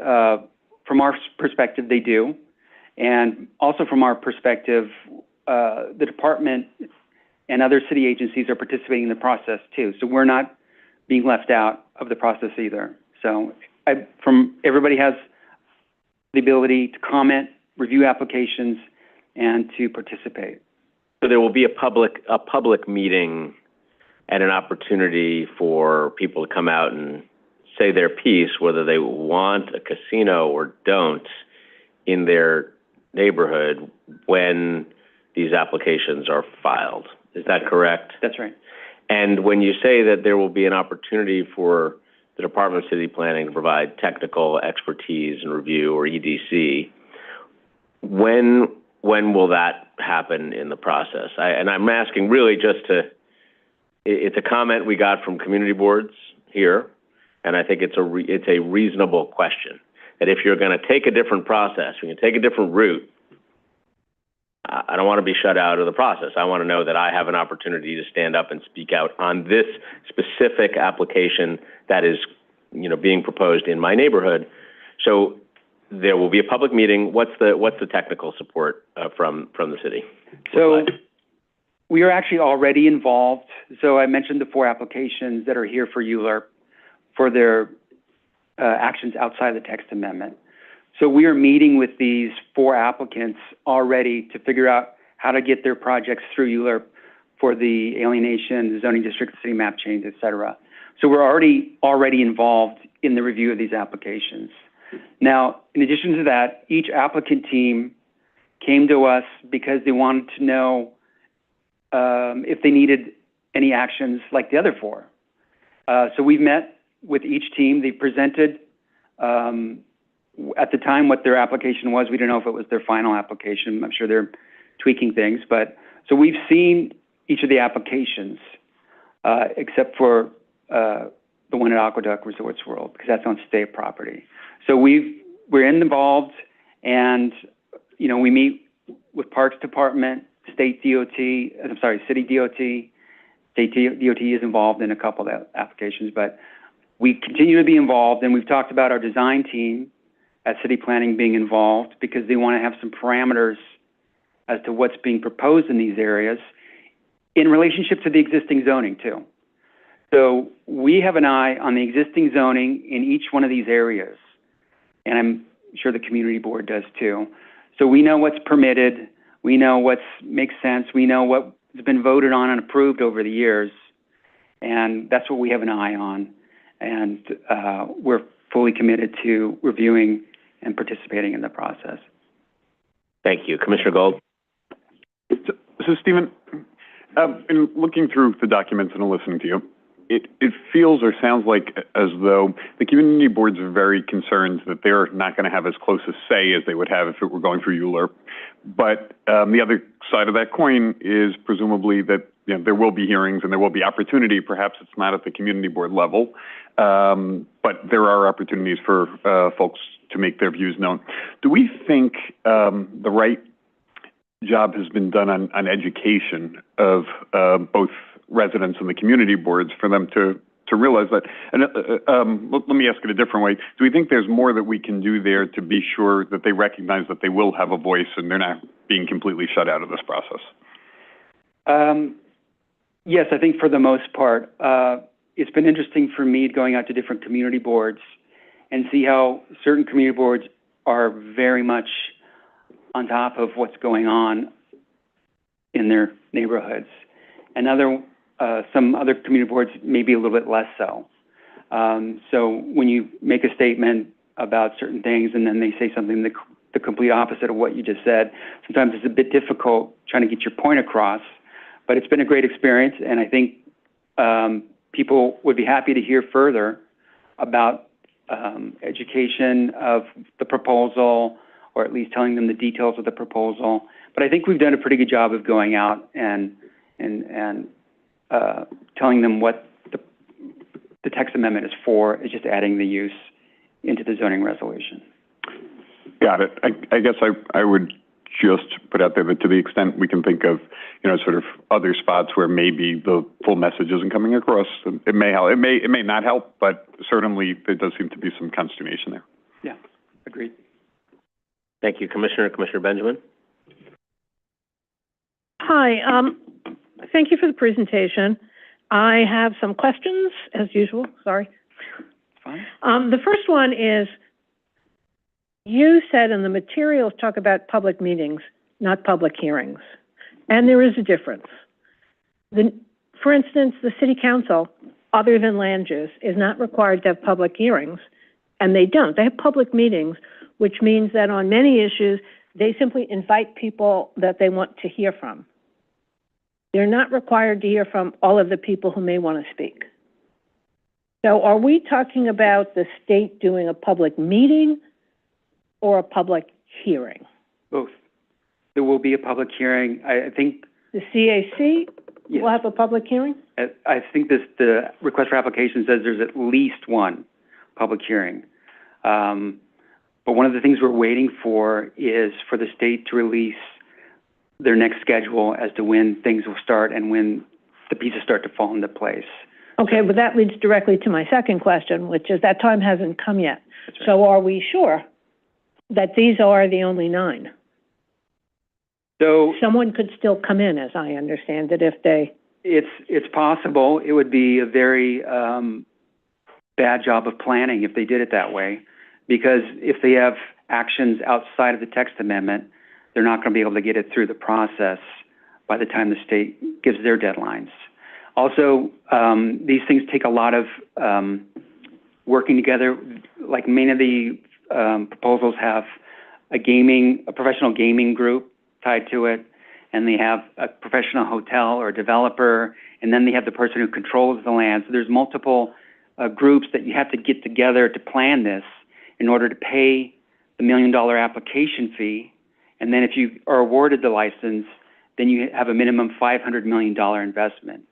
from our perspective, they do. And also from our perspective, the department and other city agencies are participating in the process too. So we're not being left out of the process either. So everybody has the ability to comment, review applications, and to participate. So there will be a public meeting and an opportunity for people to come out and say their piece, whether they want a casino or don't, in their neighborhood when these applications are filed. Is that correct? That's right. And when you say that there will be an opportunity for the Department of City Planning to provide technical expertise and review, or EDC, when will that happen in the process? And I'm asking really it's a comment we got from community boards here, and I think it's a reasonable question, that if you're going to take a different process, you're going to take a different route, I don't want to be shut out of the process. I want to know that I have an opportunity to stand up and speak out on this specific application that is, being proposed in my neighborhood. So there will be a public meeting. What's the technical support from the city? So we are actually already involved. So I mentioned the 4 applications that are here for ULURP for their actions outside the text amendment. So we are meeting with these 4 applicants already to figure out how to get their projects through ULURP for the alienation, the zoning district, city map change, et cetera. So we're already involved in the review of these applications. Now, in addition to that, each applicant team came to us because they wanted to know if they needed any actions like the other 4. So we've met with each team. They presented at the time what their application was. We don't know if it was their final application. I'm sure they're tweaking things. But so we've seen each of the applications except for the one at Aqueduct Resorts World, because that's on state property. So we're involved, and we meet with Parks Department, State DOT, City DOT. State DOT is involved in a couple of applications, but we continue to be involved, and we've talked about our design team at City Planning being involved because they want to have some parameters as to what's being proposed in these areas in relationship to the existing zoning too. So we have an eye on the existing zoning in each one of these areas, and I'm sure the community board does too. So we know what's permitted, we know what makes sense, we know what has been voted on and approved over the years, and that's what we have an eye on. And we're fully committed to reviewing and participating in the process. Thank you. Commissioner Gold? So Stephen, in looking through the documents and listening to you, it feels or sounds like as though the community boards are very concerned that they're not going to have as close a say as they would have if it were going through ULURP. But the other side of that coin is presumably that there will be hearings and there will be opportunity. Perhaps it's not at the community board level, but there are opportunities for folks to make their views known. Do we think the right job has been done on education of both residents and the community boards for them to realize that? And let me ask it a different way. Do we think there's more that we can do there to be sure that they recognize that they will have a voice and they're not being completely shut out of this process? Yes, I think for the most part. It's been interesting for me going out to different community boards and see how certain community boards are very much on top of what's going on in their neighborhoods. And some other community boards may be a little bit less so. So when you make a statement about certain things and then they say something the complete opposite of what you just said, sometimes it's a bit difficult trying to get your point across. But it's been a great experience, and I think people would be happy to hear further about education of the proposal, or at least telling them the details of the proposal. But I think we've done a pretty good job of going out and telling them what the text amendment is for. It's just adding the use into the zoning resolution. Got it. I guess I would just put out there that to the extent we can think of, sort of other spots where maybe the full message isn't coming across, it may help. It may not help, but certainly there does seem to be some consternation there. Yeah, agreed. Thank you, Commissioner Benjamin. Hi, thank you for the presentation. I have some questions, as usual, sorry. Fine. The first one is, you said in the materials talk about public meetings, not public hearings. And there is a difference. For instance, the city council, other than land use, is not required to have public hearings, and they don't. They have public meetings, which means that on many issues, they simply invite people that they want to hear from. They're not required to hear from all of the people who may want to speak. So are we talking about the state doing a public meeting or a public hearing? Both. There will be a public hearing. I think the CAC yes. will have a public hearing? I think the request for application says there's at least one public hearing. But one of the things we're waiting for is for the state to release their next schedule as to when things will start and when the pieces start to fall into place. Okay, but that leads directly to my second question, which is that time hasn't come yet. That's right. So are we sure that these are the only 9? So someone could still come in, as I understand it, if they... It's possible. It would be a very bad job of planning if they did it that way, because if they have actions outside of the text amendment, they're not going to be able to get it through the process by the time the state gives their deadlines. Also, these things take a lot of working together. Like many of the proposals have a professional gaming group tied to it, and they have a professional hotel or developer, and then they have the person who controls the land. So there's multiple groups that you have to get together to plan this in order to pay the $1 million application fee. And then if you are awarded the license, then you have a minimum $500 million investment.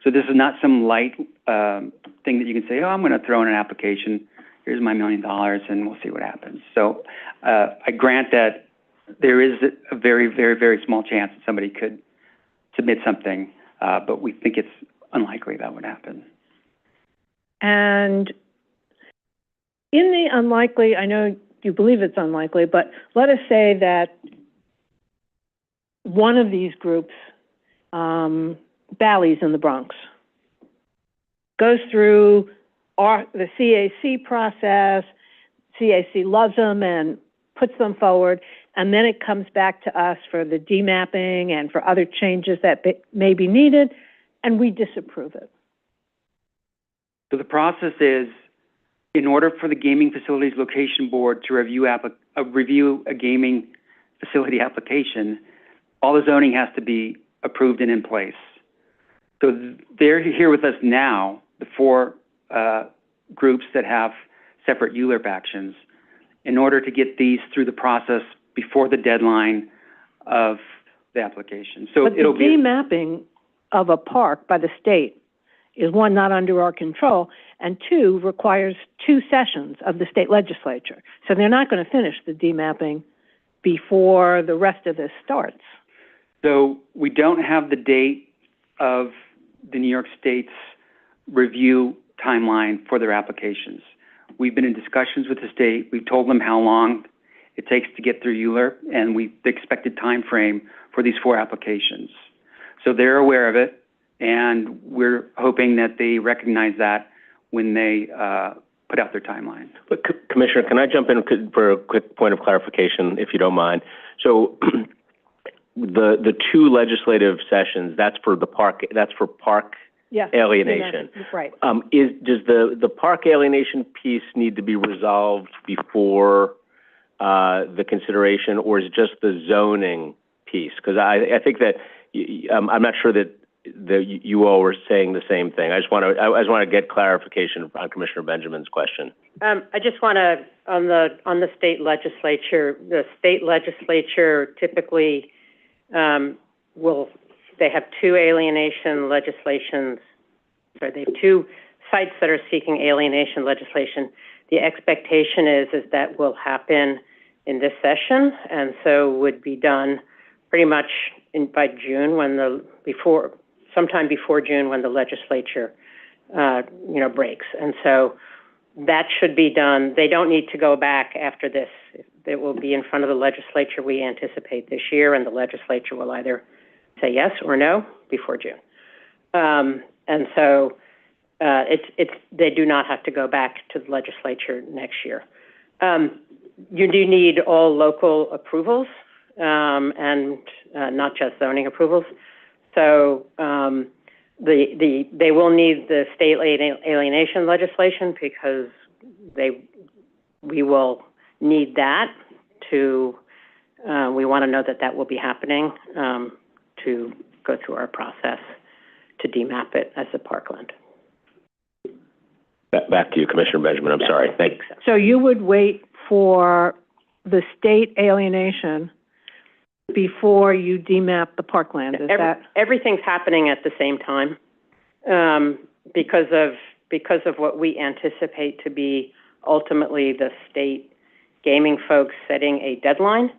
So this is not some light thing that you can say, oh, I'm going to throw in an application. Here's my $1 million, and we'll see what happens. So I grant that there is a very, very, very small chance that somebody could submit something, but we think it's unlikely that would happen. And in the unlikely, I know you believe it's unlikely, but let us say that one of these groups, Bally's in the Bronx, goes through the CAC process, CAC loves them and puts them forward, and then it comes back to us for the demapping and for other changes that may be needed, and we disapprove it. So the process is, in order for the Gaming Facilities Location Board to review a gaming facility application, all the zoning has to be approved and in place. So they're here with us now the four groups that have separate ULURP actions in order to get these through the process before the deadline of the application. So but it'll the be demapping of a park by the state is, one, not under our control, and two, requires 2 sessions of the state legislature. So they're not going to finish the demapping before the rest of this starts. So we don't have the date of the New York State's review timeline for their applications. We've been in discussions with the state. We've told them how long it takes to get through ULURP and the expected time frame for these 4 applications. So they're aware of it, and we're hoping that they recognize that when they put out their timeline. But Commissioner, can I jump in for a quick point of clarification, if you don't mind? So the 2 legislative sessions, that's for park Yes, alienation. Right. Does the park alienation piece need to be resolved before the consideration, or is it just the zoning piece? Because I think that I'm not sure that you all were saying the same thing. I just want to get clarification on Commissioner Benjamin's question. I just want to on the state legislature. The state legislature typically they have 2 alienation legislations. Sorry, they have 2 sites that are seeking alienation legislation. The expectation is that will happen in this session, and so would be done pretty much by June, sometime before June, when the legislature breaks. And so that should be done. They don't need to go back after this. It will be in front of the legislature, we anticipate, this year, and the legislature will either say yes or no before June. And so they do not have to go back to the legislature next year. You do need all local approvals, and not just zoning approvals. So they will need the state alienation legislation, because we will need that to, we want to know that will be happening to go through our process to demap it as a parkland. Back to you, Commissioner Benjamin. I'm sorry. Thanks. So you would wait for the state alienation before you demap the parkland, is that? Everything's happening at the same time, because of what we anticipate to be ultimately the state gaming folks setting a deadline.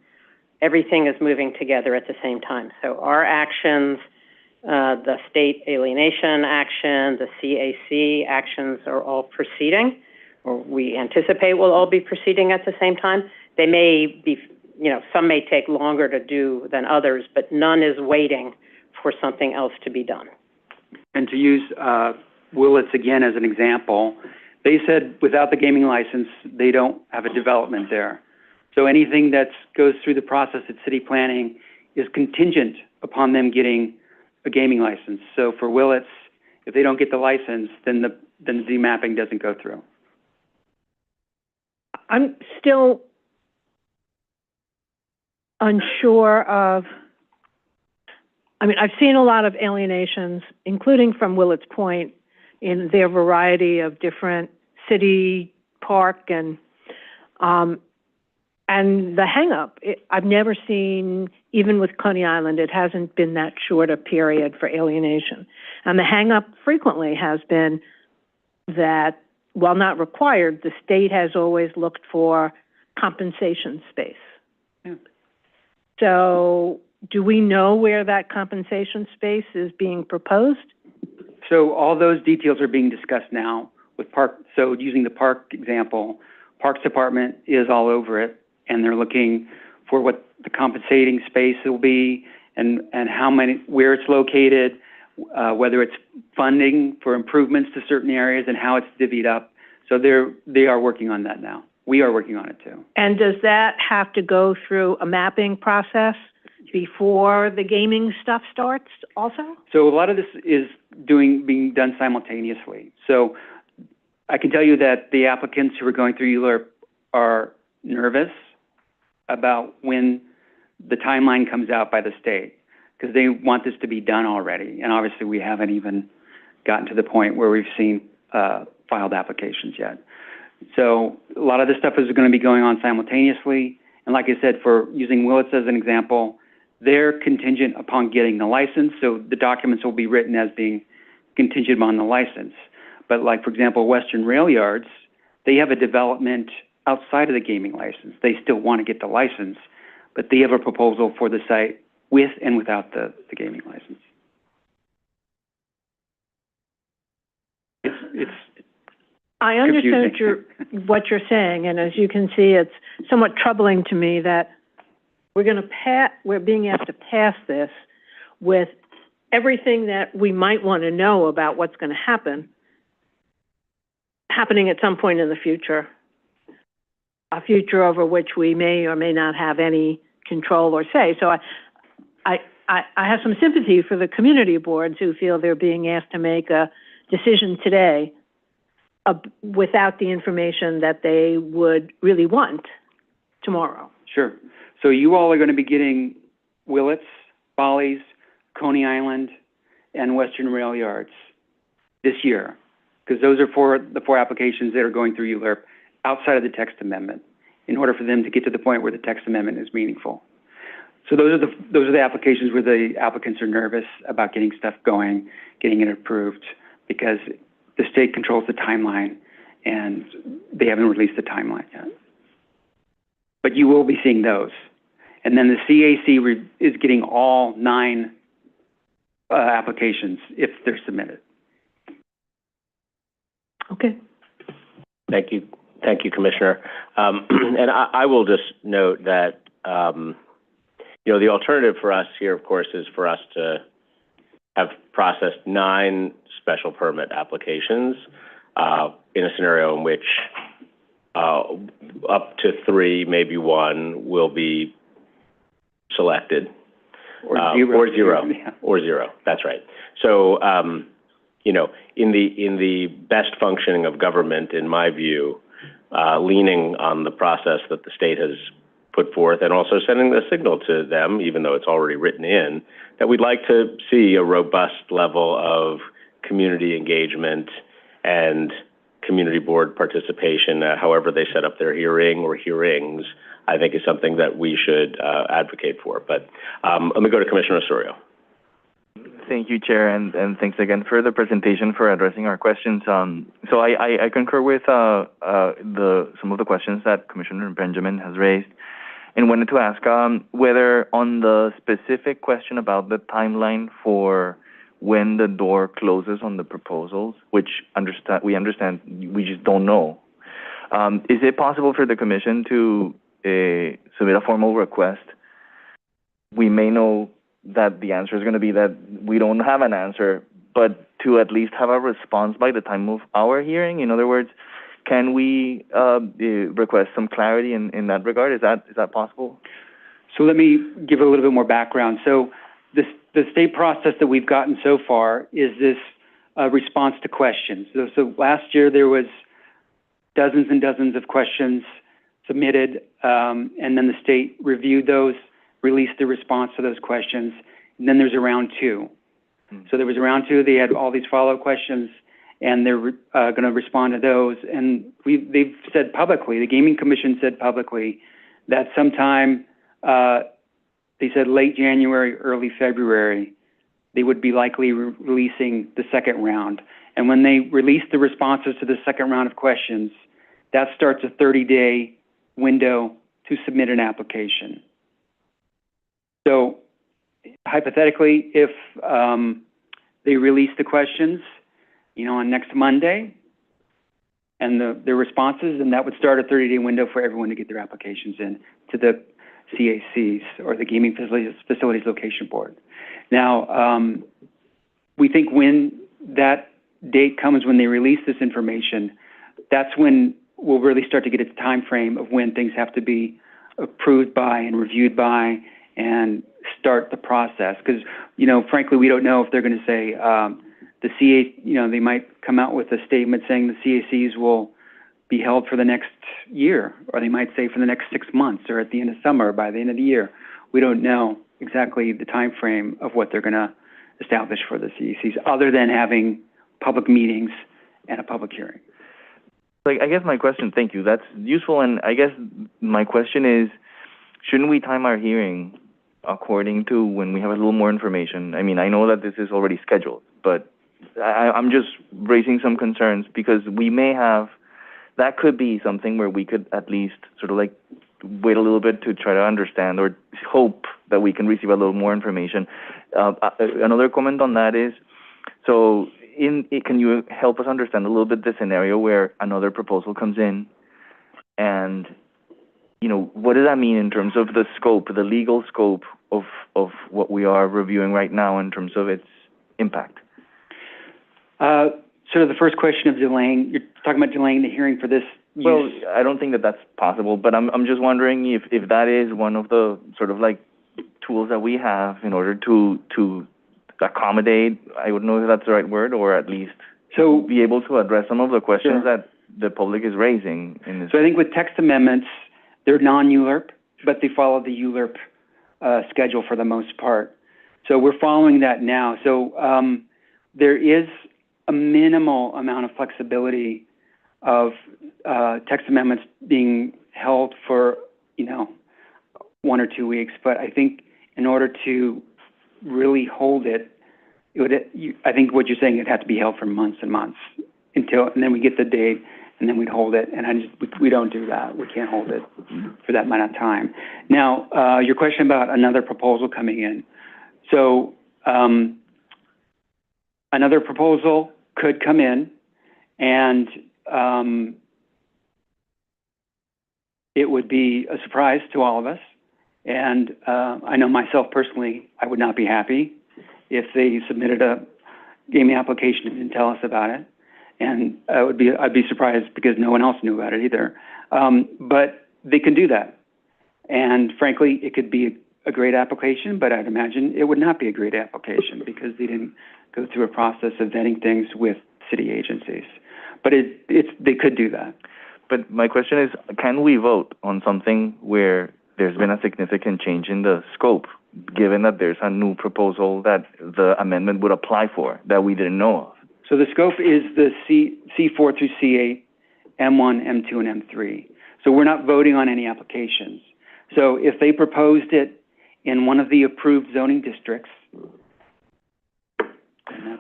Everything is moving together at the same time. So our actions, the state alienation action, the CAC actions are all proceeding, or we anticipate will all be proceeding at the same time. They may be, some may take longer to do than others, but none is waiting for something else to be done. And to use Willits again as an example, they said without the gaming license, they don't have a development there. So anything that goes through the process at city planning is contingent upon them getting a gaming license. So for Willits, if they don't get the license, then the demapping doesn't go through. I'm still unsure of, I've seen a lot of alienations, including from Willits Point, in their variety of different city, park, and the hang-up, I've never seen, even with Coney Island, it hasn't been that short a period for alienation. And the hang-up frequently has been that, while not required, the state has always looked for compensation space. Yeah. So do we know where that compensation space is being proposed? So all those details are being discussed now with park. So using the park example, Parks Department is all over it, and they're looking for what the compensating space will be, and how many, where it's located, whether it's funding for improvements to certain areas, and how it's divvied up. So they are working on that now. We are working on it too. And does that have to go through a mapping process before the gaming stuff starts also? So a lot of this is being done simultaneously. So I can tell you that the applicants who are going through ULURP are nervous about when the timeline comes out by the state, because they want this to be done already. And obviously we haven't even gotten to the point where we've seen filed applications yet. So a lot of this stuff is going to be going on simultaneously. And like I said, for using Willits as an example, they're contingent upon getting the license. So the documents will be written as being contingent upon the license. But like, for example, Western Rail Yards, they have a development outside of the gaming license. They still want to get the license, but they have a proposal for the site with and without the gaming license. It's I understand what you're saying, and as you can see, it's somewhat troubling to me that we're being asked to pass this with everything that we might want to know about what's going to happening at some point in the future, a future over which we may or may not have any control or say. So I have some sympathy for the community boards who feel they're being asked to make a decision today without the information that they would really want tomorrow. Sure. So you all are going to be getting Willits, Follies, Coney Island, and Western Rail Yards this year, because those are the four applications that are going through ULURP outside of the text amendment in order for them to get to the point where the text amendment is meaningful. So those are the applications where the applicants are nervous about getting stuff going, getting it approved, because the state controls the timeline, and they haven't released the timeline yet. But you will be seeing those. And then the CAC is getting all 9 applications if they're submitted. Okay. Thank you. Thank you, Commissioner. And I will just note that, the alternative for us here, of course, is for us to have processed 9 special permit applications in a scenario in which up to 3, maybe 1, will be selected. Or zero. Or zero. That's right. So, in the best functioning of government, in my view, leaning on the process that the state has put forth and also sending the signal to them, even though it's already written in, that we'd like to see a robust level of community engagement and community board participation, however they set up their hearing or hearings, I think is something that we should advocate for. But let me go to Commissioner Osorio. Thank you, Chair, and thanks again for the presentation, for addressing our questions. So I concur with some of the questions that Commissioner Benjamin has raised, and wanted to ask whether on the specific question about the timeline for when the door closes on the proposals, which we understand, we just don't know. Is it possible for the Commission to submit a formal request? We may know that the answer is going to be that we don't have an answer, but to at least have a response by the time of our hearing. In other words, can we request some clarity in that regard? Is that possible? So let me give a little bit more background. So the state process that we've gotten so far is this response to questions. So last year there was dozens and dozens of questions submitted, and then the state reviewed those, released the response to those questions, and then there's a round 2. So there was a round 2. They had all these follow-up questions, and they're going to respond to those. And they've said publicly, the Gaming Commission said publicly, that sometime, they said late January, early February, they would be likely releasing the second round. And when they release the responses to the second round of questions, that starts a 30-day window to submit an application. So hypothetically, if they release the questions, on next Monday, and the responses, and that would start a 30-day window for everyone to get their applications in to the CACs, or the Gaming Facilities Location Board. Now, we think when that date comes, when they release this information, that's when we'll really start to get a time frame of when things have to be approved by and reviewed by and start the process. Because, frankly, we don't know if they're going to say the CA, they might come out with a statement saying the CACs will be held for the next year, or they might say for the next 6 months, or at the end of summer, or by the end of the year. We don't know exactly the time frame of what they're going to establish for the CACs, other than having public meetings and a public hearing. Like, I guess my question, thank you, that's useful, and I guess my question is, shouldn't we time our hearing according to when we have a little more information? I mean, I know that this is already scheduled, but I'm just raising some concerns because we may have, that could be something where we could at least sort of like wait a little bit to try to understand or hope that we can receive a little more information. Another comment on that is, so can you help us understand a little bit the scenario where another proposal comes in and, you know, what does that mean in terms of the scope, the legal scope of what we are reviewing right now in terms of its impact? Sort of the first question of delaying, you're talking about delaying the hearing for this use? Well, I don't think that that's possible, but I'm just wondering if that is one of the sort of like tools that we have in order to accommodate, I don't know if that's the right word, or at least be able to address some of the questions that the public is raising in this. So I think with text amendments, they're non-ULURP, but they follow the ULURP schedule for the most part. So we're following that now. So there is a minimal amount of flexibility of text amendments being held for, 1 or 2 weeks. But I think in order to really hold it, I think what you're saying, it had to be held for months and months and then we get the date and then we'd hold it. And we don't do that. We can't hold it for that amount of time. Now, your question about another proposal coming in. So another proposal could come in and it would be a surprise to all of us. And I know myself personally, I would not be happy if they submitted a gaming application and didn't tell us about it. And I'd be surprised because no one else knew about it either. But they can do that. And frankly, it could be a great application, but I'd imagine it would not be a great application because they didn't go through a process of vetting things with city agencies. But they could do that. But my question is, can we vote on something where there's been a significant change in the scope, given that there's a new proposal that the amendment would apply for that we didn't know of? So the scope is the C4 through C8, M1, M2, and M3. So we're not voting on any applications. So if they proposed it in one of the approved zoning districts.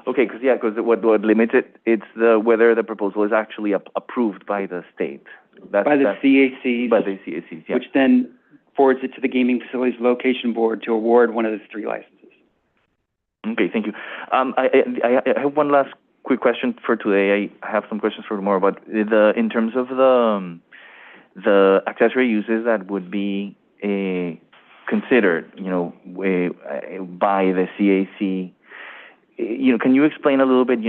Okay, because what limits it, it's whether the proposal is actually approved by the state. By the CACs. By the CACs, yeah. Which then forwards it to the Gaming Facilities Location Board to award one of the 3 licenses. Okay, thank you. I have one last quick question for today. I have some questions for tomorrow, but in terms of the accessory uses that would be considered, by the CAC, can you explain a little bit,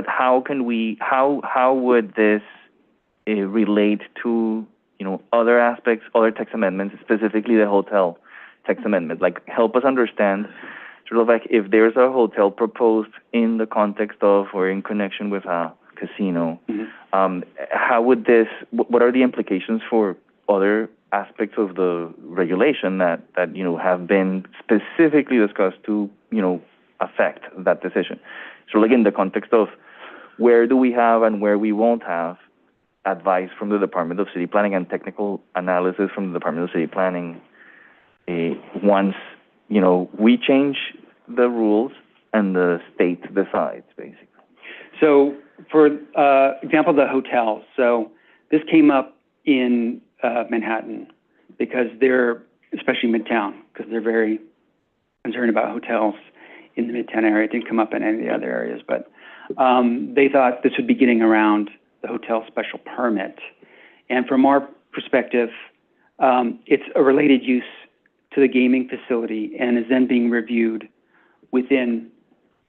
how would this relate to, other aspects, other text amendments, specifically the hotel text amendment? Like, help us understand, sort of like, if there's a hotel proposed in the context of or in connection with a casino, how would this, what are the implications for other aspects of the regulation that have been specifically discussed to, affect that decision? So, like, in the context of where do we have and where we won't have advice from the Department of City Planning and technical analysis from the Department of City Planning once, we change the rules and the state decides, basically. So, for example, the hotels. So this came up in Manhattan because they're, especially Midtown, because they're very concerned about hotels in the Midtown area. It didn't come up in any of the other areas, but they thought this would be getting around the hotel special permit. And from our perspective, it's a related use to the gaming facility and is then being reviewed within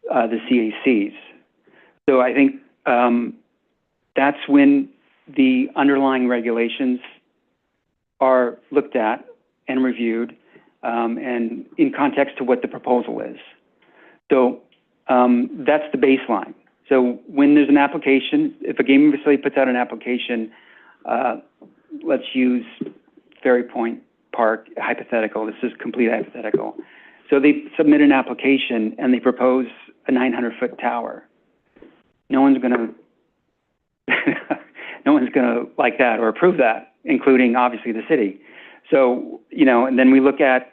the CACs. So I think that's when the underlying regulations are looked at and reviewed and in context to what the proposal is. So that's the baseline. So when there's an application, if a gaming facility puts out an application, let's use Ferry Point Park, hypothetical. This is complete hypothetical. So they submit an application and they propose a 900-foot tower. no one's gonna, no one's gonna like that or approve that, including obviously the city. So, and then we look at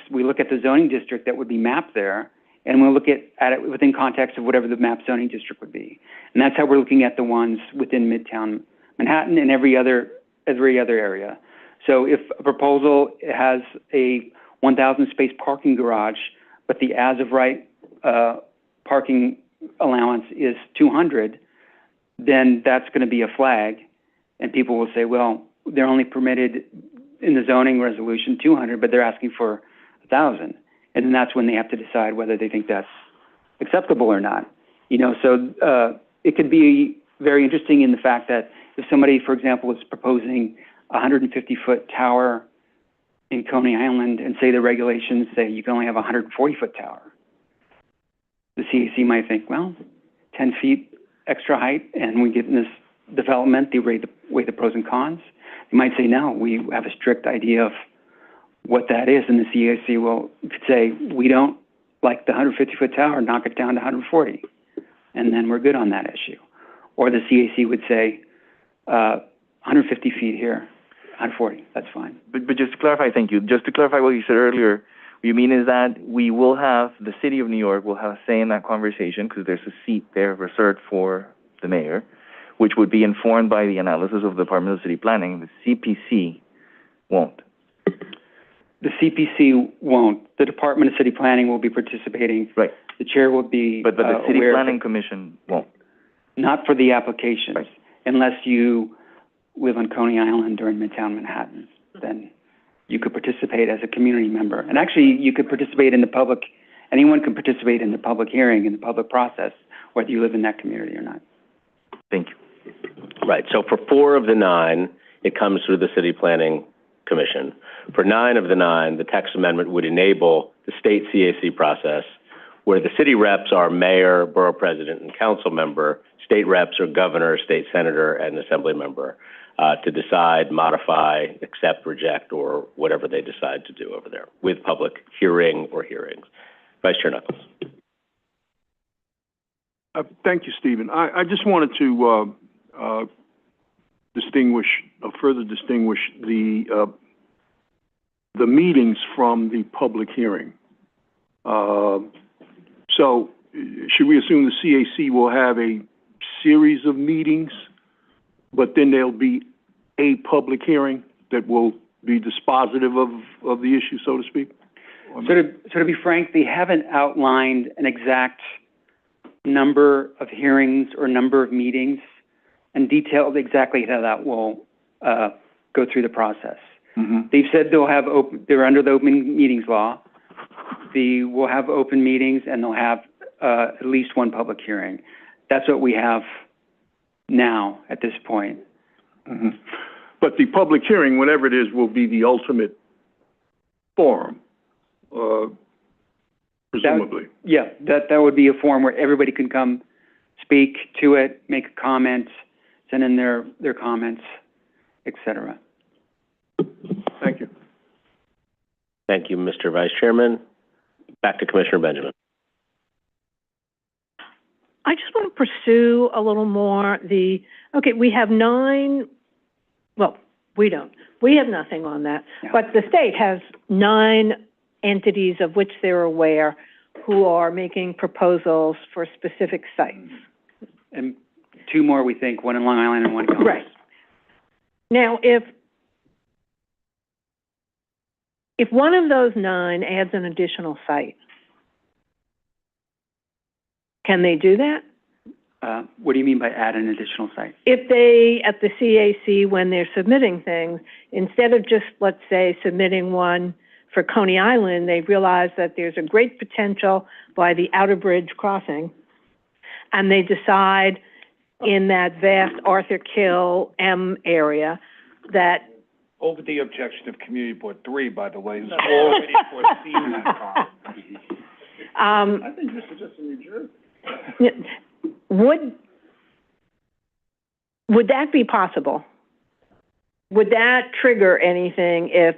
we look at the zoning district that would be mapped there, and we'll look at it within context of whatever the mapped zoning district would be. And that's how we're looking at the ones within Midtown Manhattan and every other area. So if a proposal has a 1,000 space parking garage, but the as of right parking allowance is 200, then that's going to be a flag, and people will say, well, they're only permitted in the zoning resolution 200, but they're asking for 1,000, and then that's when they have to decide whether they think that's acceptable or not. So it could be very interesting in the fact that if somebody, for example, is proposing a 150-foot tower in Coney Island, and say the regulations say you can only have a 140-foot tower, the CAC might think, well, 10 feet extra height, and we get in this development, they weigh the pros and cons. You might say, no, we have a strict idea of what that is, and the CAC will say, we don't like the 150-foot tower, knock it down to 140, and then we're good on that issue. Or the CAC would say, 150 feet here, 140, that's fine. But just to clarify, thank you. Just to clarify what you said earlier, what you mean is that we will have, the City of New York will have a say in that conversation because there's a seat there reserved for the mayor, which would be informed by the analysis of the Department of City Planning. The CPC won't. The CPC won't. The Department of City Planning will be participating. Right. The chair will be But the City Planning Commission won't. Not for the applications, right. Unless you live on Coney Island or in Midtown Manhattan, then you could participate as a community member. And actually, you could participate in the public, anyone can participate in the public hearing, in the public process, whether you live in that community or not. Thank you. Right, so for 4 of the 9, it comes through the City Planning Commission. For 9 of the 9, the text amendment would enable the state CAC process, where the city reps are mayor, borough president, and council member. State reps are governor, state senator, and assembly member to decide, modify, accept, reject, or whatever they decide to do over there with public hearing or hearings. Vice Chair Knuckles. Thank you, Stephen. I just wanted to further distinguish the meetings from the public hearing. So, should we assume the CAC will have a series of meetings, but then there'll be a public hearing that will be dispositive of the issue, so to speak? So to be frank, they haven't outlined an exact number of hearings or number of meetings and detailed exactly how that will go through the process. Mm-hmm. They've said they're under the open meetings law. They will have open meetings and they'll have at least one public hearing. That's what we have now at this point. Mm-hmm. But the public hearing, whatever it is, will be the ultimate forum, presumably. That would be a forum where everybody can come speak to it, make a comment, send in their comments, et cetera. Thank you. Thank you, Mr. Vice Chairman. Back to Commissioner Benjamin. I just want to pursue a little more we have 9, well, we don't. We have nothing on that. Yeah. But the state has 9 entities of which they're aware who are making proposals for specific sites. And 2 more, we think, one in Long Island and one in Concourse. Right. Now, if one of those 9 adds an additional site, can they do that? What do you mean by add an additional site? If they, at the CAC, when they're submitting things, instead of just, let's say, submitting one for Coney Island, they realize that there's a great potential by the Outer Bridge crossing, and they decide in that vast Arthur Kill M area that... Over the objection of Community Board 3, by the way, is already foreseen that problem. I think this is just in New Jersey. Would that be possible? Would that trigger anything if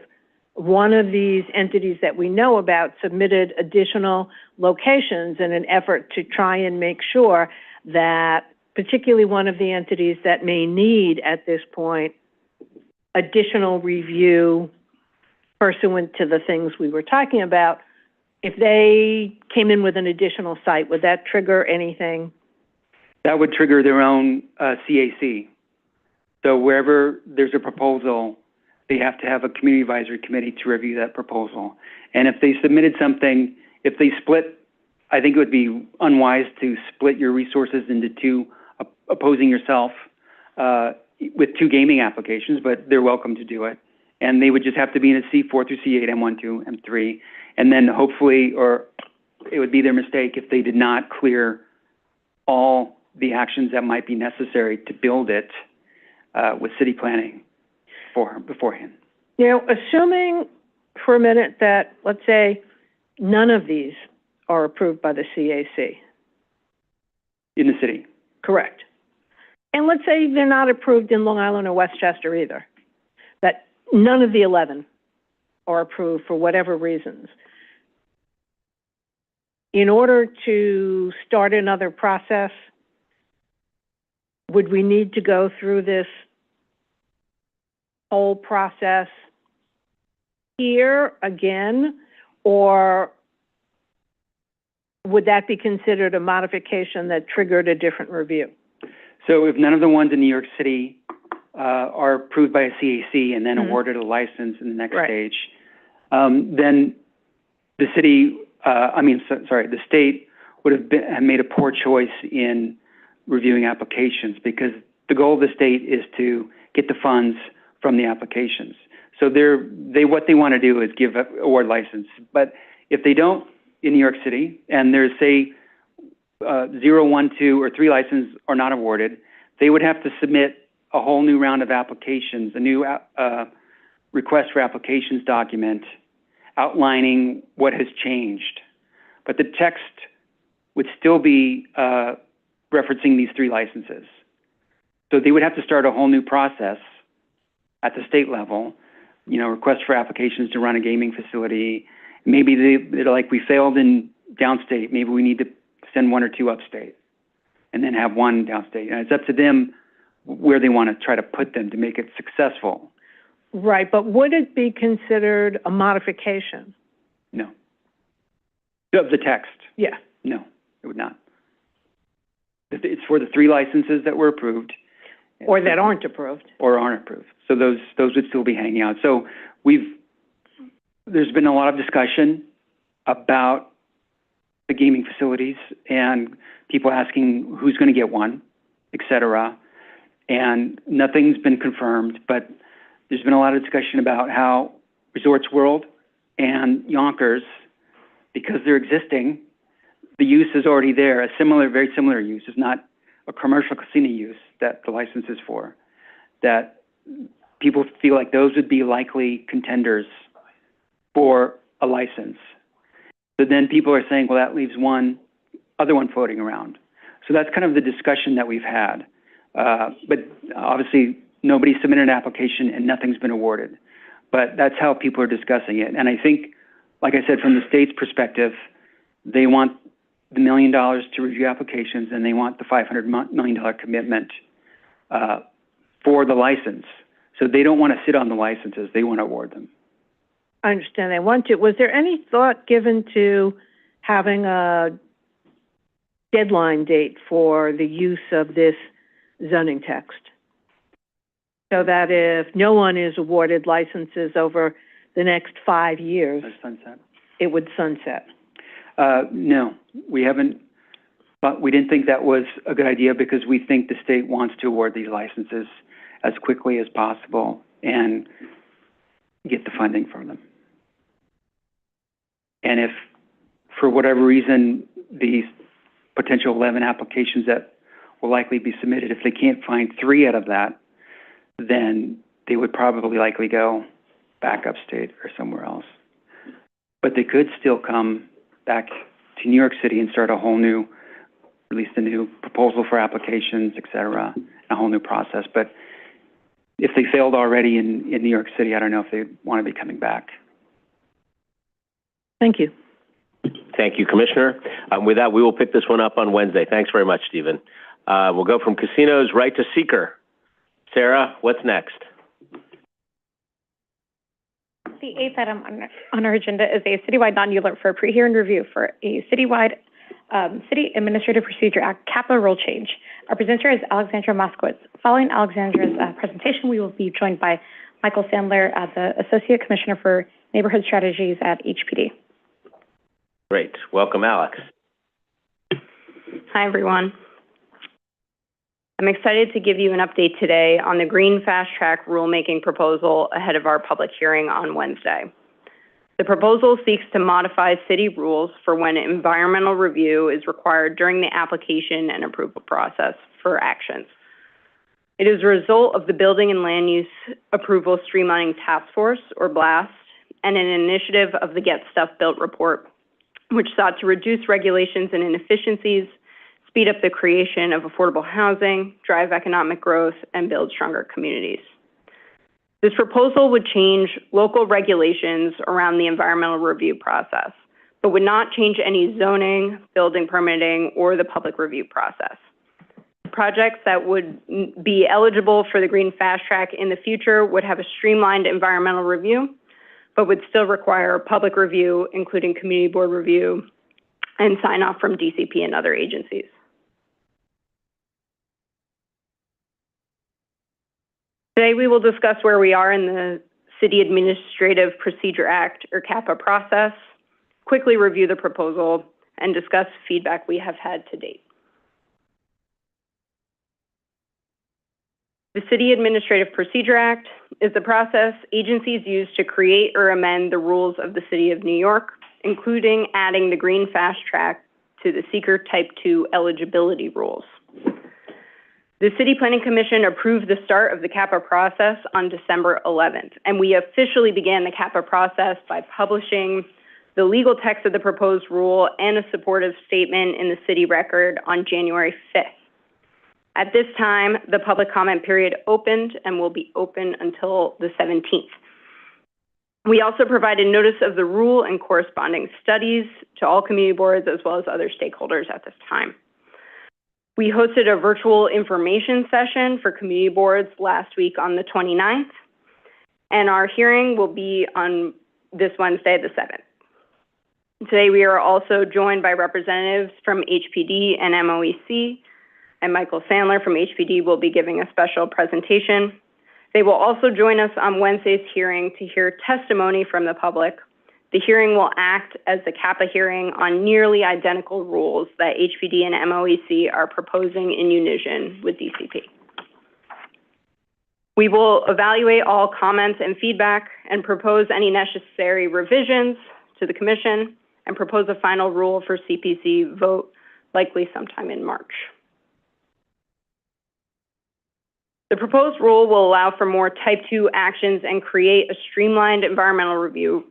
one of these entities that we know about submitted additional locations in an effort to try and make sure that particularly one of the entities that may need at this point additional review pursuant to the things we were talking about, if they came in with an additional site, would that trigger anything? That would trigger their own CAC. So wherever there's a proposal, they have to have a community advisory committee to review that proposal. And if they submitted something, if they split, I think it would be unwise to split your resources into two, opposing yourself with two gaming applications, but they're welcome to do it. And they would just have to be in a C4 through C8, M1, 2, M3. And then hopefully, or it would be their mistake if they did not clear all the actions that might be necessary to build it with city planning beforehand. You know, assuming for a minute that, let's say, none of these are approved by the CAC. In the city. Correct. And let's say they're not approved in Long Island or Westchester either, that none of the 11 are approved for whatever reasons. In order to start another process, would we need to go through this whole process here again, or would that be considered a modification that triggered a different review? So if none of the ones in New York City are approved by a CAC and then awarded a license in the next stage, then the city, the state would have made a poor choice in reviewing applications, because the goal of the state is to get the funds from the applications. So what they want to do is give an award license. But if they don't in New York City, and there's, say, 0, 1, 2, or 3 licenses are not awarded, they would have to submit a whole new round of applications, a new request for applications document outlining what has changed. But the text would still be referencing these 3 licenses. So they would have to start a whole new process at the state level, you know, request for applications to run a gaming facility. Maybe they're like, we failed in downstate, maybe we need to send 1 or 2 upstate, and then have 1 downstate. And it's up to them where they want to try to put them to make it successful. Right, but would it be considered a modification? No. Of the text? Yeah. No, it would not. It's for the 3 licenses that were approved. Or that aren't approved. Or aren't approved. So those would still be hanging out. So there's been a lot of discussion about the gaming facilities and people asking who's going to get one, et cetera. And nothing's been confirmed, but there's been a lot of discussion about how Resorts World and Yonkers, because they're existing, the use is already there, a very similar use. It's not a commercial casino use that the license is for, that people feel like those would be likely contenders for a license. So then people are saying, well, that leaves one other one floating around. So that's kind of the discussion that we've had. But obviously, nobody submitted an application and nothing's been awarded. But that's how people are discussing it. And I think, like I said, from the state's perspective, they want the $1 million to review applications, and they want the $500 million commitment for the license. So they don't want to sit on the licenses. They want to award them. I understand they want to. Was there any thought given to having a deadline date for the use of this zoning text, so that if no one is awarded licenses over the next 5 years, sunset. It would sunset? No, we haven't. But we didn't think that was a good idea, because we think the state wants to award these licenses as quickly as possible and get the funding from them. And if, for whatever reason, these potential 11 applications that will likely be submitted, if they can't find 3 out of that, then they would probably likely go back upstate or somewhere else. But they could still come back to New York City and start a whole new, release a new proposal for applications, et cetera, a whole new process. But if they failed already in New York City, I don't know if they want to be coming back. Thank you. Thank you, Commissioner. With that, we will pick this one up on Wednesday. Thanks very much, Stephen. We'll go from casinos right to seeker. Sarah, what's next? The eighth item on our agenda is a citywide non-ULURP for a pre-hearing review for a citywide City Administrative Procedure Act CAPA rule change. Our presenter is Alexandra Moskowitz. Following Alexandra's presentation, we will be joined by Michael Sandler, the Associate Commissioner for Neighborhood Strategies at HPD. Great. Welcome, Alex. Hi, everyone. I'm excited to give you an update today on the Green Fast Track rulemaking proposal ahead of our public hearing on Wednesday. The proposal seeks to modify city rules for when environmental review is required during the application and approval process for actions. It is a result of the Building and Land Use Approval Streamlining Task Force, or BLAST, and an initiative of the Get Stuff Built report, which sought to reduce regulations and inefficiencies, speed up the creation of affordable housing, drive economic growth, and build stronger communities. This proposal would change local regulations around the environmental review process, but would not change any zoning, building permitting, or the public review process. Projects that would be eligible for the Green Fast Track in the future would have a streamlined environmental review, but would still require public review, including community board review, and sign off from DCP and other agencies. Today, we will discuss where we are in the City Administrative Procedure Act, or CAPA process, quickly review the proposal, and discuss feedback we have had to date. The City Administrative Procedure Act is the process agencies use to create or amend the rules of the City of New York, including adding the Green Fast Track to the Seeker Type 2 eligibility rules. The City Planning Commission approved the start of the CAPA process on December 11th, and we officially began the CAPA process by publishing the legal text of the proposed rule and a supportive statement in the city record on January 5th. At this time, the public comment period opened and will be open until the 17th. We also provided notice of the rule and corresponding studies to all community boards as well as other stakeholders at this time. We hosted a virtual information session for community boards last week on the 29th, and our hearing will be on this Wednesday, the 7th. Today, we are also joined by representatives from HPD and MOEC, and Michael Sandler from HPD will be giving a special presentation. They will also join us on Wednesday's hearing to hear testimony from the public. The hearing will act as the CAPA hearing on nearly identical rules that HPD and MOEC are proposing in unison with DCP. We will evaluate all comments and feedback and propose any necessary revisions to the Commission and propose a final rule for CPC vote likely sometime in March. The proposed rule will allow for more Type 2 actions and create a streamlined environmental review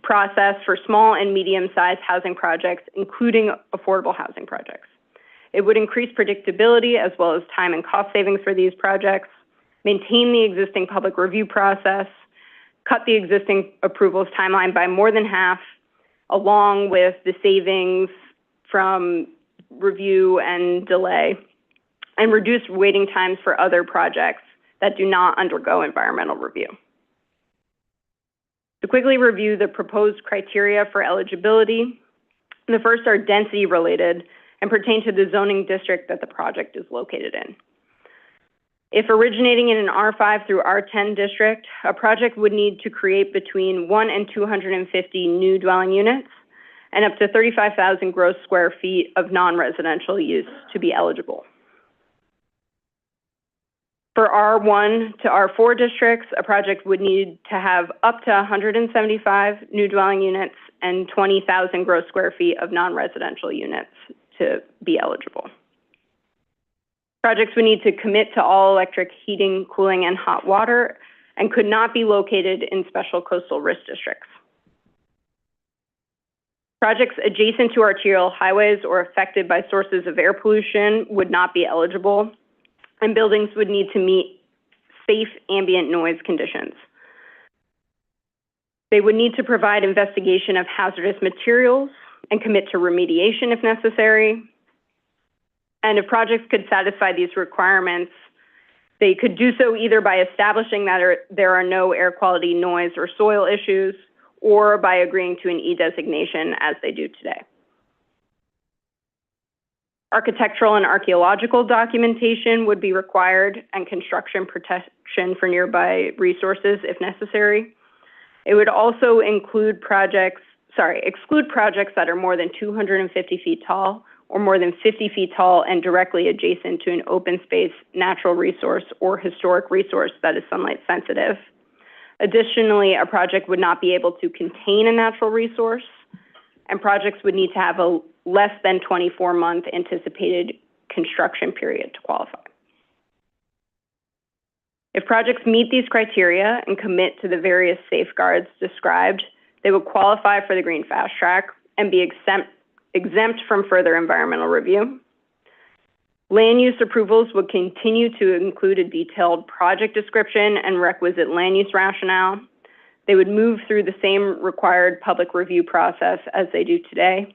process for small and medium-sized housing projects, including affordable housing projects. It would increase predictability as well as time and cost savings for these projects, maintain the existing public review process, cut the existing approvals timeline by more than half, along with the savings from review and delay, and reduce waiting times for other projects that do not undergo environmental review. To quickly review the proposed criteria for eligibility, the first are density related and pertain to the zoning district that the project is located in. If originating in an R5 through R10 district, a project would need to create between 1 and 250 new dwelling units and up to 35,000 gross square feet of non-residential use to be eligible. For R1 to R4 districts, a project would need to have up to 175 new dwelling units and 20,000 gross square feet of non-residential units to be eligible. Projects would need to commit to all electric heating, cooling, and hot water and could not be located in special coastal risk districts. Projects adjacent to arterial highways or affected by sources of air pollution would not be eligible, and buildings would need to meet safe ambient noise conditions. They would need to provide investigation of hazardous materials and commit to remediation if necessary. And if projects could satisfy these requirements, they could do so either by establishing that there are no air quality, noise, or soil issues, or by agreeing to an E designation as they do today. Architectural and archaeological documentation would be required, and construction protection for nearby resources if necessary. It would also exclude projects that are more than 250 feet tall or more than 50 feet tall and directly adjacent to an open space, natural resource, or historic resource that is sunlight sensitive. Additionally, a project would not be able to contain a natural resource, and projects would need to have a less than 24-month anticipated construction period to qualify. If projects meet these criteria and commit to the various safeguards described, they would qualify for the Green Fast Track and be exempt from further environmental review. Land use approvals would continue to include a detailed project description and requisite land use rationale. They would move through the same required public review process as they do today.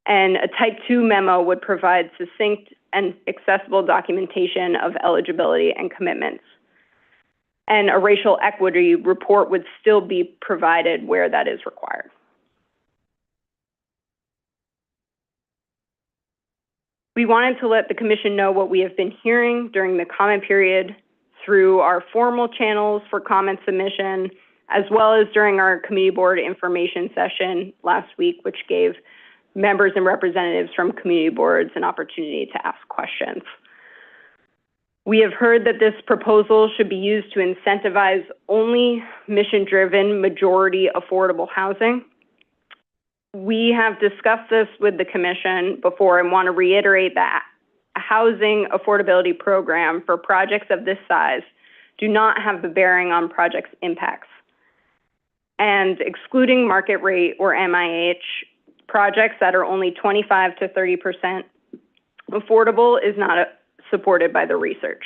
And a Type 2 memo would provide succinct and accessible documentation of eligibility and commitments. And a racial equity report would still be provided where that is required. We wanted to let the Commission know what we have been hearing during the comment period through our formal channels for comment submission, as well as during our committee board information session last week, which gave members and representatives from community boards an opportunity to ask questions. We have heard that this proposal should be used to incentivize only mission-driven, majority affordable housing. We have discussed this with the Commission before and want to reiterate that a housing affordability program for projects of this size do not have the bearing on projects' impacts. And excluding market rate or MIH, projects that are only 25 to 30% affordable is not supported by the research.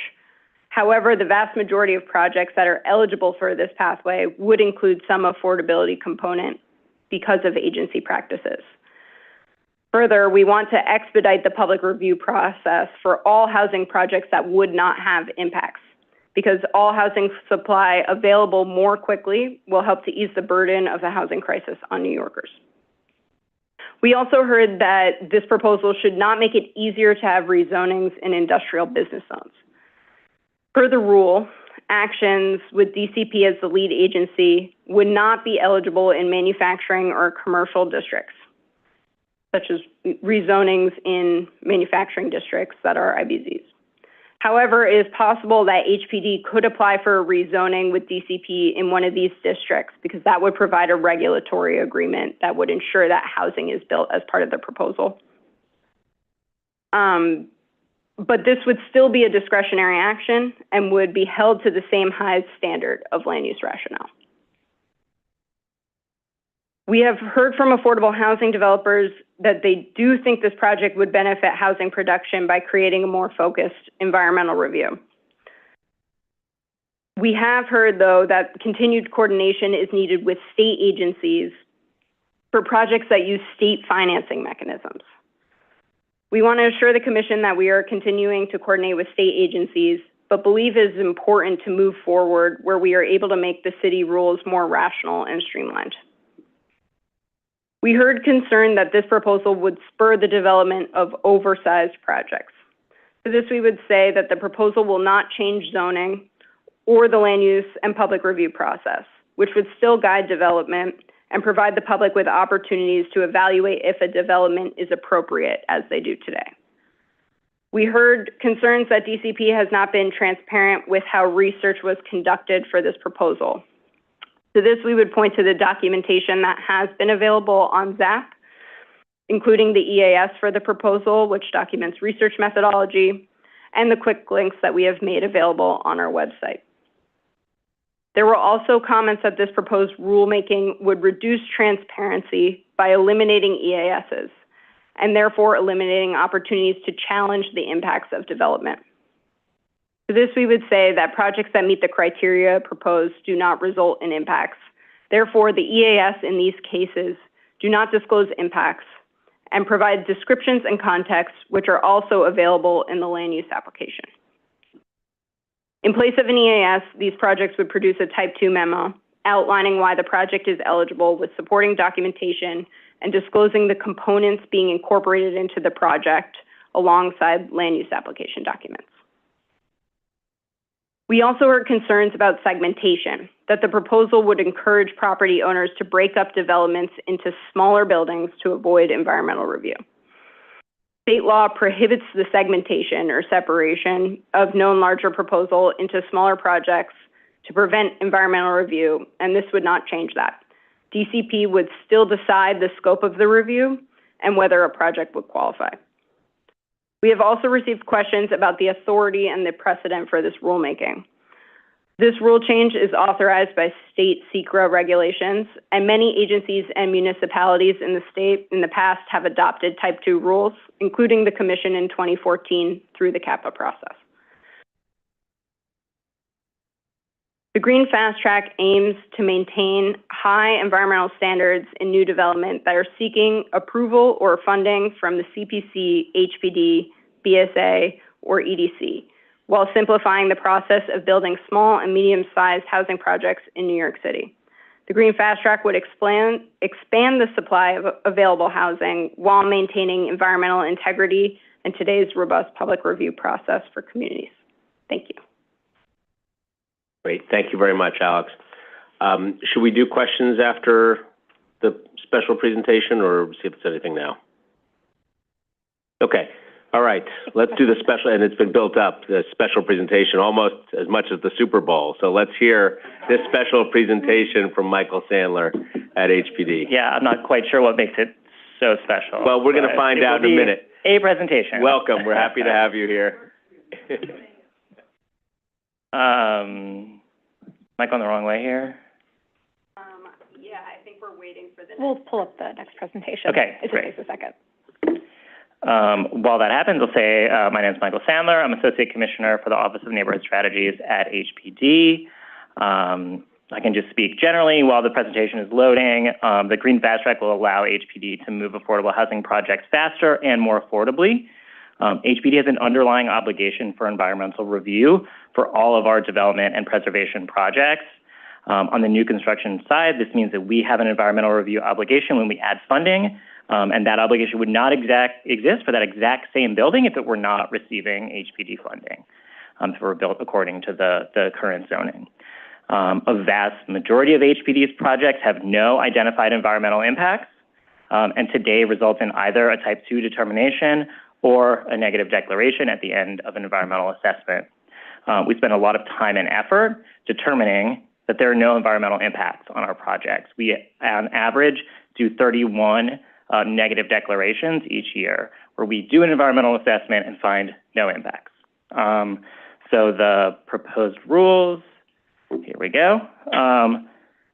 However, the vast majority of projects that are eligible for this pathway would include some affordability component because of agency practices. Further, we want to expedite the public review process for all housing projects that would not have impacts, because all housing supply available more quickly will help to ease the burden of the housing crisis on New Yorkers. We also heard that this proposal should not make it easier to have rezonings in industrial business zones. Per the rule, actions with DCP as the lead agency would not be eligible in manufacturing or commercial districts, such as rezonings in manufacturing districts that are IBZs. However, it is possible that HPD could apply for a rezoning with DCP in one of these districts, because that would provide a regulatory agreement that would ensure that housing is built as part of the proposal. But this would still be a discretionary action and would be held to the same high standard of land use rationale. We have heard from affordable housing developers that they do think this project would benefit housing production by creating a more focused environmental review. We have heard, though, that continued coordination is needed with state agencies for projects that use state financing mechanisms. We want to assure the Commission that we are continuing to coordinate with state agencies, but believe it is important to move forward where we are able to make the city rules more rational and streamlined. We heard concern that this proposal would spur the development of oversized projects. To this, we would say that the proposal will not change zoning or the land use and public review process, which would still guide development and provide the public with opportunities to evaluate if a development is appropriate, as they do today. We heard concerns that DCP has not been transparent with how research was conducted for this proposal. To this, we would point to the documentation that has been available on ZAP, including the EAS for the proposal, which documents research methodology, and the quick links that we have made available on our website. There were also comments that this proposed rulemaking would reduce transparency by eliminating EASs, and therefore eliminating opportunities to challenge the impacts of development. To this, we would say that projects that meet the criteria proposed do not result in impacts, Therefore, the EAS in these cases do not disclose impacts and provide descriptions and context, which are also available in the land use application. In place of an EAS, these projects would produce a Type 2 memo outlining why the project is eligible with supporting documentation and disclosing the components being incorporated into the project alongside land use application documents. We also heard concerns about segmentation, that the proposal would encourage property owners to break up developments into smaller buildings to avoid environmental review. State law prohibits the segmentation or separation of known larger proposal into smaller projects to prevent environmental review, and this would not change that. DCP would still decide the scope of the review and whether a project would qualify. We have also received questions about the authority and the precedent for this rulemaking. This rule change is authorized by state SECRA regulations, and many agencies and municipalities in the state in the past have adopted Type 2 rules, including the Commission in 2014 through the CAPA process. The Green Fast Track aims to maintain high environmental standards in new development that are seeking approval or funding from the CPC, HPD, BSA, or EDC, while simplifying the process of building small and medium-sized housing projects in New York City. The Green Fast Track would expand the supply of available housing while maintaining environmental integrity and today's robust public review process for communities. Thank you. Great. Thank you very much, Alex. Should we do questions after the special presentation, or see if there's anything now? Okay. All right. Let's do the special, and it's been built up, the special presentation, almost as much as the Super Bowl. So let's hear this special presentation from Michael Sandler at HPD. Yeah, I'm not quite sure what makes it so special. Well, we're going to find out in a minute. A presentation. Welcome. We're happy to have you here. Am I going the wrong way here? Yeah, I think we're waiting for the We'll pull up the next presentation. Okay, It just great. takes a second. While that happens, I'll say my name is Michael Sandler. I'm Associate Commissioner for the Office of Neighborhood Strategies at HPD. I can just speak generally while the presentation is loading. The Green Fast Track will allow HPD to move affordable housing projects faster and more affordably. HPD has an underlying obligation for environmental review for all of our development and preservation projects. On the new construction side, this means that we have an environmental review obligation when we add funding, and that obligation would not exist for that exact same building if it were not receiving HPD funding, if it were built according to the current zoning. A vast majority of HPD's projects have no identified environmental impacts, and today result in either a Type 2 determination or a negative declaration at the end of an environmental assessment. We spend a lot of time and effort determining that there are no environmental impacts on our projects. We, on average, do 31 negative declarations each year, where we do an environmental assessment and find no impacts. So the proposed rules, here we go.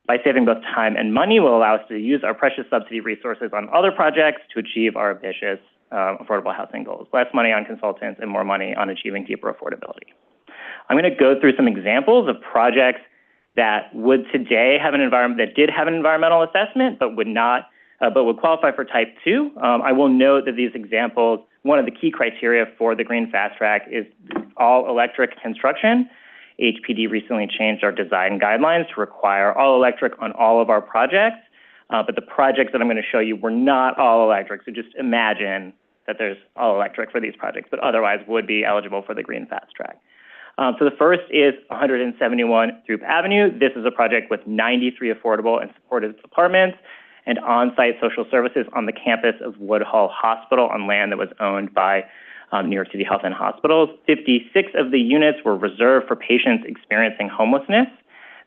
By saving both time and money, will allow us to use our precious subsidy resources on other projects to achieve our ambitious affordable housing goals. Less money on consultants and more money on achieving deeper affordability. I'm going to go through some examples of projects that would today have an environment that did have an environmental assessment, but would not, but would qualify for Type 2. I will note that these examples, one of the key criteria for the Green Fast Track is all electric construction. HPD recently changed our design guidelines to require all electric on all of our projects, but the projects that I'm going to show you were not all electric. So just imagine that there's all electric for these projects, but otherwise would be eligible for the Green Fast Track. So the first is 171 Throop Avenue. This is a project with 93 affordable and supportive apartments and on-site social services on the campus of Woodhull Hospital on land that was owned by New York City Health and Hospitals. 56 of the units were reserved for patients experiencing homelessness.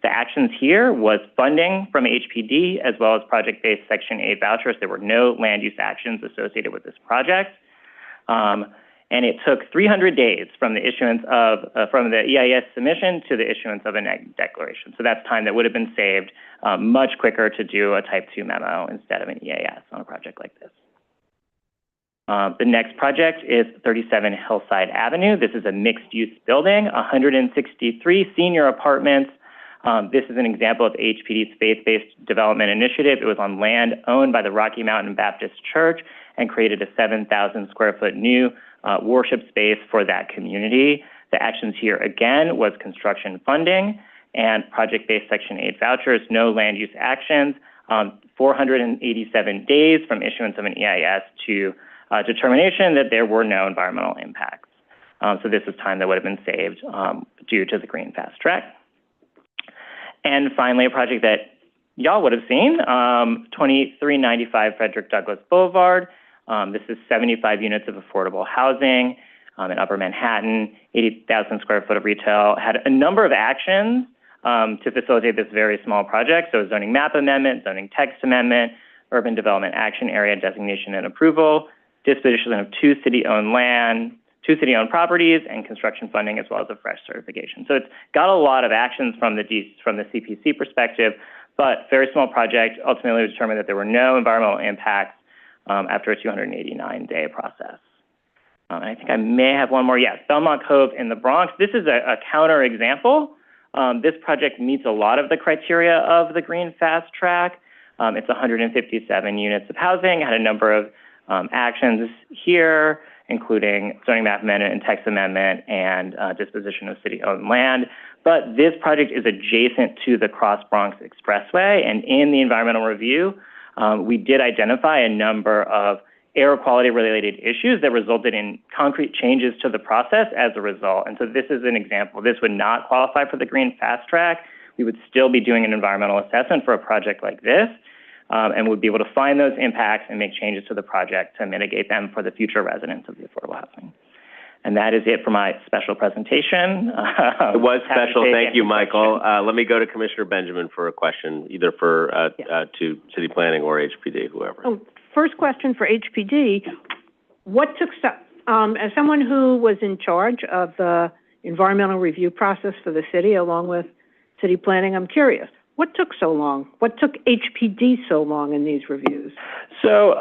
The actions here was funding from HPD as well as project-based Section 8 vouchers. There were no land use actions associated with this project. And it took 300 days from the issuance of, from the EIS submission to the issuance of a negative declaration. So that's time that would have been saved much quicker to do a Type 2 memo instead of an EIS on a project like this. The next project is 37 Hillside Avenue. This is a mixed-use building, 163 senior apartments This is an example of HPD's faith-based development initiative. It was on land owned by the Rocky Mountain Baptist Church and created a 7,000 square foot new worship space for that community. The actions here, again, was construction funding and project-based Section 8 vouchers, no land use actions, 487 days from issuance of an EIS to determination that there were no environmental impacts. So this is time that would have been saved due to the Green Fast Track. And finally, a project that y'all would have seen, 2395 Frederick Douglass Boulevard. This is 75 units of affordable housing in Upper Manhattan, 80,000 square foot of retail. Had a number of actions to facilitate this very small project. So zoning map amendment, zoning text amendment, urban development action area designation and approval, disposition of two city-owned properties, and construction funding, as well as a fresh certification. So it's got a lot of actions from the CPC perspective, but very small project. Ultimately, we determined that there were no environmental impacts after a 289-day process. And I think I may have one more. Yes, Belmont Cove in the Bronx. This is a counter example. This project meets a lot of the criteria of the Green Fast Track. It's 157 units of housing, had a number of actions here, including zoning map amendment and text amendment and disposition of city-owned land. But this project is adjacent to the Cross Bronx Expressway, and in the environmental review, we did identify a number of air quality related issues that resulted in concrete changes to the process as a result. And so this is an example. This would not qualify for the Green Fast Track. We would still be doing an environmental assessment for a project like this, and would be able to find those impacts and make changes to the project to mitigate them for the future residents of the affordable housing. And that is it for my special presentation. It was special. Thank you, Michael. Let me go to Commissioner Benjamin for a question, either for to City Planning or HPD, whoever. First question for HPD, what took, as someone who was in charge of the environmental review process for the city along with City Planning, I'm curious, what took so long? What took HPD so long in these reviews? So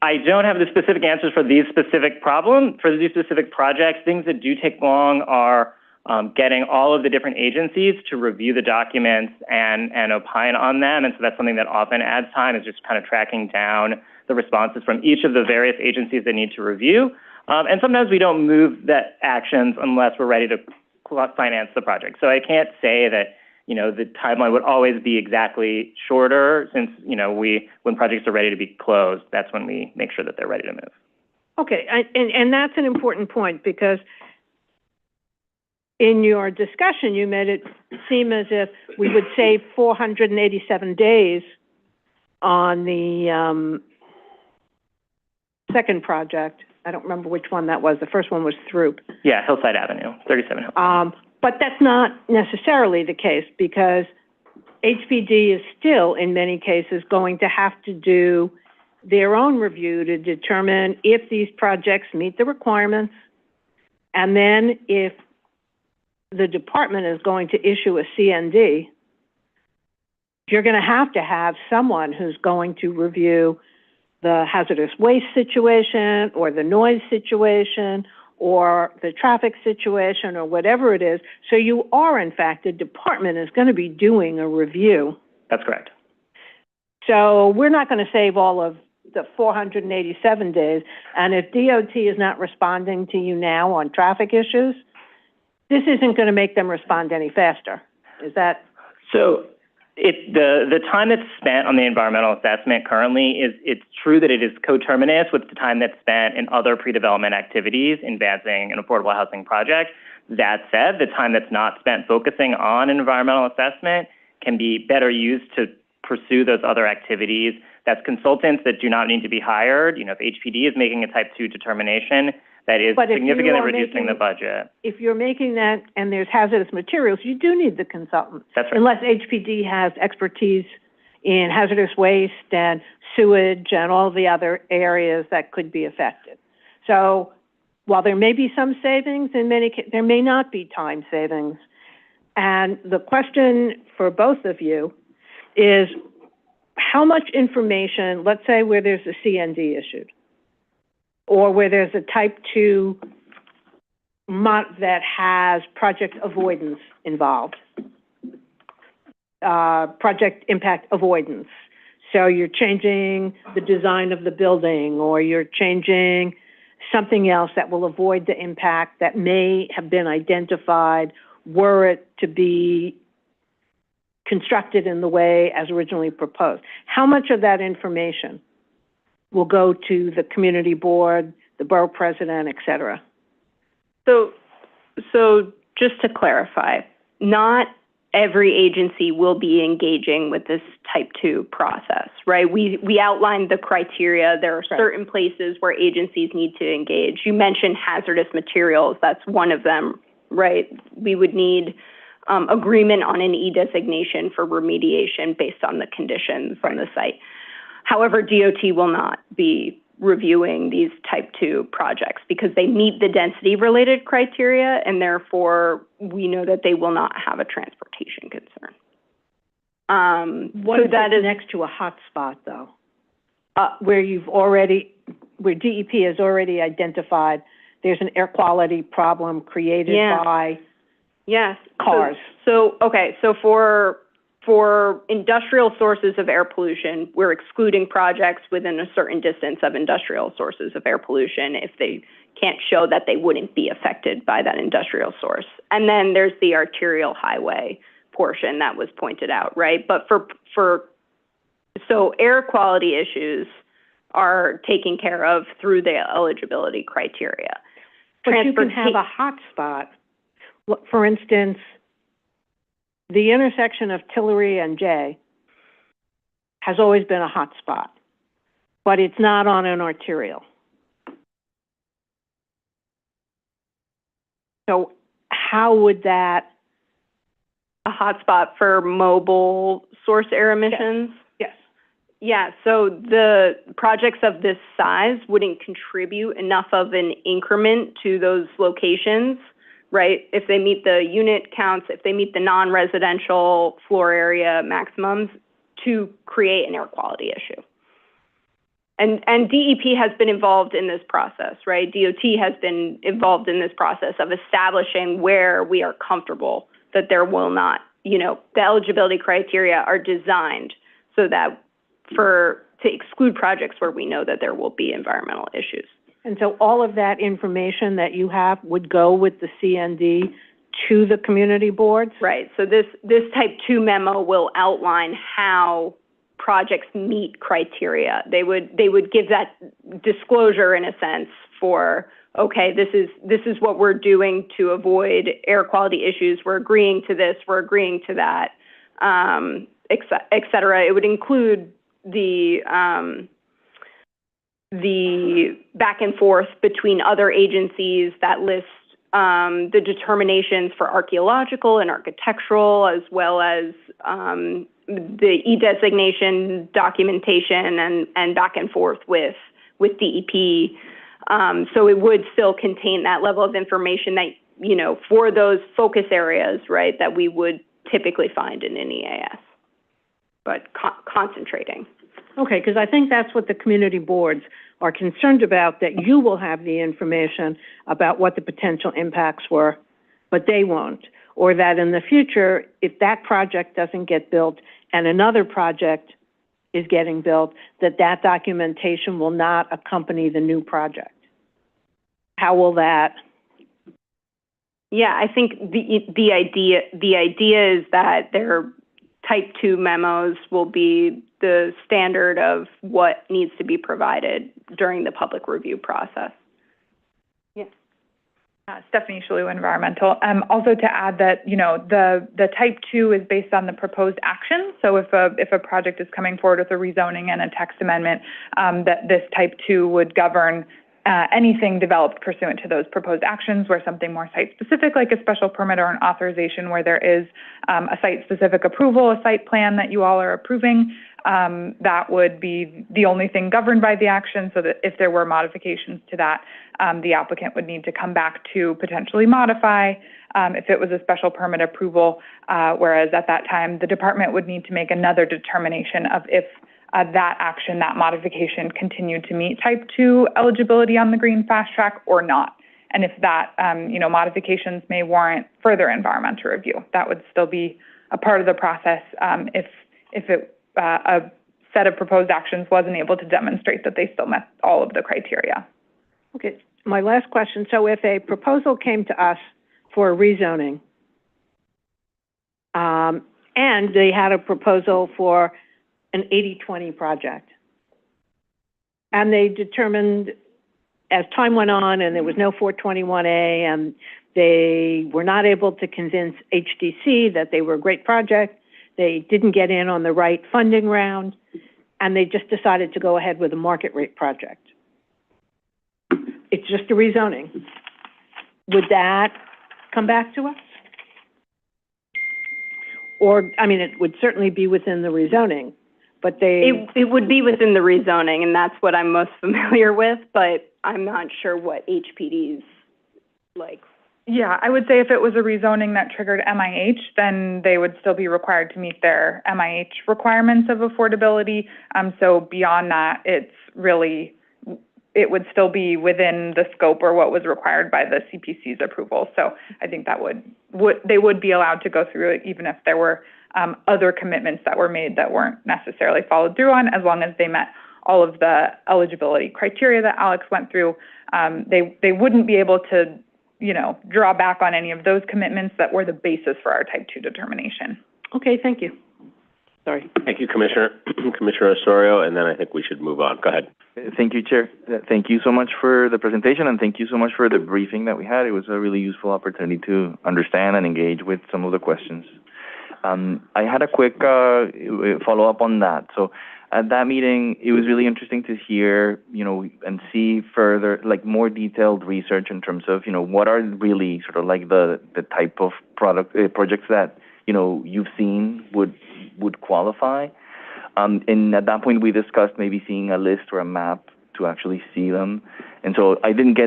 I don't have the specific answers for these specific problems, for these specific projects. Things that do take long are getting all of the different agencies to review the documents and opine on them. And so that's something that often adds time, is just kind of tracking down the responses from each of the various agencies that need to review. And sometimes we don't move that actions unless we're ready to finance the project. So I can't say that, the timeline would always be exactly shorter, since, when projects are ready to be closed, that's when we make sure that they're ready to move. Okay, and that's an important point, because in your discussion, you made it seem as if we would save 487 days on the second project. I don't remember which one that was. The first one was Throop. Yeah, Hillside Avenue, 37 Hillside. But that's not necessarily the case, because HPD is still, in many cases, going to have to do their own review to determine if these projects meet the requirements, and then if the department is going to issue a CND, you're going to have someone who's going to review the hazardous waste situation or the noise situation or the traffic situation or whatever it is. So you are, in fact, the department is going to be doing a review. That's correct. So we're not going to save all of the 487 days. And if DOT is not responding to you now on traffic issues, this isn't going to make them respond any faster. Is that? So the time that's spent on the environmental assessment currently it's true that it is coterminous with the time that's spent in other pre-development activities advancing an affordable housing project. That said, the time that's not spent focusing on an environmental assessment can be better used to pursue those other activities. That's consultants that do not need to be hired. If HPD is making a type 2 determination, that is significantly reducing the budget. If you're making that and there's hazardous materials, you do need the consultant. That's right. Unless HPD has expertise in hazardous waste and sewage and all the other areas that could be affected. So while there may be some savings, in many cases, there may not be time savings. And the question for both of you is, how much information, let's say where there's a CND issued, or where there's a type 2 that has project avoidance involved, project impact avoidance. So you're changing the design of the building, or you're changing something else that will avoid the impact that may have been identified were it to be constructed in the way as originally proposed. How much of that information will go to the community board, the borough president, et cetera? So just to clarify, not every agency will be engaging with this type 2 process, right? We outlined the criteria. There are certain places where agencies need to engage. You mentioned hazardous materials. That's one of them, right? We would need agreement on an e-designation for remediation based on the conditions on the site. However, DOT will not be reviewing these type 2 projects because they meet the density-related criteria, and therefore we know that they will not have a transportation concern. What so that is next to a hot spot, though, where DEP has already identified there's an air quality problem created by cars. So for industrial sources of air pollution, we're excluding projects within a certain distance of industrial sources of air pollution if they can't show that they wouldn't be affected by that industrial source. And then there's the arterial highway portion that was pointed out, right? But so air quality issues are taken care of through the eligibility criteria. But you can have a hot spot. For instance, the intersection of Tillery and J has always been a hot spot, but it's not on an arterial. So how would that... A hot spot for mobile source air emissions? Yes. Yeah, so the projects of this size wouldn't contribute enough of an increment to those locations, right? If they meet the unit counts, if they meet the non-residential floor area maximums to create an air quality issue. And DEP has been involved in this process, right? DOT has been involved in this process of establishing where we are comfortable that there will not, the eligibility criteria are designed so that to exclude projects where we know that there will be environmental issues. And so all of that information that you have would go with the CND to the community boards? Right. So this type 2 memo will outline how projects meet criteria. They would give that disclosure in a sense for, okay, this is what we're doing to avoid air quality issues. We're agreeing to this. We're agreeing to that, et cetera. It would include the back and forth between other agencies that list the determinations for archaeological and architectural, as well as the e-designation documentation and back and forth with DEP. So it would still contain that level of information that, for those focus areas, right, that we would typically find in an EAS, but concentrating. Okay, because I think that's what the community boards are concerned about, that you will have the information about what the potential impacts were, but they won't. Or that in the future, if that project doesn't get built and another project is getting built, that documentation will not accompany the new project. How will that? Yeah, I think the idea is that their type 2 memos will be the standard of what needs to be provided during the public review process. Yes. Stephanie Shalou, Environmental. Also to add that, the type 2 is based on the proposed action. So if a project is coming forward with a rezoning and a text amendment, that this type 2 would govern anything developed pursuant to those proposed actions, where something more site-specific, like a special permit or an authorization where there is a site-specific approval, a site plan that you all are approving, that would be the only thing governed by the action, so that if there were modifications to that, the applicant would need to come back to potentially modify if it was a special permit approval, whereas at that time, the department would need to make another determination of if that action, that modification continued to meet type 2 eligibility on the green fast track or not. And if that, modifications may warrant further environmental review, that would still be a part of the process, a set of proposed actions wasn't able to demonstrate that they still met all of the criteria. Okay, my last question. So if a proposal came to us for rezoning, and they had a proposal for an 80-20 project, and they determined as time went on and there was no 421A and they were not able to convince HDC that they were a great project, they didn't get in on the right funding round, and they just decided to go ahead with a market rate project. It's just a rezoning. Would that come back to us? Or, I mean, it would certainly be within the rezoning, but It would be within the rezoning, and that's what I'm most familiar with, but I'm not sure what HPD's like. Yeah, I would say if it was a rezoning that triggered MIH, then they would still be required to meet their MIH requirements of affordability. So beyond that, it would still be within the scope or what was required by the CPC's approval. So I think that they would be allowed to go through it even if there were other commitments that were made that weren't necessarily followed through on, as long as they met all of the eligibility criteria that Alex went through. They wouldn't be able to, draw back on any of those commitments that were the basis for our type 2 determination. Okay, thank you. Sorry. Thank you, Commissioner Osorio, and then I think we should move on. Go ahead. Thank you, Chair. Thank you so much for the presentation, and thank you so much for the briefing that we had. It was a really useful opportunity to understand and engage with some of the questions. I had a quick follow-up on that. So at that meeting, it was really interesting to hear, and see further, like more detailed research in terms of, what are really sort of like the type of projects that, you've seen would qualify. And at that point, we discussed maybe seeing a list or a map to actually see them. And so I didn't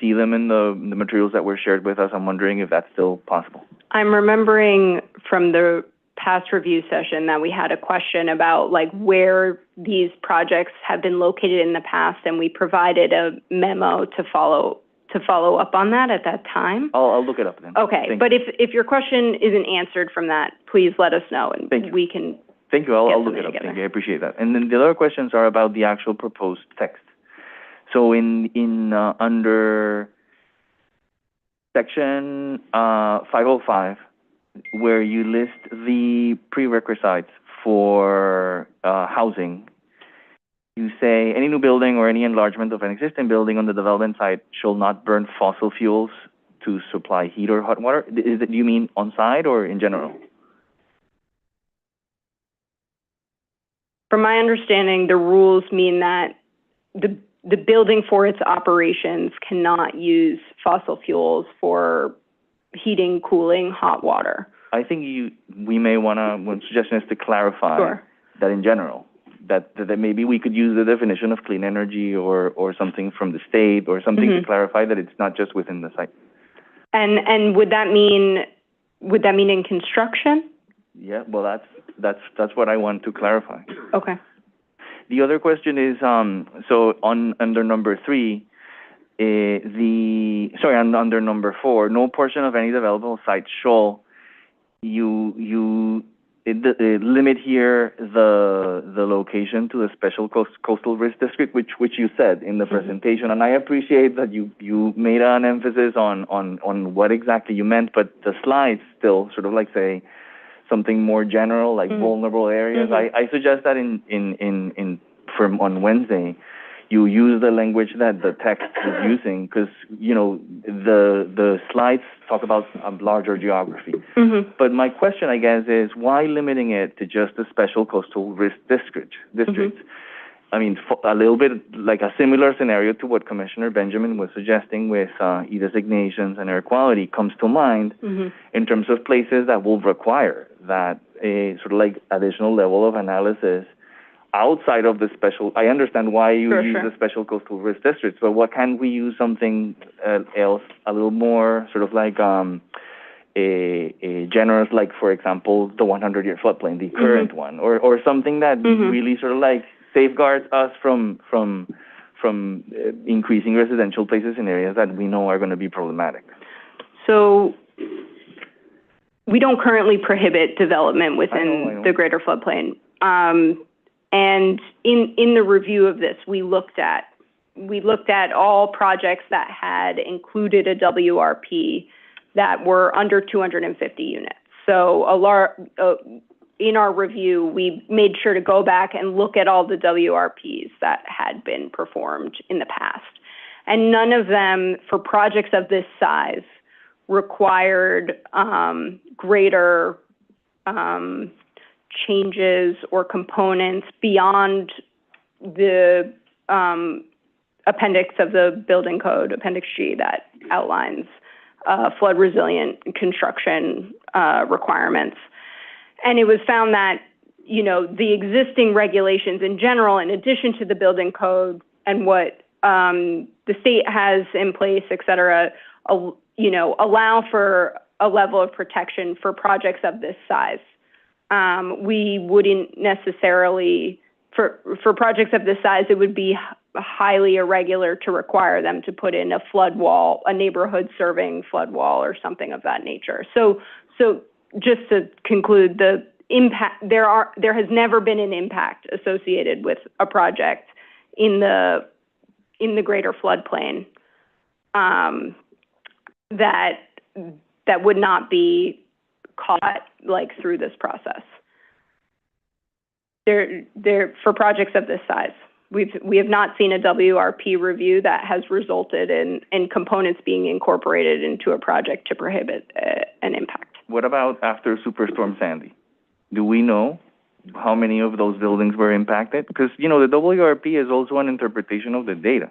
see them in the materials that were shared with us. I'm wondering if that's still possible. I'm remembering from the past review session that we had a question about like where these projects have been located in the past, and we provided a memo to follow up on that at that time. I'll look it up then. Okay, but if your question isn't answered from that, please let us know, and we can. Thank you. I'll look it up. Thank you. I appreciate that. And then the other questions are about the actual proposed text. So under section 505, where you list the prerequisites for housing, you say any new building or any enlargement of an existing building on the development site shall not burn fossil fuels to supply heat or hot water. Do you mean on site or in general? From my understanding, the rules mean that the building for its operations cannot use fossil fuels for heating, cooling, hot water. I think we may want to, one suggestion is to clarify that in general, that maybe we could use the definition of clean energy or something from the state or something to clarify that it's not just within the site. And would that mean in construction? Yeah, well, that's what I want to clarify. Okay. The other question is, under number 3, under number 4, no portion of any developable site shall limit here the location to the special coastal risk district, which you said in the presentation, and I appreciate that you made an emphasis on what exactly you meant, but the slides still sort of like say something more general, like vulnerable areas. I suggest that on Wednesday, you use the language that the text is using, because the slides talk about a larger geography. But my question, I guess, is why limiting it to just a special coastal risk district? I mean, a little bit like a similar scenario to what Commissioner Benjamin was suggesting with e-designations and air quality comes to mind in terms of places that will require that a sort of like additional level of analysis outside of the special. I understand why you use the special coastal risk districts, but what can we use something else a little more sort of like a generous, like for example the 100-year floodplain, the current one, or something that really sort of like safeguards us from increasing residential places in areas that we know are going to be problematic. So we don't currently prohibit development within the greater floodplain. And in the review of this, we looked at all projects that had included a WRP that were under 250 units. So in our review, we made sure to go back and look at all the WRPs that had been performed in the past. And none of them, for projects of this size, required greater changes or components beyond the appendix of the building code, Appendix G, that outlines flood resilient construction requirements. And it was found that, you know, the existing regulations in general, in addition to the building code and what the state has in place, et cetera, you know, allow for a level of protection for projects of this size. We wouldn't necessarily, for projects of this size, it would be highly irregular to require them to put in a flood wall, a neighborhood serving flood wall or something of that nature. So just to conclude, the impact, there has never been an impact associated with a project in the greater floodplain that would not be caught like through this process. For projects of this size, we have not seen a WRP review that has resulted in components being incorporated into a project to prohibit an impact. What about after Superstorm Sandy? Do we know how many of those buildings were impacted? Because, you know, the WRP is also an interpretation of the data.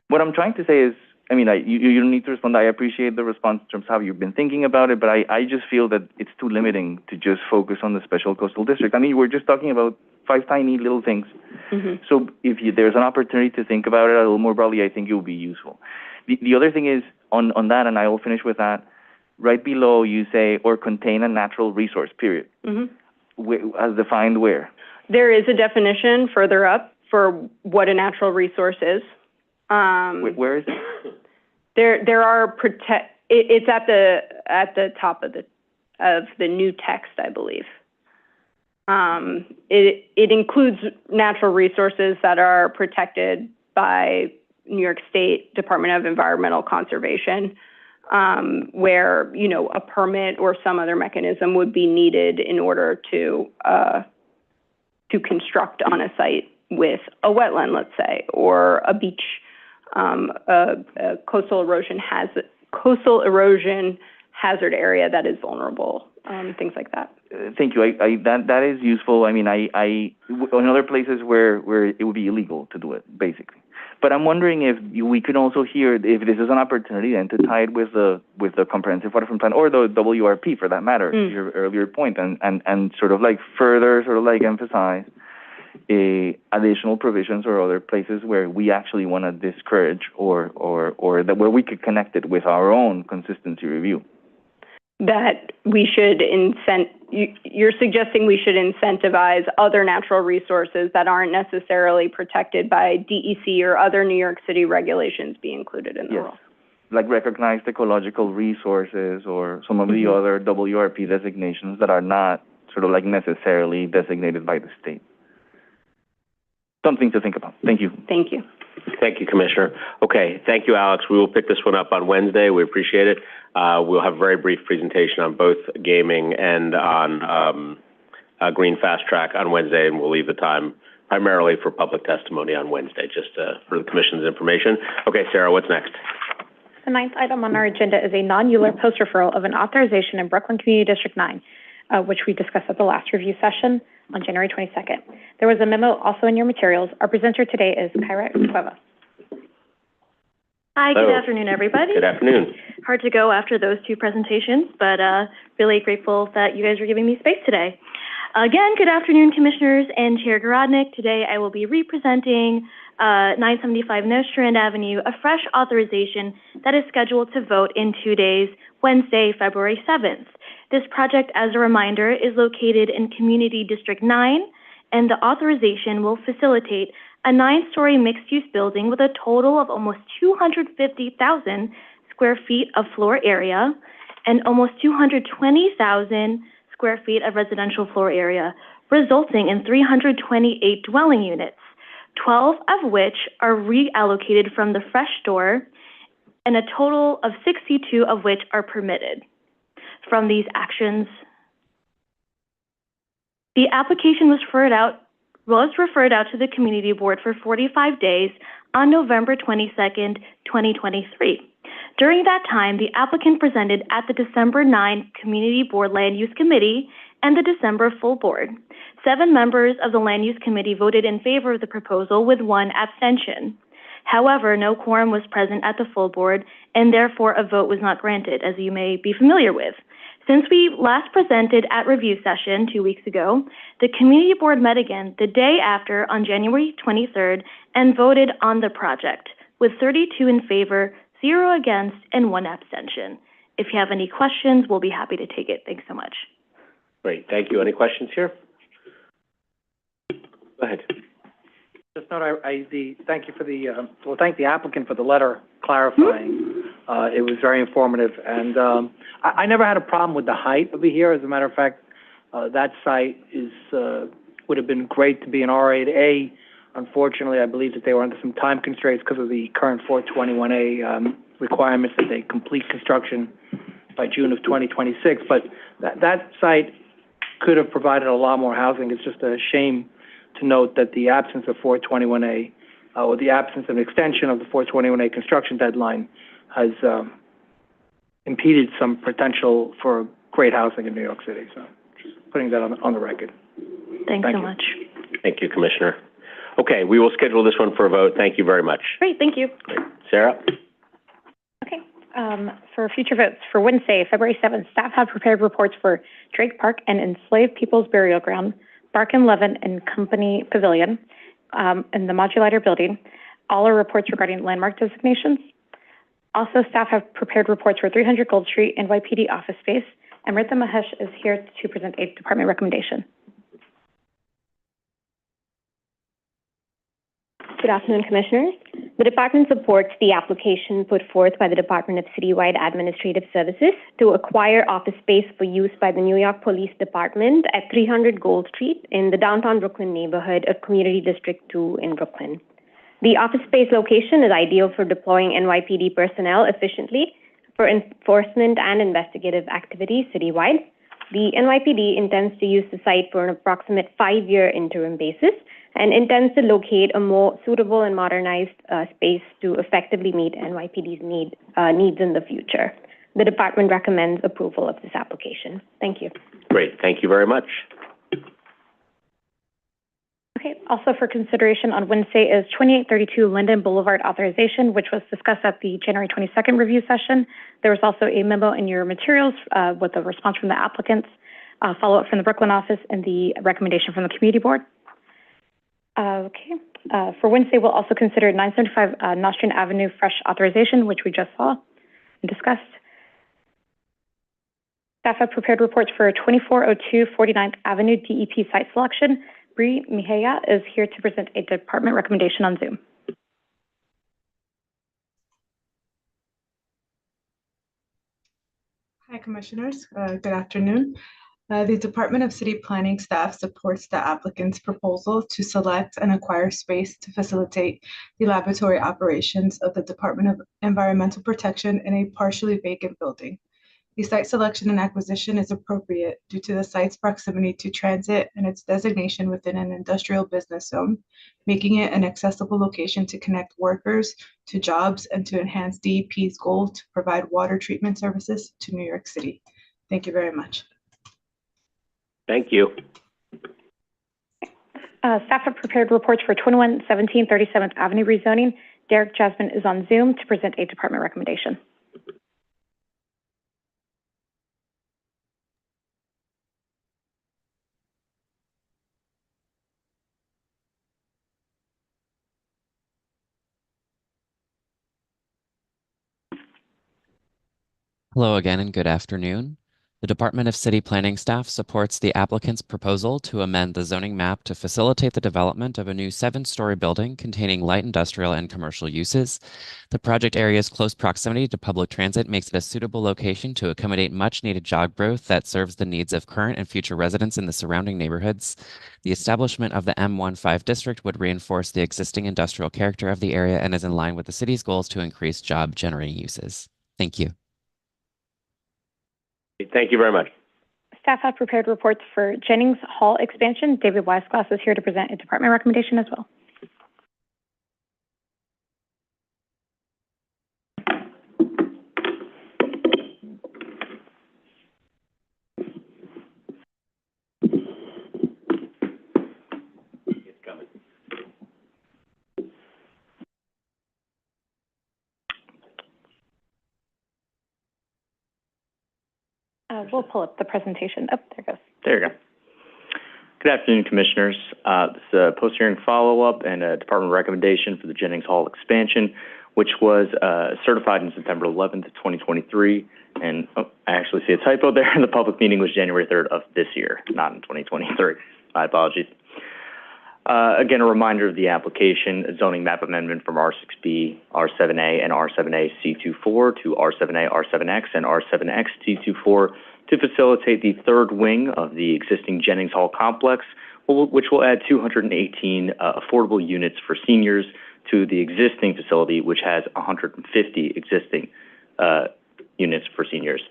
What I'm trying to say is, I mean, you don't need to respond. I appreciate the response in terms of how you've been thinking about it, but I just feel that it's too limiting to just focus on the special coastal district. I mean, we're just talking about 5 tiny little things. Mm-hmm. So if there's an opportunity to think about it a little more broadly, I think it will be useful. The other thing is, on that, and I will finish with that, right below you say, or contain a natural resource, period. Mm-hmm. As defined where? There is a definition further up for what a natural resource is. Where is it? There are it's at the top of the new text, I believe. It includes natural resources that are protected by New York State Department of Environmental Conservation, where, you know, a permit or some other mechanism would be needed in order to construct on a site with a wetland, let's say, or a beach. A coastal erosion hazard area that is vulnerable, things like that. Thank you. That is useful. I mean, in other places where it would be illegal to do it, basically. But I'm wondering if we could also hear if this is an opportunity then to tie it with the comprehensive waterfront plan or the WRP for that matter, your earlier point, and sort of like further sort of like emphasize additional provisions or other places where we actually want to discourage or that where we could connect it with our own consistency review. That we should you're suggesting we should incentivize other natural resources that aren't necessarily protected by DEC or other New York City regulations be included in the rule. Like recognized ecological resources or some of the other WRP designations that are not sort of like necessarily designated by the state. Something to think about. Thank you. Thank you. Thank you, Commissioner. Okay, thank you, Alex. We will pick this one up on Wednesday. We appreciate it. We'll have a very brief presentation on both gaming and on Green Fast Track on Wednesday, and we'll leave the time primarily for public testimony on Wednesday, just for the Commission's information. Okay, Sarah, what's next? The 9th item on our agenda is a non-ULURP post referral of an authorization in Brooklyn Community District 9, which we discussed at the last review session on January 22nd. There was a memo also in your materials. Our presenter today is Kyra Cueva. Hi, good afternoon, everybody. Good afternoon. Hard to go after those 2 presentations, but really grateful that you guys are giving me space today. Again, good afternoon, Commissioners and Chair Garodnick. Today I will be representing 975 Nostrand Avenue, a fresh authorization that is scheduled to vote in 2 days, Wednesday, February 7th. This project, as a reminder, is located in Community District 9, and the authorization will facilitate a 9-story mixed-use building with a total of almost 250,000 square feet of floor area and almost 220,000 square feet of residential floor area, resulting in 328 dwelling units, 12 of which are reallocated from the fresh store, and a total of 62 of which are permitted. From these actions, the application was referred out to the Community Board for 45 days on November 22nd, 2023. During that time, the applicant presented at the December 9 Community Board Land Use Committee and the December full board. 7 members of the Land Use Committee voted in favor of the proposal with 1 abstention. However, no quorum was present at the full board, and therefore a vote was not granted, as you may be familiar with. Since we last presented at review session 2 weeks ago, the Community Board met again the day after on January 23rd and voted on the project, with 32 in favor, 0 against, and 1 abstention. If you have any questions, we'll be happy to take it. Thanks so much. Great, thank you. Any questions here? Go ahead. Just note, thank you for thank the applicant for the letter clarifying. It was very informative, and I never had a problem with the height over here. As a matter of fact, that site would have been great to be an R8A. Unfortunately, I believe that they were under some time constraints because of the current 421A requirements that they complete construction by June of 2026. But that site could have provided a lot more housing. It's just a shame to note that the absence of 421A or the absence of an extension of the 421A construction deadline has impeded some potential for great housing in New York City. So just putting that on the record. Thanks so much. Thank you, Commissioner. Okay, we will schedule this one for a vote. Thank you very much. Great, thank you. Great. Sarah? Okay, for future votes, for Wednesday, February 7th, staff have prepared reports for Drake Park and Enslaved People's Burial Ground, Bark and Levin and Company Pavilion, and the Modulator Building. All are reports regarding landmark designations. Also, staff have prepared reports for 300 Gold Street NYPD office space, and Rita Mahesh is here to present a department recommendation. Good afternoon, Commissioners. The Department supports the application put forth by the Department of Citywide Administrative Services to acquire office space for use by the New York Police Department at 300 Gold Street in the downtown Brooklyn neighborhood of Community District 2 in Brooklyn. The office space location is ideal for deploying NYPD personnel efficiently for enforcement and investigative activities citywide. The NYPD intends to use the site for an approximate 5-year interim basis and intends to locate a more suitable and modernized space to effectively meet NYPD's needs in the future. The department recommends approval of this application. Thank you. Great, thank you very much. Okay, also for consideration on Wednesday is 2832 Linden Boulevard authorization, which was discussed at the January 22nd review session. There was also a memo in your materials with a response from the applicants, follow-up from the Brooklyn office, and the recommendation from the community board. For Wednesday, we'll also consider 975 Nostrand Avenue fresh authorization, which we just saw and discussed. Staff have prepared reports for 2402 49th Avenue DEP site selection. Bree Mejia is here to present a department recommendation on Zoom. Hi, Commissioners. Good afternoon. The Department of City Planning staff supports the applicant's proposal to select and acquire space to facilitate the laboratory operations of the Department of Environmental Protection in a partially vacant building. The site selection and acquisition is appropriate due to the site's proximity to transit and its designation within an industrial business zone, making it an accessible location to connect workers to jobs and to enhance DEP's goal to provide water treatment services to New York City. Thank you very much. Thank you. Staff have prepared reports for 2117 37th Avenue rezoning. Derek Jasmine is on Zoom to present a department recommendation. Hello again and good afternoon. The Department of City Planning staff supports the applicant's proposal to amend the zoning map to facilitate the development of a new 7-story building containing light industrial and commercial uses. The project area's close proximity to public transit makes it a suitable location to accommodate much-needed job growth that serves the needs of current and future residents in the surrounding neighborhoods. The establishment of the M15 district would reinforce the existing industrial character of the area and is in line with the city's goals to increase job-generating uses. Thank you. Thank you very much. Staff have prepared reports for Jennings Hall expansion. David Weisglass is here to present a department recommendation as well. We'll pull up the presentation. Oh, there it goes. There you go. Good afternoon, Commissioners. This is a post-hearing follow-up and a department recommendation for the Jennings Hall expansion, which was certified on September 11th, 2023. And I actually see a typo there. The public meeting was January 3rd of this year, not in 2023. My apologies. Again, a reminder of the application, a zoning map amendment from R6B, R7A, and R7A C24 to R7A, R7X, and R7X T24 to facilitate the third wing of the existing Jennings Hall complex, which will add 218 affordable units for seniors to the existing facility, which has 150 existing units for seniors.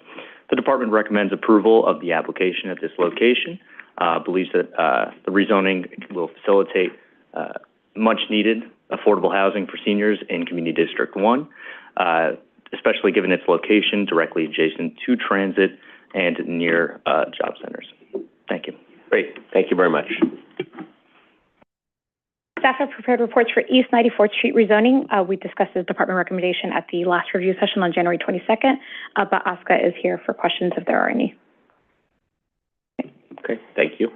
The department recommends approval of the application at this location. Believes that the rezoning will facilitate much-needed affordable housing for seniors in Community District 1, especially given its location directly adjacent to transit and near job centers. Thank you. Great. Thank you very much. Staff have prepared reports for East 94th Street rezoning. We discussed the department recommendation at the last review session on January 22nd, but Aska is here for questions if there are any. Okay, thank you.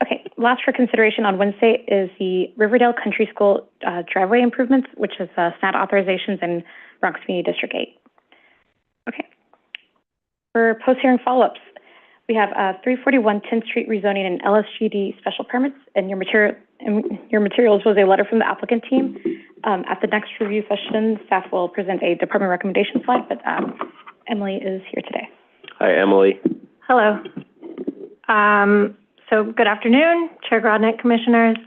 Okay, last for consideration on Wednesday is the Riverdale Country School driveway improvements, which is SNAD authorizations in Bronx Community District 8. Okay. For post-hearing follow-ups, we have 341 10th Street rezoning and LSGD special permits, and your materials was a letter from the applicant team. At the next review session, staff will present a department recommendation slide, but Emily is here today. Hi, Emily. Hello. So good afternoon, Chair Grodnick, Commissioners.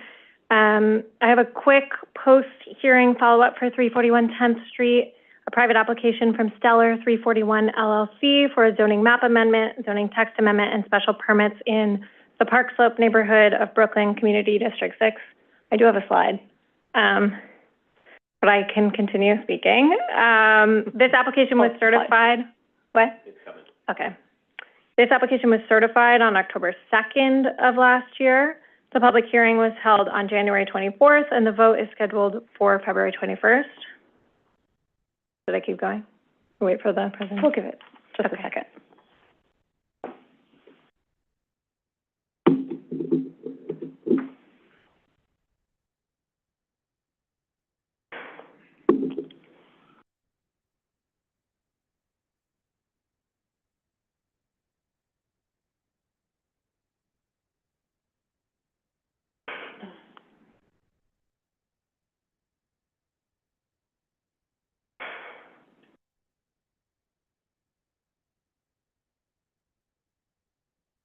I have a quick post-hearing follow-up for 341 10th Street, a private application from Stellar 341 LLC for a zoning map amendment, zoning text amendment, and special permits in the Park Slope neighborhood of Brooklyn Community District 6. I do have a slide, but I can continue speaking. This application was certified. What? It's coming. Okay. This application was certified on October 2nd of last year. The public hearing was held on January 24th, and the vote is scheduled for February 21st. Should I keep going? Wait for the presentation? We'll give it just a second.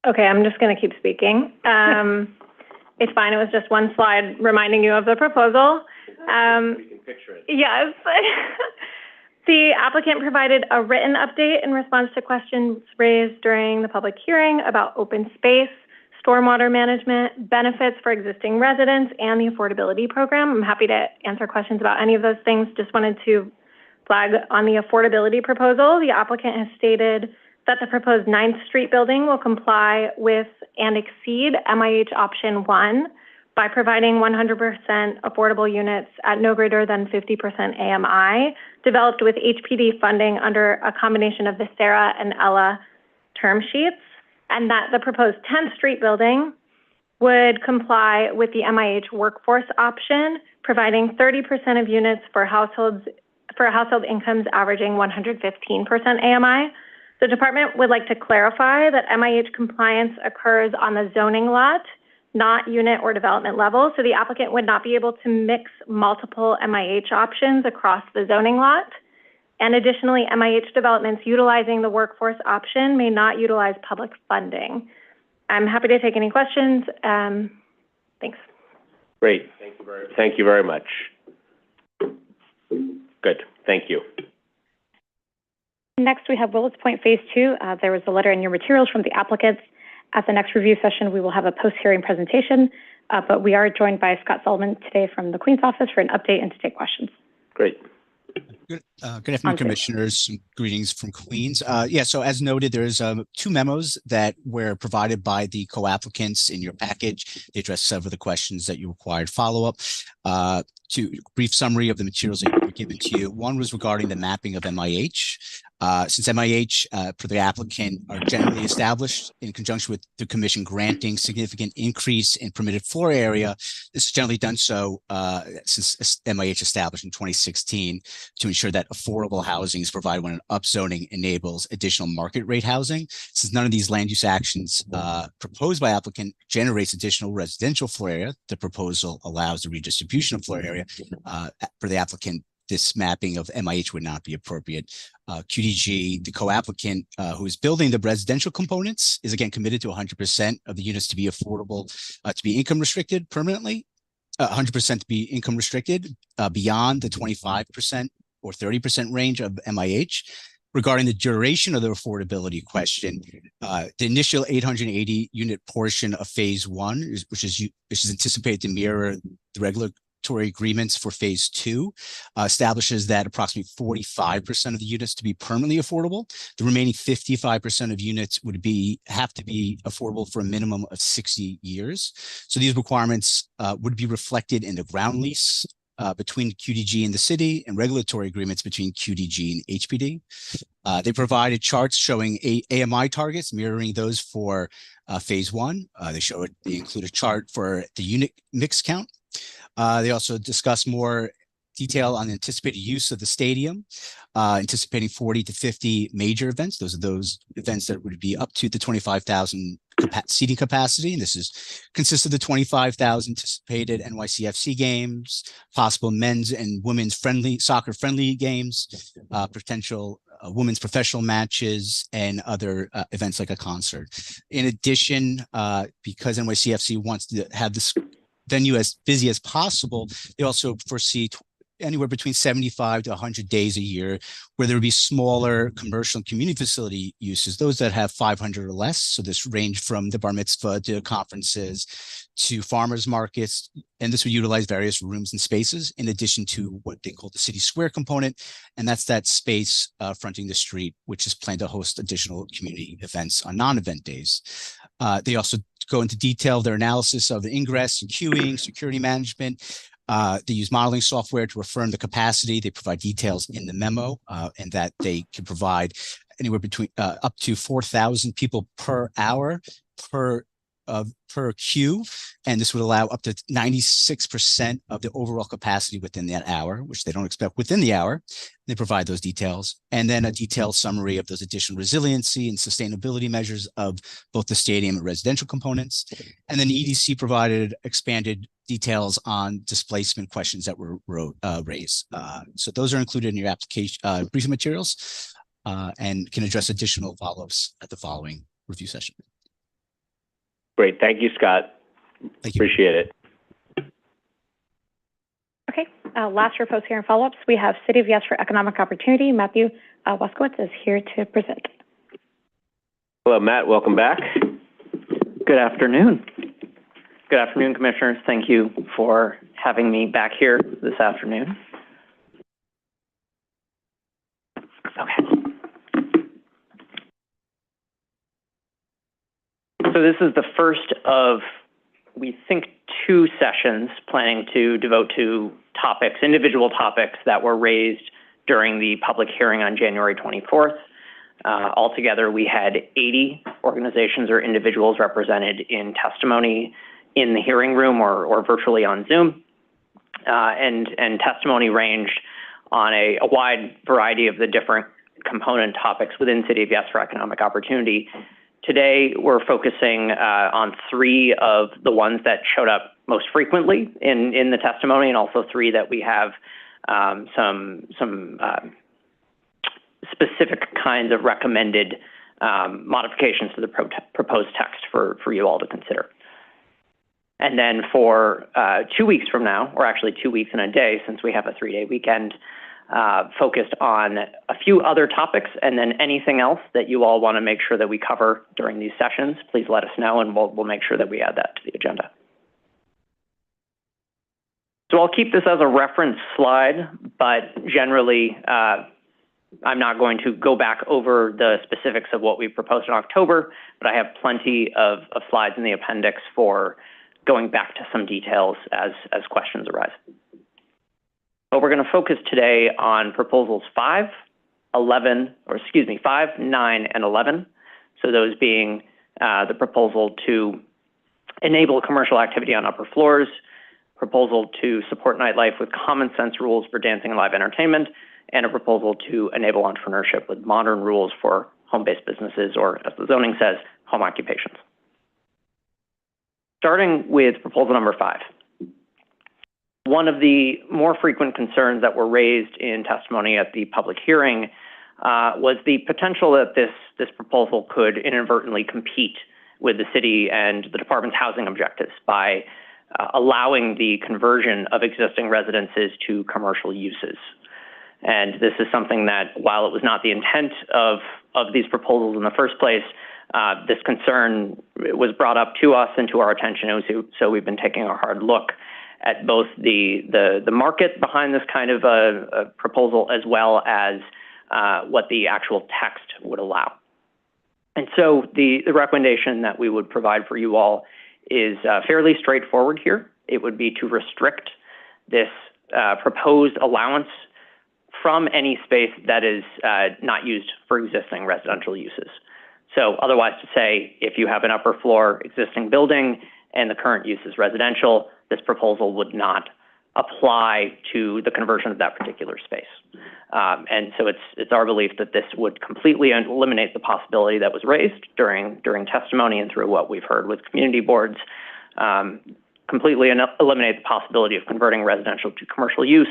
Okay, I'm just going to keep speaking. It's fine. It was just one slide reminding you of the proposal. We can picture it. Yes. The applicant provided a written update in response to questions raised during the public hearing about open space, stormwater management, benefits for existing residents, and the affordability program. I'm happy to answer questions about any of those things. Just wanted to flag on the affordability proposal. The applicant has stated that the proposed 9th Street building will comply with and exceed MIH option 1 by providing 100% affordable units at no greater than 50% AMI, developed with HPD funding under a combination of the Sarah and Ella term sheets, and that the proposed 10th Street building would comply with the MIH workforce option, providing 30% of units for household incomes averaging 115% AMI. The department would like to clarify that MIH compliance occurs on the zoning lot, not unit or development level. So the applicant would not be able to mix multiple MIH options across the zoning lot. And additionally, MIH developments utilizing the workforce option may not utilize public funding. I'm happy to take any questions. Thanks. Great. Thank you very much. Good. Thank you. Next, we have Willis Point Phase 2. There was a letter in your materials from the applicants. At the next review session, we will have a post-hearing presentation, but we are joined by Scott Sullivan today from the Queen's office for an update and to take questions. Great. Good afternoon, Commissioners. Greetings from Queens. So as noted, there's 2 memos that were provided by the co-applicants in your package. They address several of the questions that you required follow-up. To brief summary of the materials that were given to you. One was regarding the mapping of MIH. Since MIH, for the applicant, are generally established in conjunction with the Commission granting significant increase in permitted floor area, this is generally done so since MIH established in 2016 to ensure that affordable housing is provided when an upzoning enables additional market rate housing. Since none of these land use actions proposed by applicant generates additional residential floor area, the proposal allows the redistribution of floor area. For the applicant, this mapping of MIH would not be appropriate. QDG, the co-applicant who is building the residential components, is again committed to 100% of the units to be affordable, to be income restricted permanently, 100% to be income restricted beyond the 25% or 30% range of MIH. Regarding the duration of the affordability question, the initial 880 unit portion of Phase 1, which is anticipated to mirror the regulatory agreements for Phase 2, establishes that approximately 45% of the units to be permanently affordable. The remaining 55% of units would have to be affordable for a minimum of 60 years. So these requirements would be reflected in the ground lease between QDG and the city and regulatory agreements between QDG and HPD. They provided charts showing AMI targets mirroring those for Phase 1. They include a chart for the unit mix count. They also discuss more detail on the anticipated use of the stadium, anticipating 40 to 50 major events. Those are those events that would be up to the 25,000 seating capacity. And this consists of the 25,000 anticipated NYCFC games, possible men's and women's soccer friendly games, potential women's professional matches, and other events like a concert. In addition, because NYCFC wants to have this venue as busy as possible, they also foresee anywhere between 75 to 100 days a year where there would be smaller commercial and community facility uses, those that have 500 or less. So this range from the bar mitzvah to conferences to farmers markets, and this would utilize various rooms and spaces in addition to what they call the city square component, and that's that space fronting the street, which is planned to host additional community events on non-event days. They also go into detail their analysis of the ingress and queuing, security management. They use modeling software to affirm the capacity. They provide details in the memo, and that they can provide anywhere between up to 4,000 people per hour per queue, and this would allow up to 96% of the overall capacity within that hour, which they don't expect within the hour. They provide those details, and then a detailed summary of those additional resiliency and sustainability measures of both the stadium and residential components. And then the EDC provided expanded details on displacement questions that were raised. So those are included in your application briefing materials, and can address additional follow-ups at the following review session. Great. Thank you, Scott. Thank you. Appreciate it. Okay, last for post-hearing follow-ups, we have City of Yes for Economic Opportunity. Matthew Waskowitz is here to present. Hello, Matt. Welcome back. Good afternoon. Good afternoon, Commissioners. Thank you for having me back here this afternoon. Okay. So this is the first of, we think, 2 sessions planning to devote to topics, individual topics that were raised during the public hearing on January 24th. Altogether, we had 80 organizations or individuals represented in testimony in the hearing room or virtually on Zoom. And testimony ranged on a wide variety of the different component topics within City of Yes for economic opportunity. Today, we're focusing on 3 of the ones that showed up most frequently in the testimony, and also 3 that we have some specific kinds of recommended modifications to the proposed text for you all to consider. And then for 2 weeks from now, or actually 2 weeks and a day, since we have a 3-day weekend, focused on a few other topics, and then anything else that you all want to make sure that we cover during these sessions, please let us know, and we'll make sure that we add that to the agenda. So I'll keep this as a reference slide, but generally, I'm not going to go back over the specifics of what we proposed in October, but I have plenty of slides in the appendix for going back to some details as questions arise. But we're going to focus today on proposals 5, 9, and 11. So those being the proposal to enable commercial activity on upper floors, proposal to support nightlife with common sense rules for dancing and live entertainment, and a proposal to enable entrepreneurship with modern rules for home-based businesses, or as the zoning says, home occupations. Starting with proposal number 5. One of the more frequent concerns that were raised in testimony at the public hearing was the potential that this proposal could inadvertently compete with the city and the department's housing objectives by allowing the conversion of existing residences to commercial uses. And this is something that, while it was not the intent of these proposals in the first place, this concern was brought up to us and to our attention. So we've been taking a hard look at both the market behind this kind of a proposal, as well as what the actual text would allow. And so the recommendation that we would provide for you all is fairly straightforward here. It would be to restrict this proposed allowance from any space that is not used for existing residential uses. So otherwise to say, if you have an upper floor existing building and the current use is residential, this proposal would not apply to the conversion of that particular space. And so it's our belief that this would completely eliminate the possibility that was raised during testimony and through what we've heard with community boards, completely eliminate the possibility of converting residential to commercial use.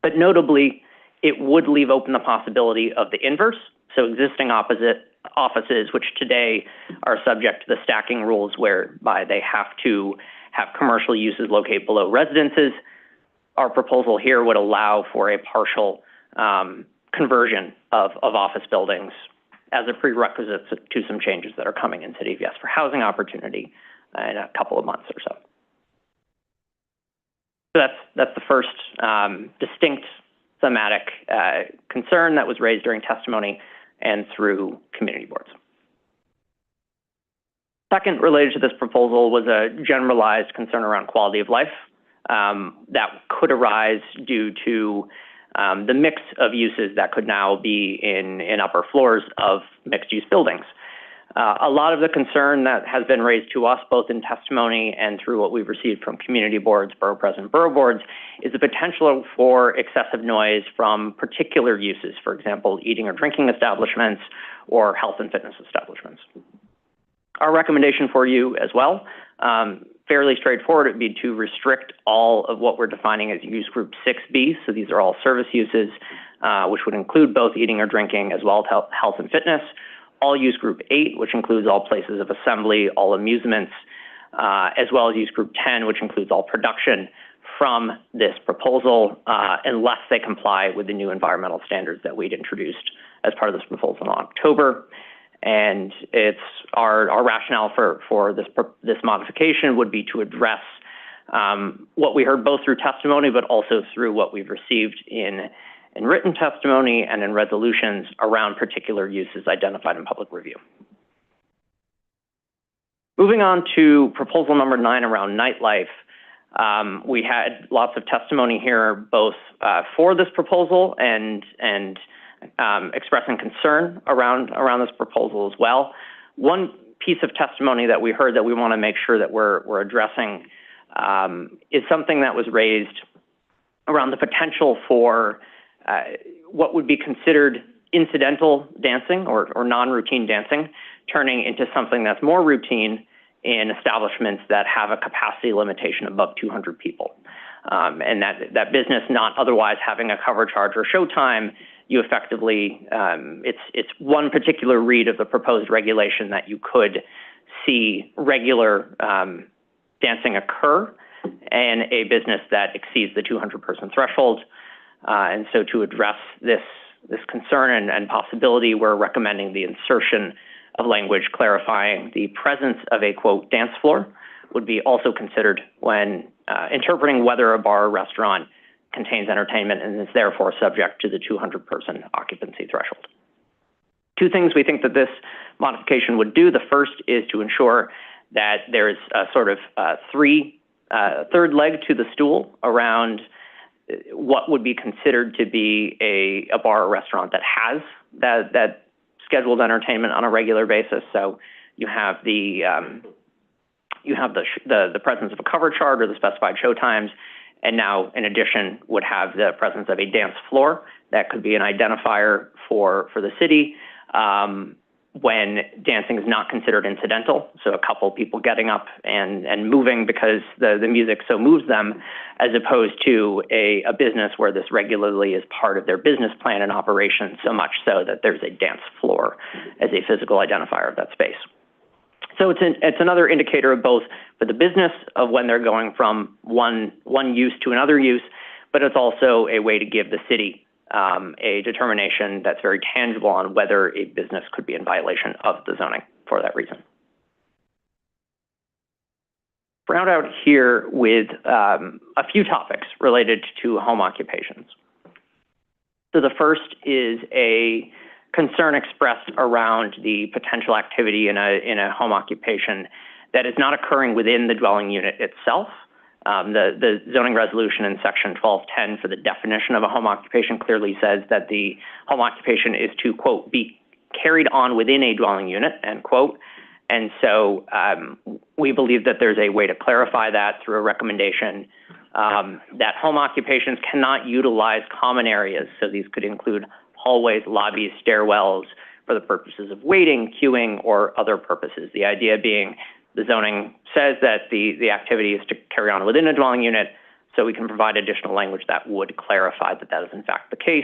But notably, it would leave open the possibility of the inverse. So existing offices, which today are subject to the stacking rules whereby they have to have commercial uses located below residences, our proposal here would allow for a partial conversion of office buildings as a prerequisite to some changes that are coming in City of Yes for housing opportunity in a couple of months or so. So that's the first distinct thematic concern that was raised during testimony and through community boards. Second, related to this proposal, was a generalized concern around quality of life that could arise due to the mix of uses that could now be in upper floors of mixed-use buildings. A lot of the concern that has been raised to us, both in testimony and through what we've received from community boards, borough president, borough boards, is the potential for excessive noise from particular uses, for example, eating or drinking establishments or health and fitness establishments. Our recommendation for you as well, fairly straightforward, it would be to restrict all of what we're defining as use group 6B. So these are all service uses, which would include both eating or drinking as well as health and fitness. All use group 8, which includes all places of assembly, all amusements, as well as use group 10, which includes all production from this proposal, unless they comply with the new environmental standards that we'd introduced as part of this proposal in October. And it's our rationale for this modification would be to address what we heard both through testimony, but also through what we've received in written testimony and in resolutions around particular uses identified in public review. Moving on to proposal number 9 around nightlife. We had lots of testimony here, both for this proposal and expressing concern around this proposal as well. One piece of testimony that we heard that we want to make sure that we're addressing is something that was raised around the potential for what would be considered incidental dancing or non-routine dancing turning into something that's more routine in establishments that have a capacity limitation above 200 people. And that business not otherwise having a cover charge or showtime, you effectively, it's one particular read of the proposed regulation that you could see regular dancing occur in a business that exceeds the 200-person threshold. And so to address this concern and possibility, we're recommending the insertion of language clarifying the presence of a, quote, dance floor would be also considered when interpreting whether a bar or restaurant contains entertainment and is therefore subject to the 200-person occupancy threshold. Two things we think that this modification would do. The first is to ensure that there's a sort of third leg to the stool around what would be considered to be a bar or restaurant that has that scheduled entertainment on a regular basis. So you have the presence of a cover chart or the specified show times, and now in addition would have the presence of a dance floor that could be an identifier for the city when dancing is not considered incidental. So a couple people getting up and moving because the music so moves them, as opposed to a business where this regularly is part of their business plan and operation, so much so that there's a dance floor as a physical identifier of that space. So it's another indicator of both for the business of when they're going from one use to another use, but it's also a way to give the city a determination that's very tangible on whether a business could be in violation of the zoning for that reason. Round out here with a few topics related to home occupations. So the first is a concern expressed around the potential activity in a home occupation that is not occurring within the dwelling unit itself. The zoning resolution in section 1210 for the definition of a home occupation clearly says that the home occupation is to, quote, be carried on within a dwelling unit, end quote. And so we believe that there's a way to clarify that through a recommendation that home occupations cannot utilize common areas. So these could include hallways, lobbies, stairwells for the purposes of waiting, queuing, or other purposes. The idea being the zoning says that the activity is to carry on within a dwelling unit, so we can provide additional language that would clarify that that is in fact the case.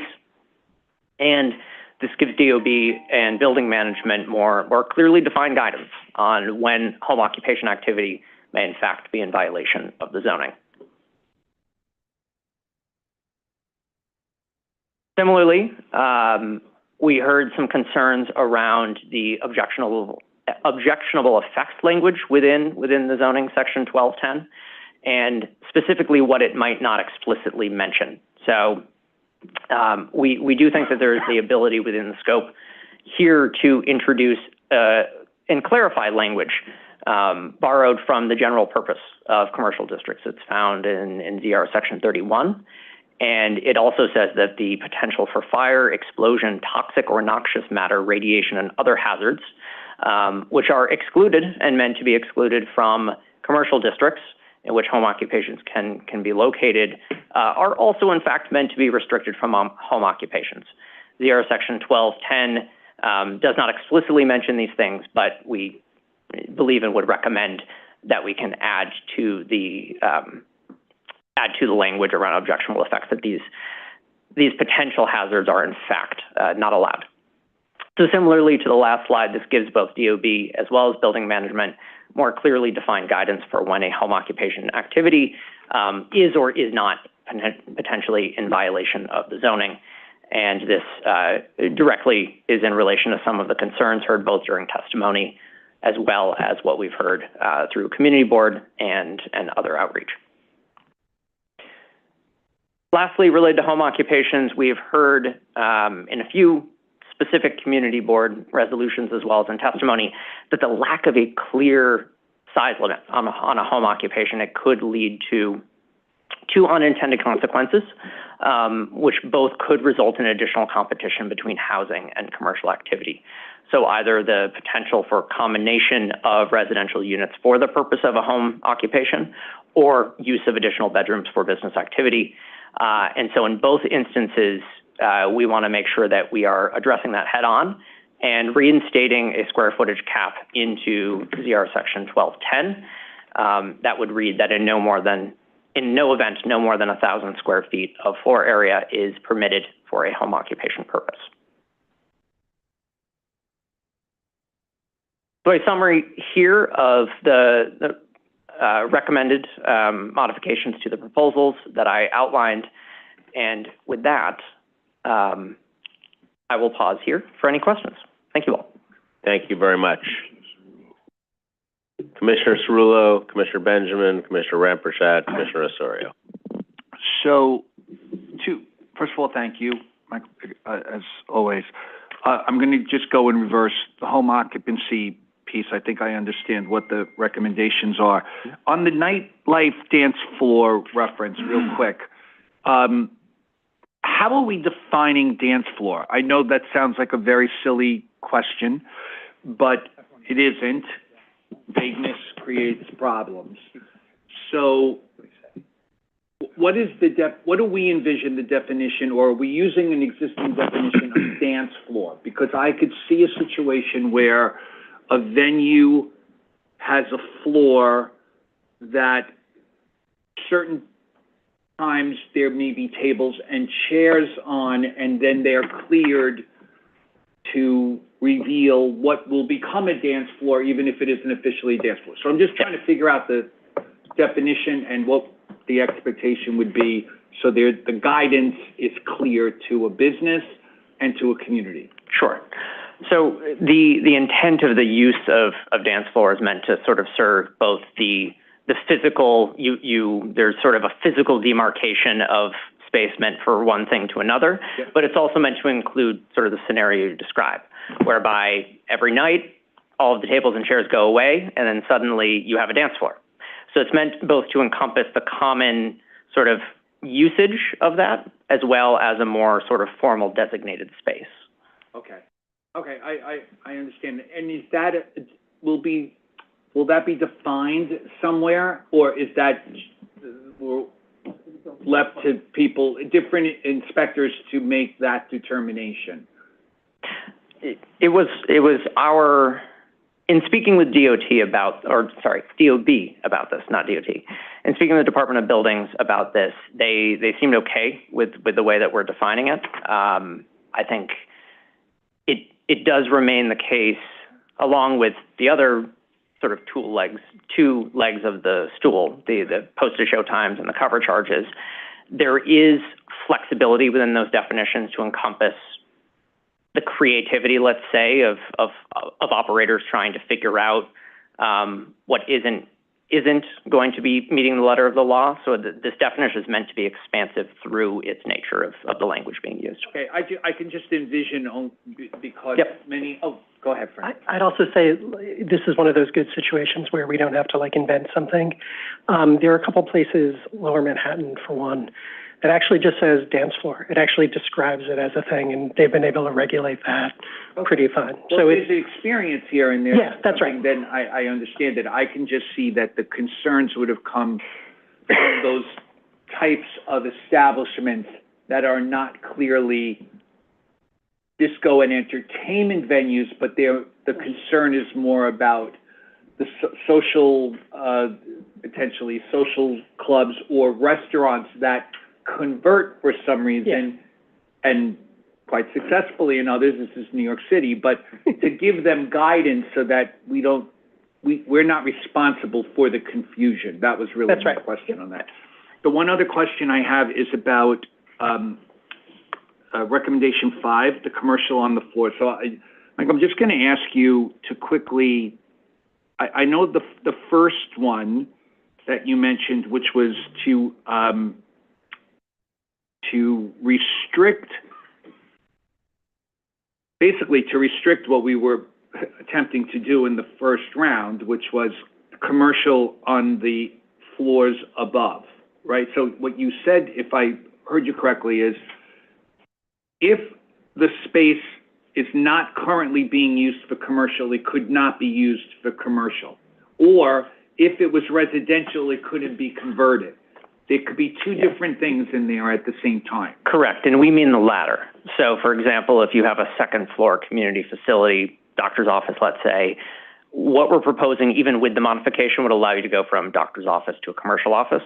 And this gives DOB and building management more clearly defined guidance on when home occupation activity may in fact be in violation of the zoning. Similarly, we heard some concerns around the objectionable effects language within the zoning section 1210, and specifically what it might not explicitly mention. So we do think that there is the ability within the scope here to introduce and clarify language borrowed from the general purpose of commercial districts. It's found in ZR section 31. And it also says that the potential for fire, explosion, toxic or noxious matter, radiation, and other hazards, which are excluded and meant to be excluded from commercial districts in which home occupations can be located, are also in fact meant to be restricted from home occupations. ZR section 1210 does not explicitly mention these things, but we believe and would recommend that we can add to the language around objectionable effects that these potential hazards are in fact not allowed. So similarly to the last slide, this gives both DOB as well as building management more clearly defined guidance for when a home occupation activity is or is not potentially in violation of the zoning. And this directly is in relation to some of the concerns heard both during testimony as well as what we've heard through community board and other outreach. Lastly, related to home occupations, we've heard in a few specific community board resolutions as well as in testimony that the lack of a clear size limit on a home occupation, it could lead to two unintended consequences, which both could result in additional competition between housing and commercial activity. So either the potential for combination of residential units for the purpose of a home occupation or use of additional bedrooms for business activity. And so in both instances, we want to make sure that we are addressing that head on and reinstating a square footage cap into ZR section 1210. That would read that in no event, no more than 1,000 square feet of floor area is permitted for a home occupation purpose. So a summary here of the recommended modifications to the proposals that I outlined. And with that, I will pause here for any questions. Thank you all. Thank you very much. Commissioner Cerullo, Commissioner Benjamin, Commissioner Rampersad, Commissioner Osorio. So, first of all, thank you, Mike, as always. I'm going to just go in reverse. The home occupancy piece, I think I understand what the recommendations are. On the nightlife dance floor reference, real quick, how are we defining dance floor? I know that sounds like a very silly question, but it isn't. Vagueness creates problems. So what do we envision the definition, or are we using an existing definition of dance floor? Because I could see a situation where a venue has a floor that certain times there may be tables and chairs on, and then they're cleared to reveal what will become a dance floor, even if it isn't officially a dance floor. So I'm just trying to figure out the definition and what the expectation would be, so the guidance is clear to a business and to a community. Sure. So the intent of the use of dance floor is meant to sort of serve both the physical, there's sort of a physical demarcation of space meant for one thing to another, but it's also meant to include sort of the scenario you describe, whereby every night all of the tables and chairs go away and then suddenly you have a dance floor. So it's meant both to encompass the common sort of usage of that as well as a more sort of formal designated space. Okay. Okay, I understand. And is that, will that be defined somewhere, or is that left to people, different inspectors, to make that determination? It was our, in speaking with DOB about this, not DOT. In speaking with the Department of Buildings about this, they seemed okay with the way that we're defining it. I think it does remain the case, along with the other sort of two legs of the stool, the posted show times and the cover charges. There is flexibility within those definitions to encompass the creativity, let's say, of operators trying to figure out what isn't going to be meeting the letter of the law. So this definition is meant to be expansive through its nature of the language being used. Okay, I can just envision, because many, go ahead, Frank. I'd also say this is one of those good situations where we don't have to invent something. There are a couple places, Lower Manhattan for one, that actually just says dance floor. It actually describes it as a thing, and they've been able to regulate that pretty fine. Well, so there's the experience here, and there's that's right. Then I understand it. I can just see that the concerns would have come from those types of establishments that are not clearly disco and entertainment venues, but the concern is more about the social, potentially social clubs or restaurants that convert for some reason, and quite successfully in others. This is New York City, but to give them guidance so that we're not responsible for the confusion. that was really my question on that. The one other question I have is about recommendation 5, the commercial on the floor. So I'm just going to ask you to quickly, I know the first one that you mentioned, which was to restrict, basically to restrict what we were attempting to do in the first round, which was commercial on the floors above, right? So what you said, if I heard you correctly, is if the space is not currently being used for commercial, it could not be used for commercial. Or if it was residential, it couldn't be converted. There could be two different things in there at the same time. Correct, and we mean the latter. So, for example, if you have a second floor community facility, doctor's office, let's say, what we're proposing, even with the modification, would allow you to go from doctor's office to a commercial office.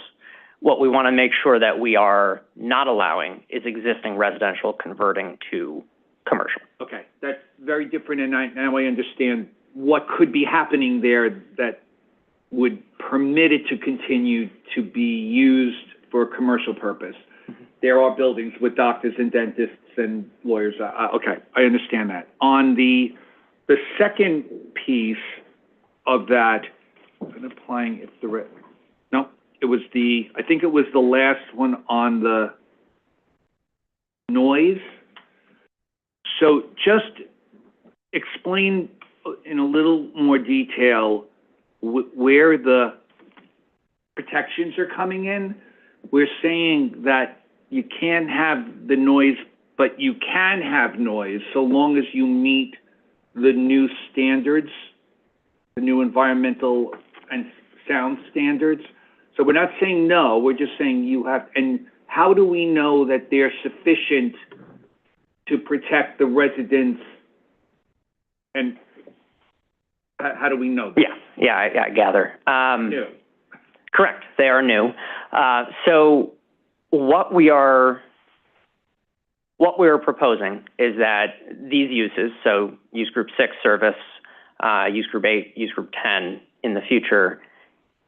What we want to make sure that we are not allowing is existing residential converting to commercial. Okay, that's very different, and now I understand what could be happening there that would permit it to continue to be used for a commercial purpose. There are buildings with doctors and dentists and lawyers. Okay, I understand that. On the second piece of that, I'm applying it no, it was I think it was the last one on the noise. So just explain in a little more detail where the protections are coming in. We're saying that you can't have the noise, but you can have noise so long as you meet the new standards, the new environmental and sound standards. So we're not saying no, we're just saying you have, and how do we know that they're sufficient to protect the residents, and how do we know that? Yeah, I gather. New. Correct, they are new. So what we are proposing is that these uses, so use group 6 service, use group 8, use group 10 in the future,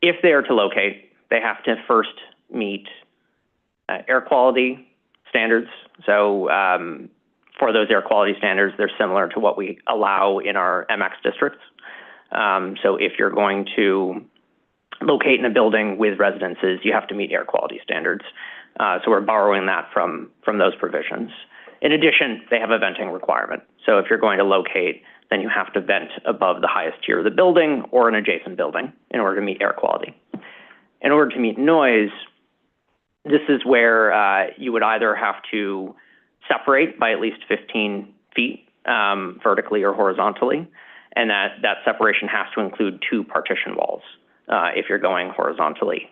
if they are to locate, they have to first meet air quality standards. So for those air quality standards, they're similar to what we allow in our MX districts. So if you're going to locate in a building with residences, you have to meet air quality standards. So we're borrowing that from those provisions. In addition, they have a venting requirement. So if you're going to locate, then you have to vent above the highest tier of the building or an adjacent building in order to meet air quality. In order to meet noise, this is where you would either have to separate by at least 15 feet vertically or horizontally, and that separation has to include 2 partition walls if you're going horizontally.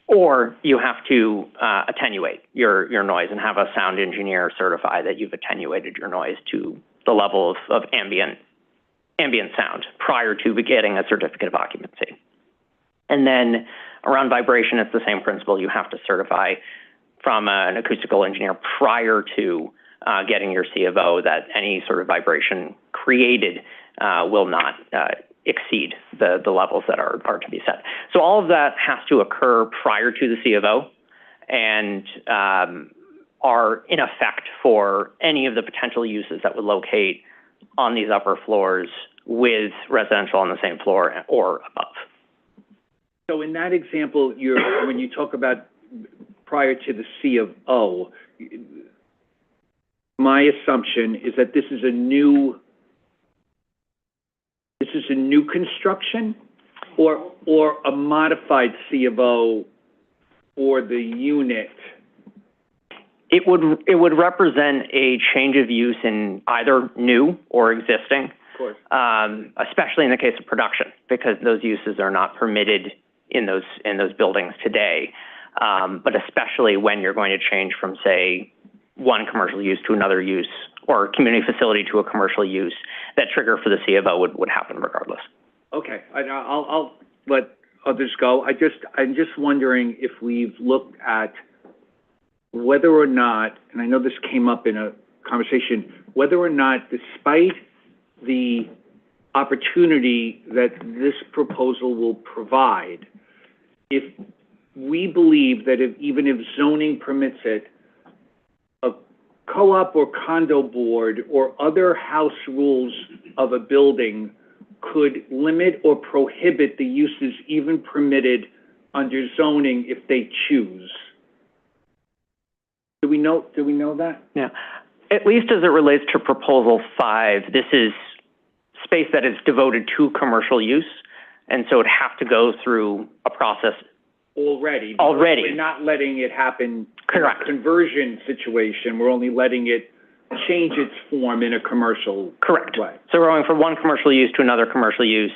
Or you have to attenuate your noise and have a sound engineer certify that you've attenuated your noise to the level of ambient sound prior to getting a certificate of occupancy. And then around vibration, it's the same principle. You have to certify from an acoustical engineer prior to getting your C of O that any sort of vibration created will not exceed the levels that are to be set. So all of that has to occur prior to the C of O and are in effect for any of the potential uses that would locate on these upper floors with residential on the same floor or above. So in that example, when you talk about prior to the C of O, my assumption is that this is a new construction or a modified C of O for the unit. It would represent a change of use in either new or existing, of course. Especially in the case of production, because those uses are not permitted in those buildings today. But especially when you're going to change from, say, one commercial use to another use, or community facility to a commercial use, that trigger for the C of O would happen regardless. Okay, I'll let others go. I'm just wondering if we've looked at whether or not, and I know this came up in a conversation, whether or not, despite the opportunity that this proposal will provide, if we believe that even if zoning permits it, a co-op or condo board or other house rules of a building could limit or prohibit the uses even permitted under zoning if they choose. Do we know that? Yeah, at least as it relates to Proposal 5, this is space that is devoted to commercial use, and so it'd have to go through a process already. Already. We're not letting it happen. Correct. In a conversion situation. We're only letting it change its form in a commercial Correct. way. So we're going from one commercial use to another commercial use,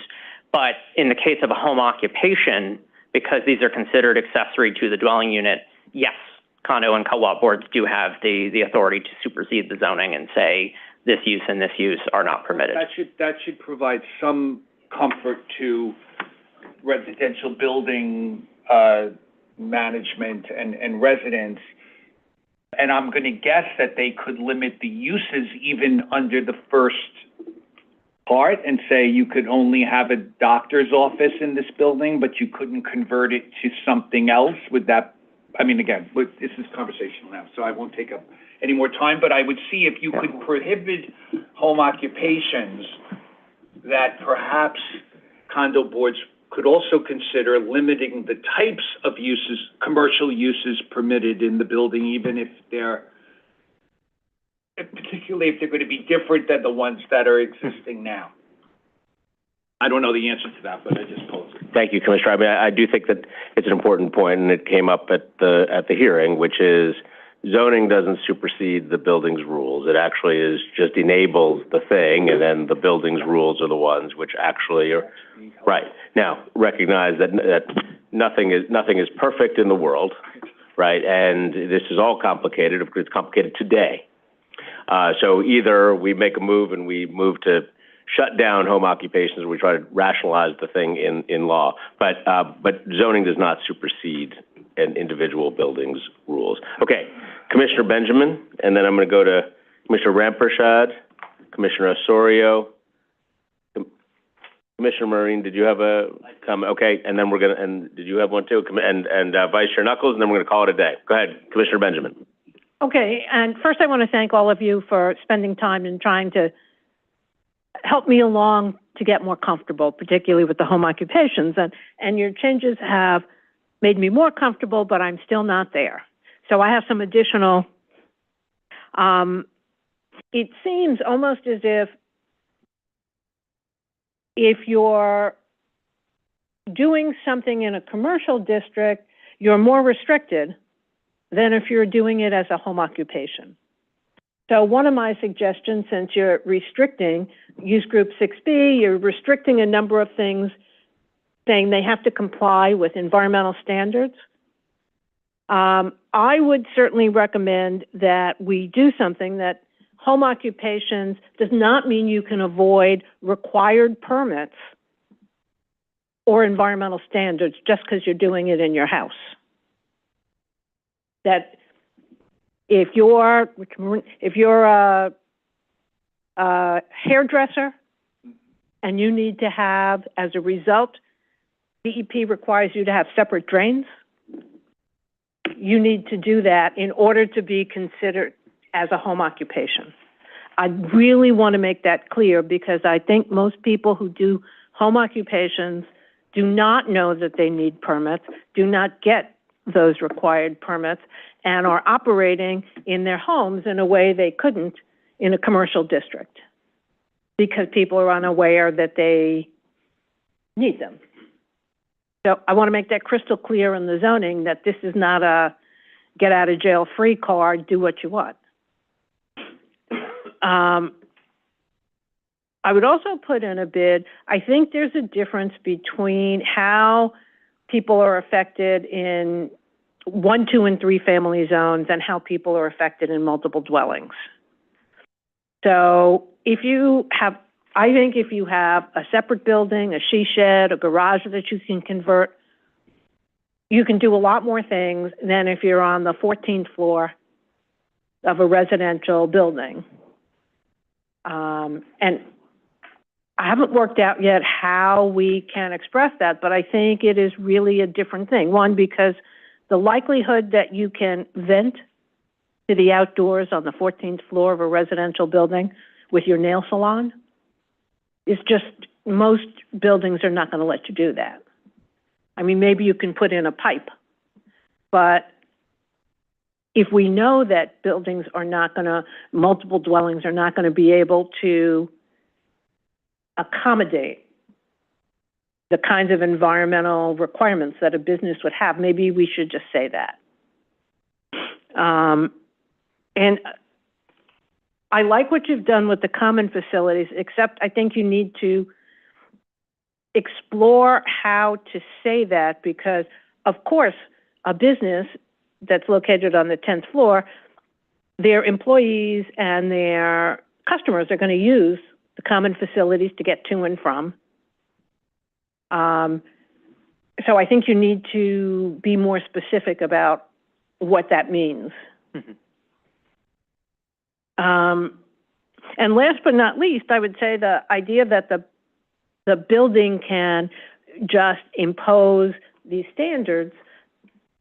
but in the case of a home occupation, because these are considered accessory to the dwelling unit, yes, condo and co-op boards do have the authority to supersede the zoning and say this use and this use are not permitted. That should provide some comfort to residential building management and residents. And I'm going to guess that they could limit the uses even under the first part and say you could only have a doctor's office in this building, but you couldn't convert it to something else. Would that, I mean, again, this is conversational now, so I won't take up any more time, but I would see if you could prohibit home occupations, that perhaps condo boards could also consider limiting the types of uses, commercial uses permitted in the building, even if particularly if they're going to be different than the ones that are existing now. I don't know the answer to that, but I just posed it. Thank you, Commissioner. I mean, I do think that it's an important point, and it came up at the hearing, which is zoning doesn't supersede the building's rules. It actually just enables the thing, and then the building's rules are the ones which actually are right. Now, recognize that nothing is perfect in the world, right? And this is all complicated. It's complicated today. So either we make a move and we move to shut down home occupations, or we try to rationalize the thing in law. But zoning does not supersede an individual building's rules. Okay, Commissioner Benjamin, and then I'm going to go to Commissioner Ramprashad, Commissioner Osorio, Commissioner Marine. Did you have a comment? Okay, and then did you have one too? And Vice Chair Knuckles, and then we're going to call it a day. Go ahead, Commissioner Benjamin. Okay, and first I want to thank all of you for spending time and trying to help me along to get more comfortable, particularly with the home occupations. And your changes have made me more comfortable, but I'm still not there. So I have some additional, it seems almost as if you're doing something in a commercial district, you're more restricted than if you're doing it as a home occupation. So one of my suggestions, since you're restricting use group 6B, you're restricting a number of things, saying they have to comply with environmental standards. I would certainly recommend that we do something that home occupations does not mean you can avoid required permits or environmental standards just because you're doing it in your house. That if you're a hairdresser and you need to have, as a result, DEP requires you to have separate drains, you need to do that in order to be considered as a home occupation. I really want to make that clear because I think most people who do home occupations do not know that they need permits, do not get those required permits, and are operating in their homes in a way they couldn't in a commercial district because people are unaware that they need them. So I want to make that crystal clear in the zoning that this is not a get out of jail free card, do what you want. I would also put in a bid, I think there's a difference between how people are affected in 1, 2, and 3 family zones and how people are affected in multiple dwellings. So if you have, I think if you have a separate building, a she shed, a garage that you can convert, you can do a lot more things than if you're on the 14th floor of a residential building. And I haven't worked out yet how we can express that, but I think it is really a different thing. One, because the likelihood that you can vent to the outdoors on the 14th floor of a residential building with your nail salon is just, most buildings are not going to let you do that. I mean, maybe you can put in a pipe, but if we know that buildings are not going to, multiple dwellings are not going to be able to accommodate the kinds of environmental requirements that a business would have, maybe we should just say that. And I like what you've done with the common facilities, except I think you need to explore how to say that, because, of course, a business that's located on the 10th floor, their employees and their customers are going to use the common facilities to get to and from. So I think you need to be more specific about what that means. Mm-hmm. And last but not least, I would say the idea that the building can just impose these standards.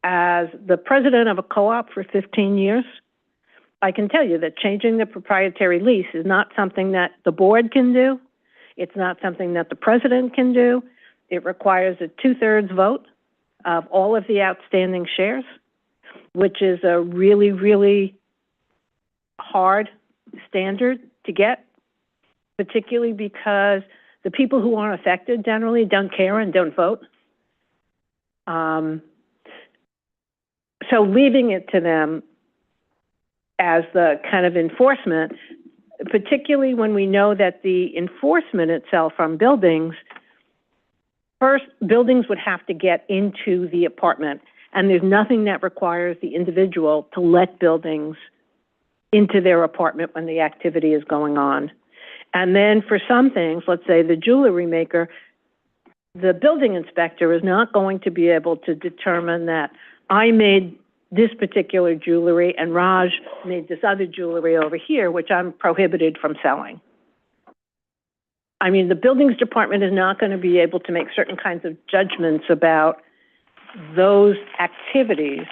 As the president of a co-op for 15 years, I can tell you that changing the proprietary lease is not something that the board can do. It's not something that the president can do. It requires a 2/3 vote of all of the outstanding shares, which is a really, really hard standard to get, particularly because the people who aren't affected generally don't care and don't vote. So leaving it to them as the kind of enforcement, particularly when we know that the enforcement itself on buildings, first, buildings would have to get into the apartment, and there's nothing that requires the individual to let buildings into their apartment when the activity is going on. And then for some things, let's say the jewelry maker, the building inspector is not going to be able to determine that I made this particular jewelry and Raj made this other jewelry over here, which I'm prohibited from selling. I mean, the buildings department is not going to be able to make certain kinds of judgments about those activities.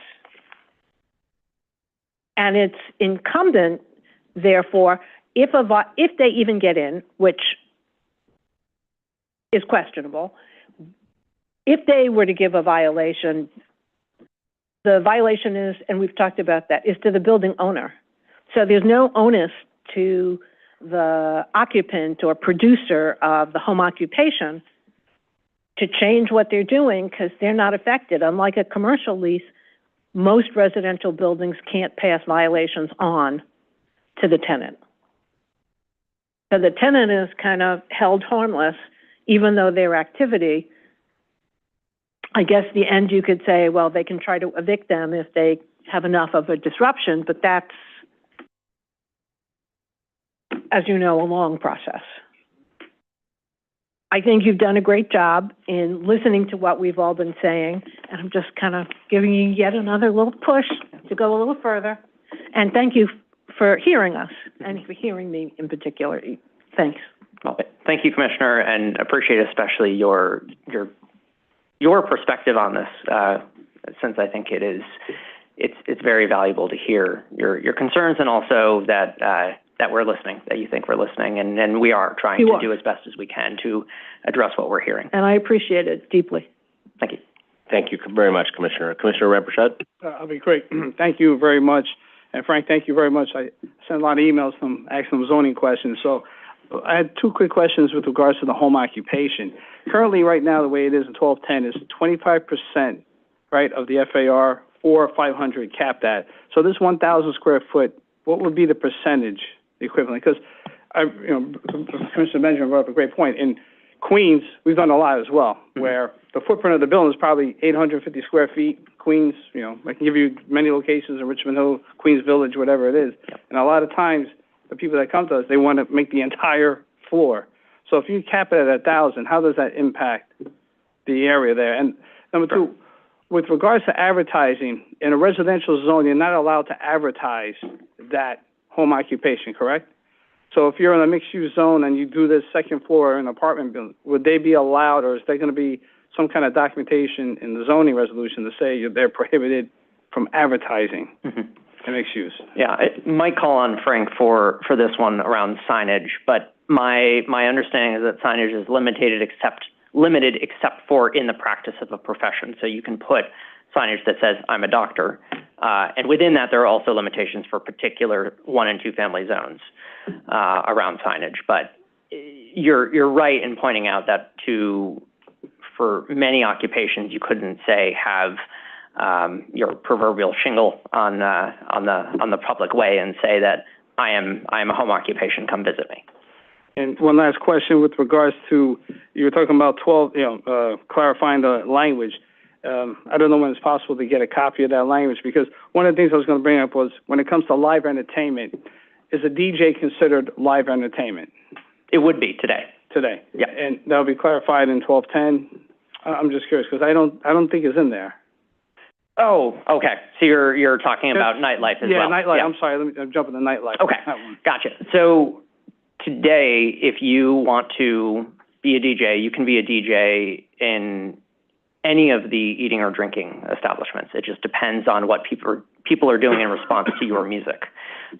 And it's incumbent, therefore, if they even get in, which is questionable, if they were to give a violation, the violation is, and we've talked about that, is to the building owner. So there's no onus to the occupant or producer of the home occupation to change what they're doing because they're not affected. Unlike a commercial lease, most residential buildings can't pass violations on to the tenant. So the tenant is kind of held harmless, even though their activity, I guess the end you could say, well, they can try to evict them if they have enough of a disruption, but that's, as you know, a long process. I think you've done a great job in listening to what we've all been saying, and I'm just kind of giving you yet another little push to go a little further. And thank you for hearing us and for hearing me in particular. Thanks. Well, thank you, Commissioner, and appreciate especially your perspective on this, since I think it's very valuable to hear your concerns and also that we're listening, that you think we're listening, and we are trying to do as best as we can to address what we're hearing. And I appreciate it deeply. Thank you. Thank you very much, Commissioner. Commissioner Ramprashad? I'll be great. Thank you very much. And Frank, thank you very much. I sent a lot of emails asking some zoning questions. So I had two quick questions with regards to the home occupation. Currently, right now, the way it is in 1210 is 25%, right, of the FAR or 500 capped at. So this 1,000 square foot, what would be the percentage equivalent? Because Commissioner Benjamin brought up a great point. In Queens, we've done a lot as well, where the footprint of the building is probably 850 square feet. Queens, I can give you many locations in Richmond Hill, Queens Village, whatever it is. And a lot of times, the people that come to us, they want to make the entire floor. So if you cap it at 1,000, how does that impact the area there? And number two, with regards to advertising, in a residential zone, you're not allowed to advertise that home occupation, correct? So if you're in a mixed-use zone and you do this second floor in an apartment building, would they be allowed, or is there going to be some kind of documentation in the zoning resolution to say they're prohibited from advertising in mixed use? Yeah, it might call on Frank for this one around signage, but my understanding is that signage is limited except for in the practice of a profession. So you can put signage that says, I'm a doctor. And within that, there are also limitations for particular 1- and 2-family zones around signage. But you're right in pointing out that for many occupations, you couldn't say have your proverbial shingle on the public way and say that I am a home occupation, come visit me. And one last question with regards to, you were talking about 12, clarifying the language. I don't know when it's possible to get a copy of that language, because one of the things I was going to bring up was when it comes to live entertainment, is a DJ considered live entertainment? It would be today. Today? Yeah. And that'll be clarified in 1210? I'm just curious, because I don't think it's in there. Oh, okay. So you're talking about nightlife as well? Yeah, nightlife. I'm sorry. I'm jumping to nightlife. Okay. Gotcha. So today, if you want to be a DJ, you can be a DJ in any of the eating or drinking establishments. It just depends on what people are doing in response to your music.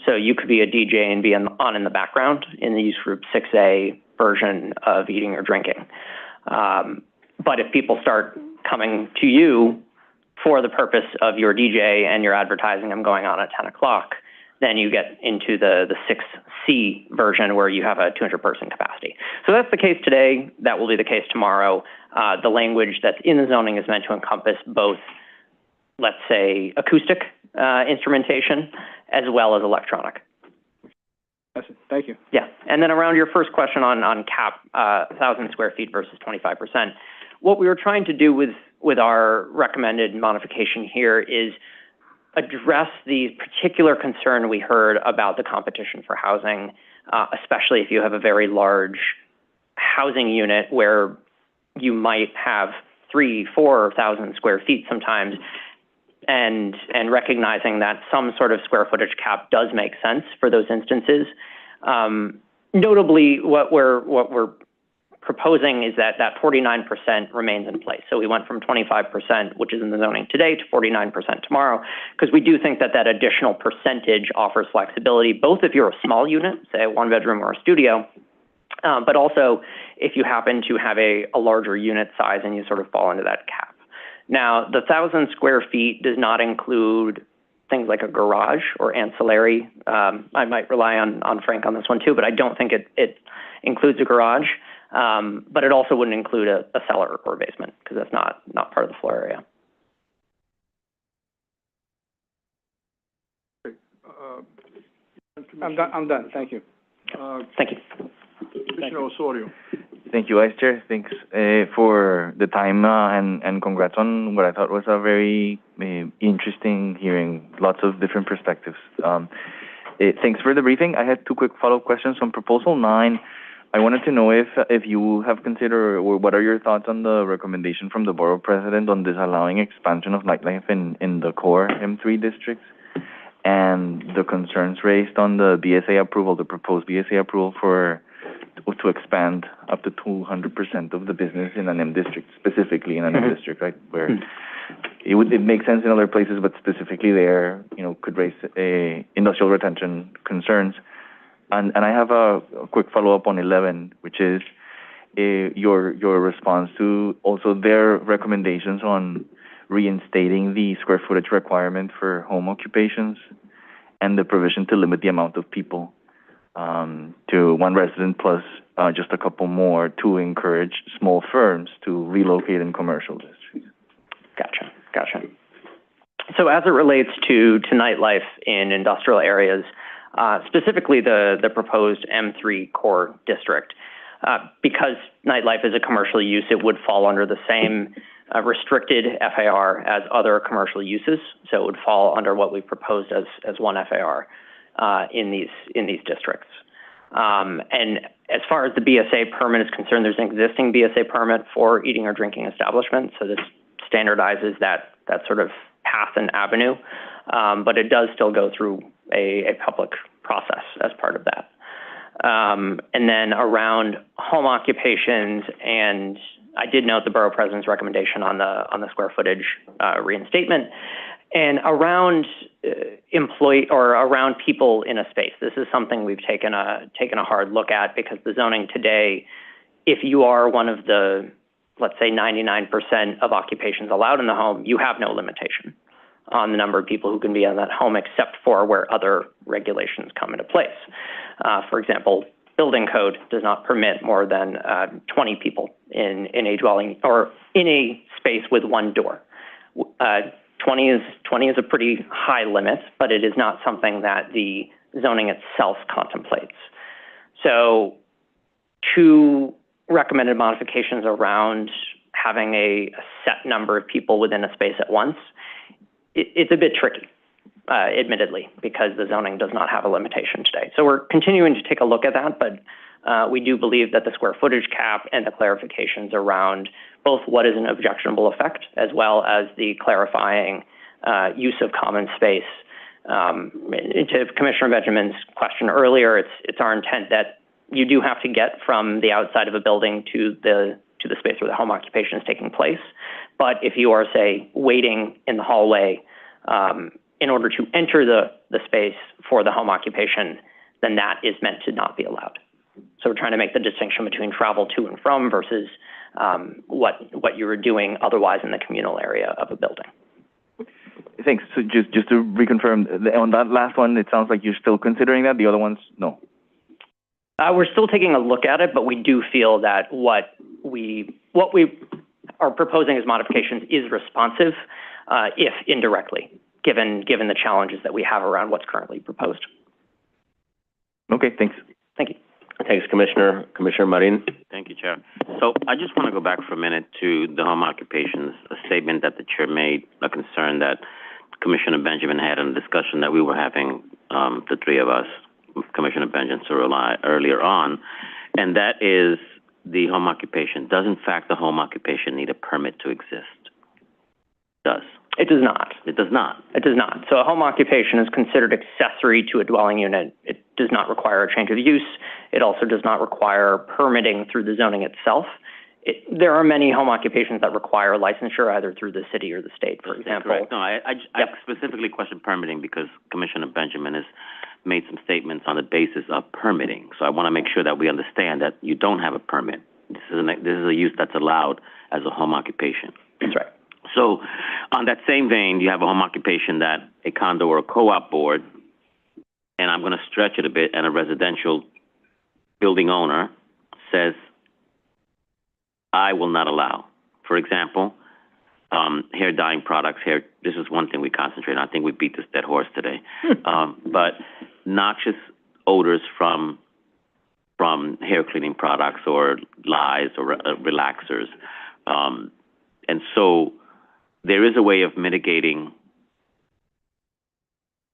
So you could be a DJ and be on in the background in the use group 6A version of eating or drinking. But if people start coming to you for the purpose of your DJ and your advertising, I'm going on at 10 o'clock, then you get into the 6C version where you have a 200-person capacity. So that's the case today. That will be the case tomorrow. The language that's in the zoning is meant to encompass both, let's say, acoustic instrumentation as well as electronic. That's it. Thank you. Yeah. And then around your first question on cap, 1,000 square feet versus 25%, what we were trying to do with our recommended modification here is address the particular concern we heard about the competition for housing, especially if you have a very large housing unit where you might have 3,000 to 4,000 square feet sometimes, and recognizing that some sort of square footage cap does make sense for those instances. Notably, what we're proposing is that 49% remains in place. So we went from 25%, which is in the zoning today, to 49% tomorrow, because we do think that additional percentage offers flexibility, both if you're a small unit, say a one-bedroom or a studio, but also if you happen to have a larger unit size and you sort of fall into that cap. Now, the 1,000 square feet does not include things like a garage or ancillary. I might rely on Frank on this one too, but I don't think it includes a garage. But it also wouldn't include a cellar or a basement, because that's not part of the floor area. I'm done. Thank you. Thank you. Commissioner Osorio. Thank you, Vice Chair. Thanks for the time and congrats on what I thought was a very interesting hearing, lots of different perspectives. Thanks for the briefing. I had two quick follow-up questions on Proposal 9. I wanted to know if you have considered, or what are your thoughts on the recommendation from the Borough President on disallowing expansion of nightlife in the core M3 districts, and the concerns raised on the BSA approval, the proposed BSA approval to expand up to 200% of the business in an M district, specifically in an M district, right, where it makes sense in other places, but specifically there, could raise industrial retention concerns. And I have a quick follow-up on 11, which is your response to also their recommendations on reinstating the square footage requirement for home occupations and the provision to limit the amount of people to one resident plus just a couple more to encourage small firms to relocate in commercial districts. Gotcha. So as it relates to nightlife in industrial areas, specifically the proposed M3 core district, because nightlife is a commercial use, it would fall under the same restricted FAR as other commercial uses. So it would fall under what we proposed as one FAR in these districts. And as far as the BSA permit is concerned, there's an existing BSA permit for eating or drinking establishments. So this standardizes that sort of path and avenue, but it does still go through a public process as part of that. And then around home occupations, and I did note the Borough President's recommendation on the square footage reinstatement, and around around people in a space. This is something we've taken a hard look at, because the zoning today, if you are one of the, let's say, 99% of occupations allowed in the home, you have no limitation on the number of people who can be in that home, except for where other regulations come into place. For example, building code does not permit more than 20 people in a dwelling or in a space with one door. 20 is a pretty high limit, but it is not something that the zoning itself contemplates. So two recommended modifications around having a set number of people within a space at once, it's a bit tricky, admittedly, because the zoning does not have a limitation today. So we're continuing to take a look at that, but we do believe that the square footage cap and the clarifications around both what is an objectionable effect as well as the clarifying use of common space. To Commissioner Benjamin's question earlier, it's our intent that you do have to get from the outside of a building to the space where the home occupation is taking place. But if you are, say, waiting in the hallway in order to enter the space for the home occupation, then that is meant to not be allowed. So we're trying to make the distinction between travel to and from versus what you were doing otherwise in the communal area of a building. Thanks. So just to reconfirm, on that last one, it sounds like you're still considering that. The other ones, no. We're still taking a look at it, but we do feel that what we are proposing as modifications is responsive, if indirectly, given the challenges that we have around what's currently proposed. Okay, thanks. Thank you. Thanks, Commissioner. Commissioner Marin. Thank you, Chair. So I just want to go back for a minute to the home occupations, a statement that the Chair made, a concern that Commissioner Benjamin had in a discussion that we were having, the three of us, Commissioner Benjamin earlier on, and that is the home occupation. Does, in fact, the home occupation need a permit to exist? Does. It does not. It does not. It does not. So a home occupation is considered accessory to a dwelling unit. It does not require a change of use. It also does not require permitting through the zoning itself. There are many home occupations that require licensure either through the city or the state, for example. Correct. No, I specifically questioned permitting because Commissioner Benjamin has made some statements on the basis of permitting. So I want to make sure that we understand that you don't have a permit. This is a use that's allowed as a home occupation. That's right. So on that same vein, you have a home occupation that a condo or a co-op board, and I'm going to stretch it a bit, and a residential building owner says, I will not allow. For example, hair dyeing products, this is one thing we concentrate on. I think we beat this dead horse today. But noxious odors from hair cleaning products or dyes or relaxers. And so there is a way of mitigating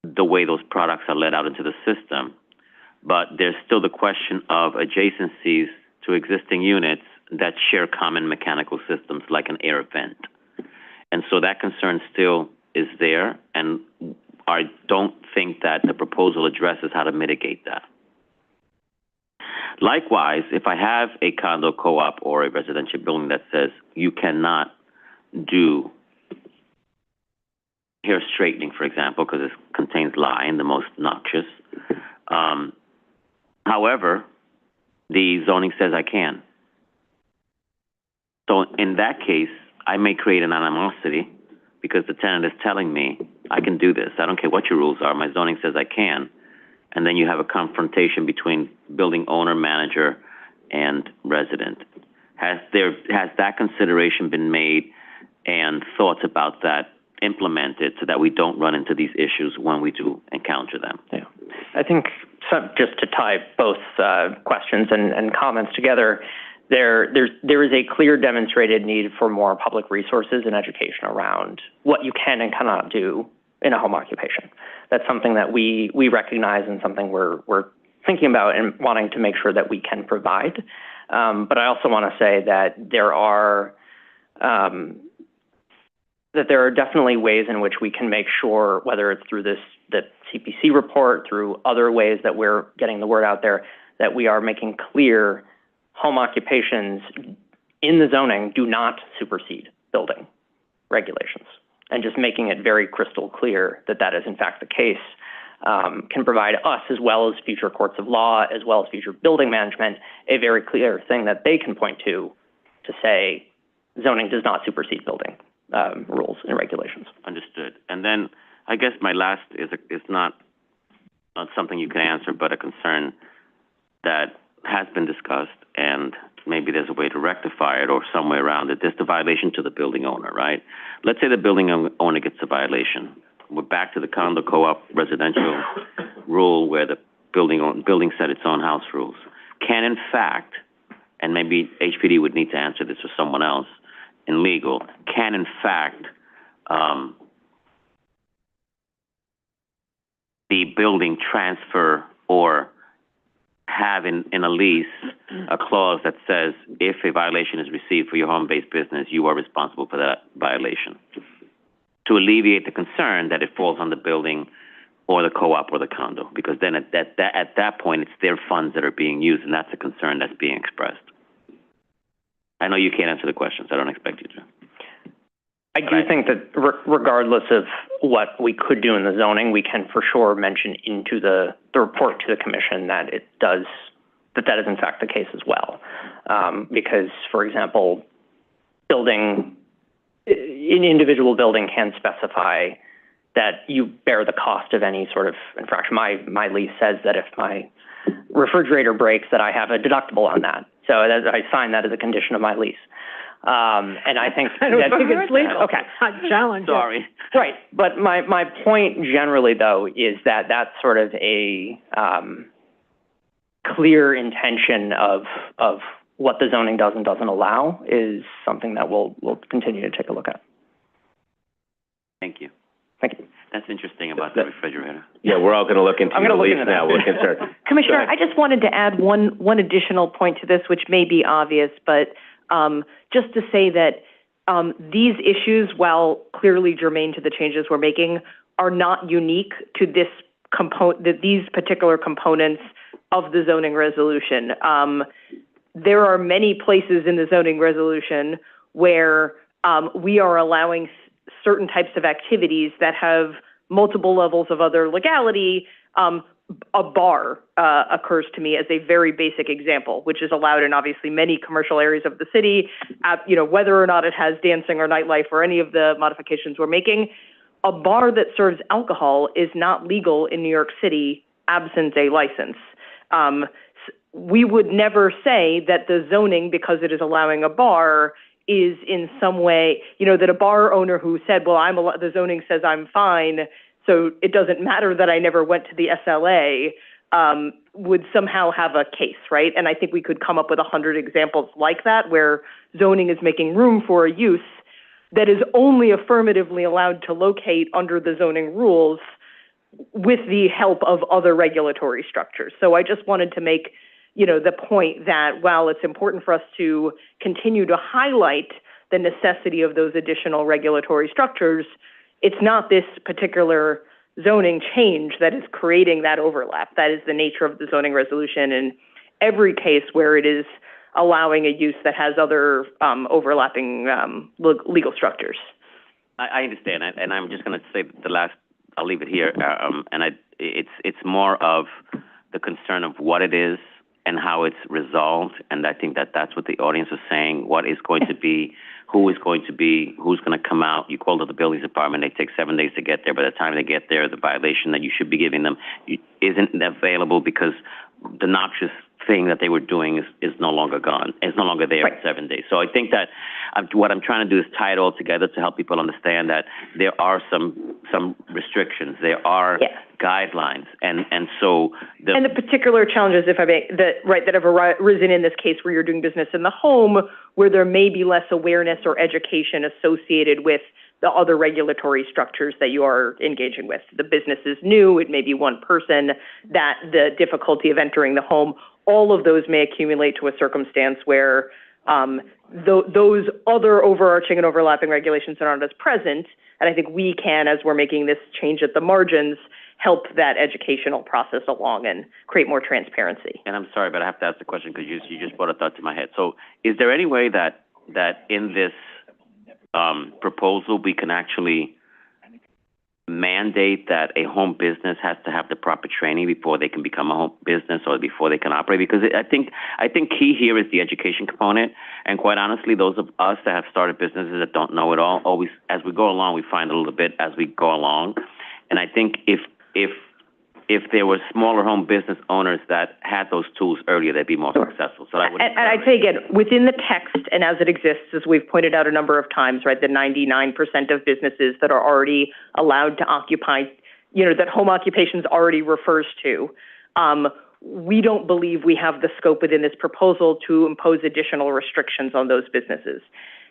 the way those products are let out into the system, but there's still the question of adjacencies to existing units that share common mechanical systems like an air vent. And so that concern still is there, and I don't think that the proposal addresses how to mitigate that. Likewise, if I have a condo co-op or a residential building that says you cannot do hair straightening, for example, because it contains lye, the most noxious. However, the zoning says I can. So in that case, I may create an animosity because the tenant is telling me I can do this. I don't care what your rules are. My zoning says I can. And then you have a confrontation between building owner, manager, and resident. Has that consideration been made and thoughts about that implemented so that we don't run into these issues when we do encounter them? Yeah. I think just to tie both questions and comments together, there is a clear demonstrated need for more public resources and education around what you can and cannot do in a home occupation. That's something that we recognize and something we're thinking about and wanting to make sure that we can provide. But I also want to say that there are definitely ways in which we can make sure, whether it's through the CPC report, through other ways that we're getting the word out there, that we are making clear home occupations in the zoning do not supersede building regulations. And just making it very crystal clear that that is in fact the case can provide us, as well as future courts of law, as well as future building management, a very clear thing that they can point to say zoning does not supersede building rules and regulations. Understood. And then I guess my last is not something you can answer, but a concern that has been discussed, and maybe there's a way to rectify it or some way around it. There's the violation to the building owner, right? Let's say the building owner gets a violation. We're back to the condo co-op residential rule where the building set its own house rules. Can, in fact, and maybe HPD would need to answer this or someone else in legal, can in fact the building transfer or have in a lease a clause that says if a violation is received for your home-based business, you are responsible for that violation, to alleviate the concern that it falls on the building or the co-op or the condo, because then at that point, it's their funds that are being used, and that's a concern that's being expressed. I know you can't answer the questions. I don't expect you to. I do think that regardless of what we could do in the zoning, we can for sure mention into the report to the commission that that is in fact the case as well. Because, for example, an individual building can specify that you bear the cost of any sort of infraction. My lease says that if my refrigerator breaks, that I have a deductible on that. So I sign that as a condition of my lease. And I think I don't think it's legal. Okay. Challenge. Sorry. Right. But my point generally, though, is that that's sort of a clear intention of what the zoning does and doesn't allow is something that we'll continue to take a look at. Thank you. Thank you. That's interesting about the refrigerator. Yeah, we're all going to look into the lease now. We're concerned. Commissioner, I just wanted to add one additional point to this, which may be obvious, but just to say that these issues, while clearly germane to the changes we're making, are not unique to this these particular components of the zoning resolution. There are many places in the zoning resolution where we are allowing certain types of activities that have multiple levels of other legality. A bar occurs to me as a very basic example, which is allowed in obviously many commercial areas of the city, whether or not it has dancing or nightlife or any of the modifications we're making. A bar that serves alcohol is not legal in New York City absent a license. We would never say that the zoning, because it is allowing a bar, is in some way, that a bar owner who said, well, the zoning says I'm fine, so it doesn't matter that I never went to the SLA, would somehow have a case, right? And I think we could come up with 100 examples like that, where zoning is making room for a use that is only affirmatively allowed to locate under the zoning rules with the help of other regulatory structures. So I just wanted to make the point that while it's important for us to continue to highlight the necessity of those additional regulatory structures, it's not this particular zoning change that is creating that overlap. That is the nature of the zoning resolution in every case where it is allowing a use that has other overlapping legal structures. I understand, and I'm just going to say I'll leave it here, it's more of the concern of what it is and how it's resolved, and I think that's what the audience is saying. What is going to be, who is going to be, who's going to come out. You called up the buildings department, they take 7 days to get there. By the time they get there, the violation that you should be giving them isn't available because the noxious thing that they were doing is no longer gone. It's no longer there in 7 days. So I think that what I'm trying to do is tie it all together to help people understand that there are some restrictions. There are guidelines. And so the particular challenges, if I may, that have arisen in this case where you're doing business in the home, where there may be less awareness or education associated with the other regulatory structures that you are engaging with. The business is new, it may be one person, that the difficulty of entering the home, all of those may accumulate to a circumstance where those other overarching and overlapping regulations are not as present. And I think we can, as we're making this change at the margins, help that educational process along and create more transparency. And I'm sorry, but I have to ask the question because you just brought a thought to my head. So is there any way that in this proposal we can actually mandate that a home business has to have the proper training before they can become a home business or before they can operate? Because I think key here is the education component. And quite honestly, those of us that have started businesses that don't know it all, always, as we go along, we find a little bit as we go along. And I think if there were smaller home business owners that had those tools earlier, they'd be more successful. So and I'd say again, within the text and as it exists, as we've pointed out a number of times, right, the 99% of businesses that are already allowed to occupy, that home occupations already refers to, we don't believe we have the scope within this proposal to impose additional restrictions on those businesses.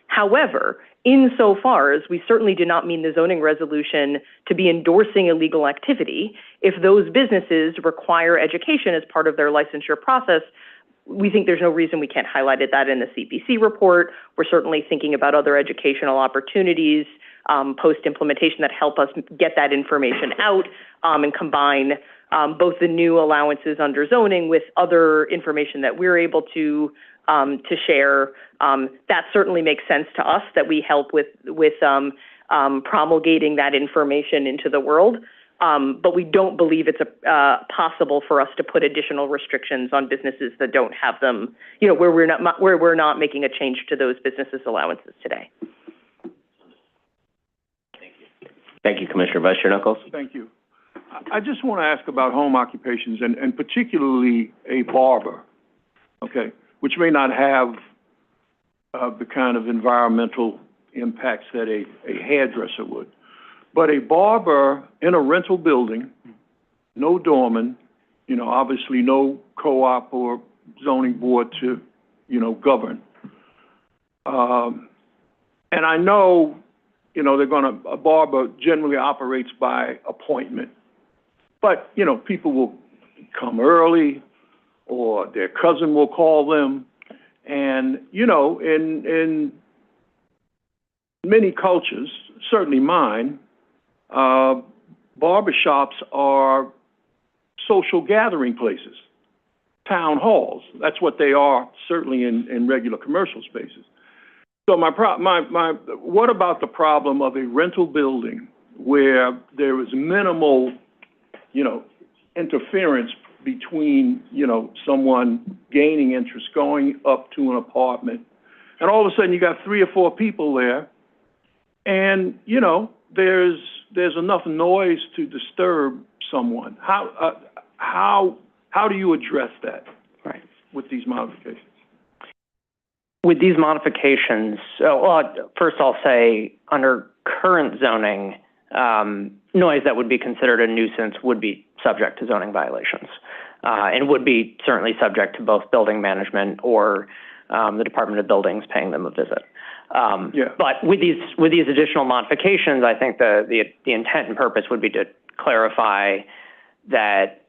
However, insofar as we certainly do not mean the zoning resolution to be endorsing illegal activity, if those businesses require education as part of their licensure process, we think there's no reason we can't highlight that in the CPC report. We're certainly thinking about other educational opportunities post-implementation that help us get that information out and combine both the new allowances under zoning with other information that we're able to share. That certainly makes sense to us, that we help with promulgating that information into the world. But we don't believe it's possible for us to put additional restrictions on businesses that don't have them, where we're not making a change to those businesses' allowances today. Thank you, Commissioner. Vice Chair Knuckles. Thank you. I just want to ask about home occupations and particularly a barber, okay, which may not have the kind of environmental impacts that a hairdresser would. But a barber in a rental building, no doorman, obviously no co-op or zoning board to, govern. And I know, a barber generally operates by appointment. But, people will come early or their cousin will call them. And, in many cultures, certainly mine, barbershops are social gathering places, town halls. That's what they are, certainly in regular commercial spaces. So what about the problem of a rental building where there is minimal, interference between, someone gaining interest, going up to an apartment, and all of a sudden you got 3 or 4 people there, and, there's enough noise to disturb someone. How do you address that with these modifications? With these modifications, first I'll say under current zoning, noise that would be considered a nuisance would be subject to zoning violations, and would be certainly subject to both building management or the Department of Buildings paying them a visit. But with these additional modifications, I think the intent and purpose would be to clarify that,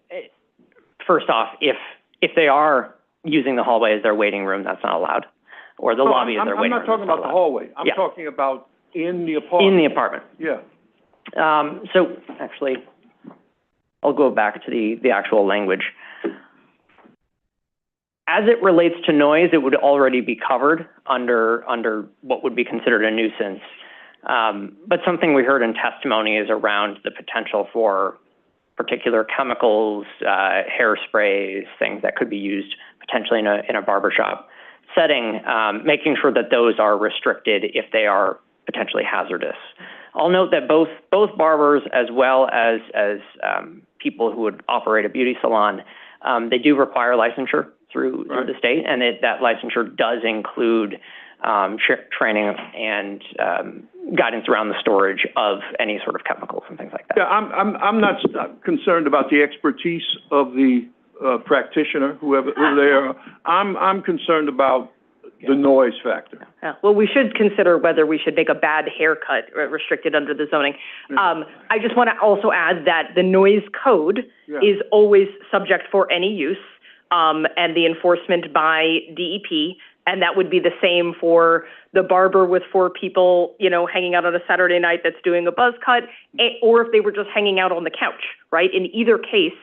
first off, if they are using the hallway as their waiting room, that's not allowed, or the lobby as their waiting room. I'm not talking about the hallway. I'm talking about in the apartment. In the apartment. Yeah. So actually, I'll go back to the actual language. As it relates to noise, it would already be covered under what would be considered a nuisance. But something we heard in testimony is around the potential for particular chemicals, hairsprays, things that could be used potentially in a barbershop setting, making sure that those are restricted if they are potentially hazardous. I'll note that both barbers as well as people who would operate a beauty salon, they do require licensure through the state, and that licensure does include training and guidance around the storage of any sort of chemicals and things like that. Yeah, I'm not concerned about the expertise of the practitioner, who they are. I'm concerned about the noise factor. Yeah. Well, we should consider whether we should make a bad haircut restricted under the zoning. I just want to also add that the noise code is always subject for any use, and the enforcement by DEP, and that would be the same for the barber with 4 people, hanging out on a Saturday night that's doing a buzz cut, or if they were just hanging out on the couch, right? In either case,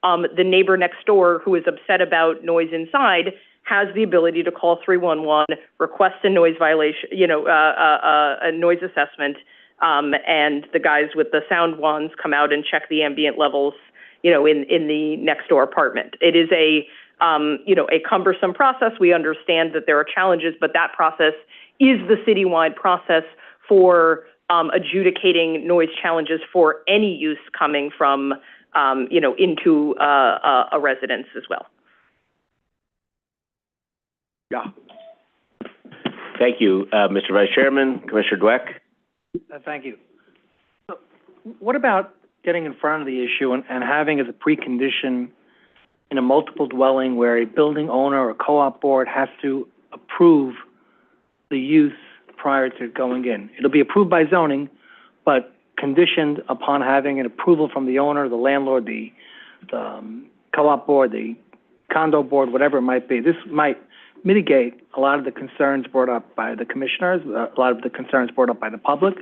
the neighbor next door who is upset about noise inside has the ability to call 311, request a noise violation, a noise assessment, and the guys with the sound wands come out and check the ambient levels, in the next door apartment. It is a cumbersome process. We understand that there are challenges, but that process is the citywide process for adjudicating noise challenges for any use coming from, into a residence as well. Yeah. Thank you, Mr. Vice Chairman. Commissioner Dweck. Thank you. What about getting in front of the issue and having as a precondition in a multiple dwelling where a building owner or co-op board has to approve the use prior to going in. It'll be approved by zoning, but conditioned upon having an approval from the owner, the landlord, the co-op board, the condo board, whatever it might be. This might mitigate a lot of the concerns brought up by the commissioners, a lot of the concerns brought up by the public.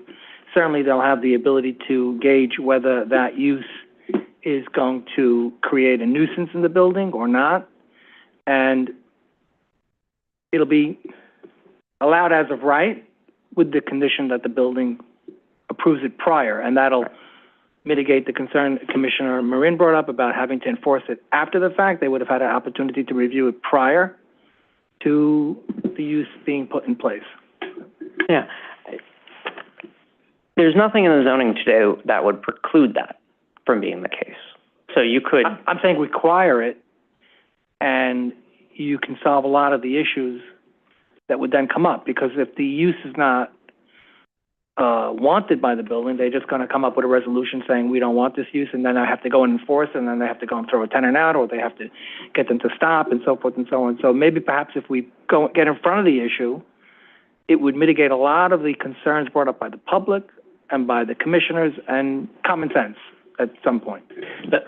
Certainly, they'll have the ability to gauge whether that use is going to create a nuisance in the building or not. And it'll be allowed as of right with the condition that the building approves it prior, and that'll mitigate the concern Commissioner Marin brought up about having to enforce it after the fact. They would have had an opportunity to review it prior to the use being put in place. Yeah. There's nothing in the zoning today that would preclude that from being the case. So you could... I'm saying require it, and you can solve a lot of the issues that would then come up, because if the use is not wanted by the building, they're just going to come up with a resolution saying we don't want this use, and then I have to go and enforce it, and then they have to go and throw a tenant out, or they have to get them to stop, and so forth and so on. So maybe perhaps if we go get in front of the issue, it would mitigate a lot of the concerns brought up by the public and by the commissioners, and common sense at some point.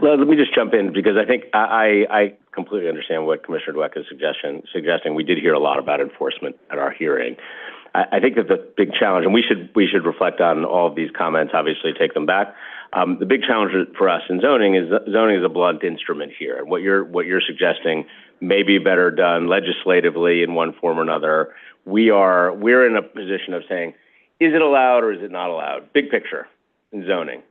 Let me just jump in, because I think I completely understand what Commissioner Dweck is suggesting. We did hear a lot about enforcement at our hearing. I think that the big challenge, and we should reflect on all of these comments, obviously take them back. The big challenge for us in zoning is a blunt instrument here. And what you're suggesting may be better done legislatively in one form or another. We're in a position of saying, is it allowed or is it not allowed? Big picture in zoning.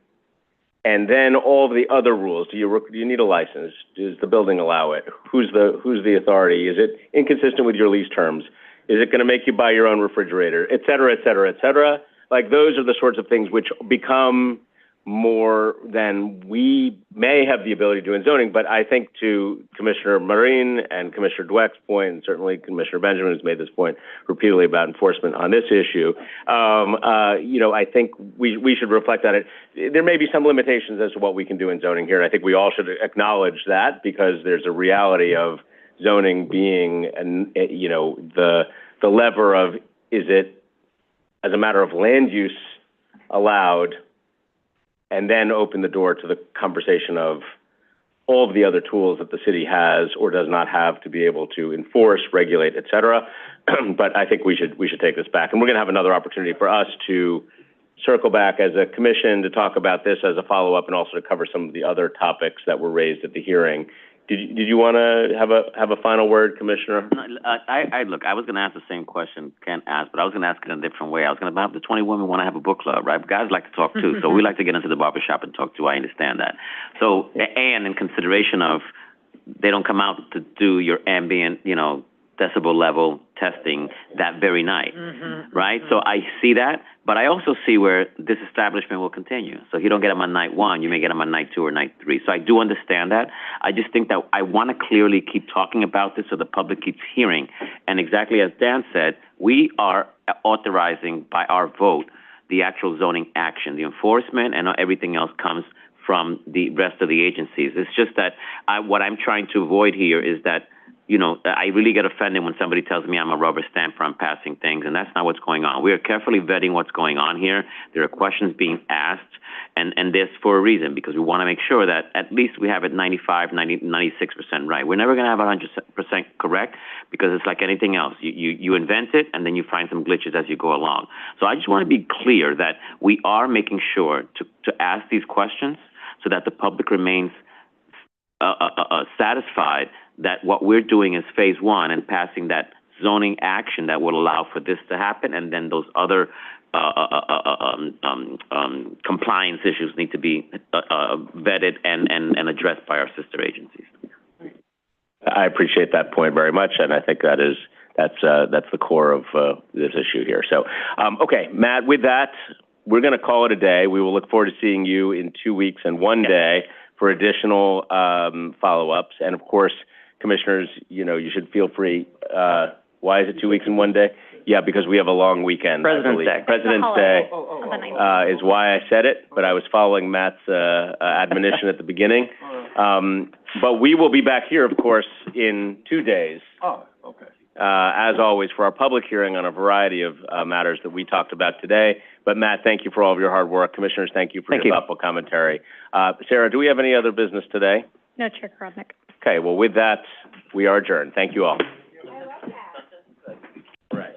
And then all of the other rules. Do you need a license? Does the building allow it? Who's the authority? Is it inconsistent with your lease terms? Is it going to make you buy your own refrigerator, et cetera, et cetera, et cetera? Like, those are the sorts of things which become more than we may have the ability to do in zoning. But I think, to Commissioner Marin and Commissioner Dweck's point, and certainly Commissioner Benjamin has made this point repeatedly about enforcement on this issue, I think we should reflect on it. There may be some limitations as to what we can do in zoning here. I think we all should acknowledge that, because there's a reality of zoning being, the lever of, is it, as a matter of land use, allowed, and then open the door to the conversation of all of the other tools that the city has or does not have to be able to enforce, regulate, et cetera. But I think we should take this back. And we're going to have another opportunity for us to circle back as a commission to talk about this as a follow-up, and also to cover some of the other topics that were raised at the hearing. Did you want to have a final word, Commissioner? Look, I was going to ask the same question Ken asked, but I was going to ask it in a different way. I was going to have the 20 women want to have a book club, right? But guys like to talk too, so we like to get into the barbershop and talk too. I understand that. So, and in consideration of, they don't come out to do your ambient, decibel level testing that very night, right? So I see that, but I also see where this establishment will continue. So if you don't get them on night 1, you may get them on night 2 or night 3. So I do understand that. I just think that I want to clearly keep talking about this so the public keeps hearing. And exactly as Dan said, we are authorizing by our vote the actual zoning action. The enforcement and everything else comes from the rest of the agencies. It's just that what I'm trying to avoid here is that, I really get offended when somebody tells me I'm a rubber stamp for passing things, and that's not what's going on. We are carefully vetting what's going on here. There are questions being asked, and this for a reason, because we want to make sure that at least we have it 95, 90, 96% right. We're never going to have 100% correct, because it's like anything else. You invent it, and then you find some glitches as you go along. So I just want to be clear that we are making sure to ask these questions so that the public remains satisfied that what we're doing is phase 1 and passing that zoning action that would allow for this to happen, and then those other compliance issues need to be vetted and addressed by our sister agencies. I appreciate that point very much, and I think that's the core of this issue here. So, okay, Matt, with that, we're going to call it a day. We will look forward to seeing you in 2 weeks and 1 day for additional follow-ups, and of course, Commissioners, you should feel free. Why is it 2 weeks and 1 day? Yeah, because we have a long weekend. President's Day. President's Day is why I said it, but I was following Matt's admonition at the beginning. But we will be back here, of course, in 2 days. Oh, okay. As always, for our public hearing on a variety of matters that we talked about today. But Matt, thank you for all of your hard work. Commissioners, thank you for your thoughtful commentary. Sarah, do we have any other business today? No, Chair Garodnick. Okay, well, with that, we are adjourned. Thank you all. Right.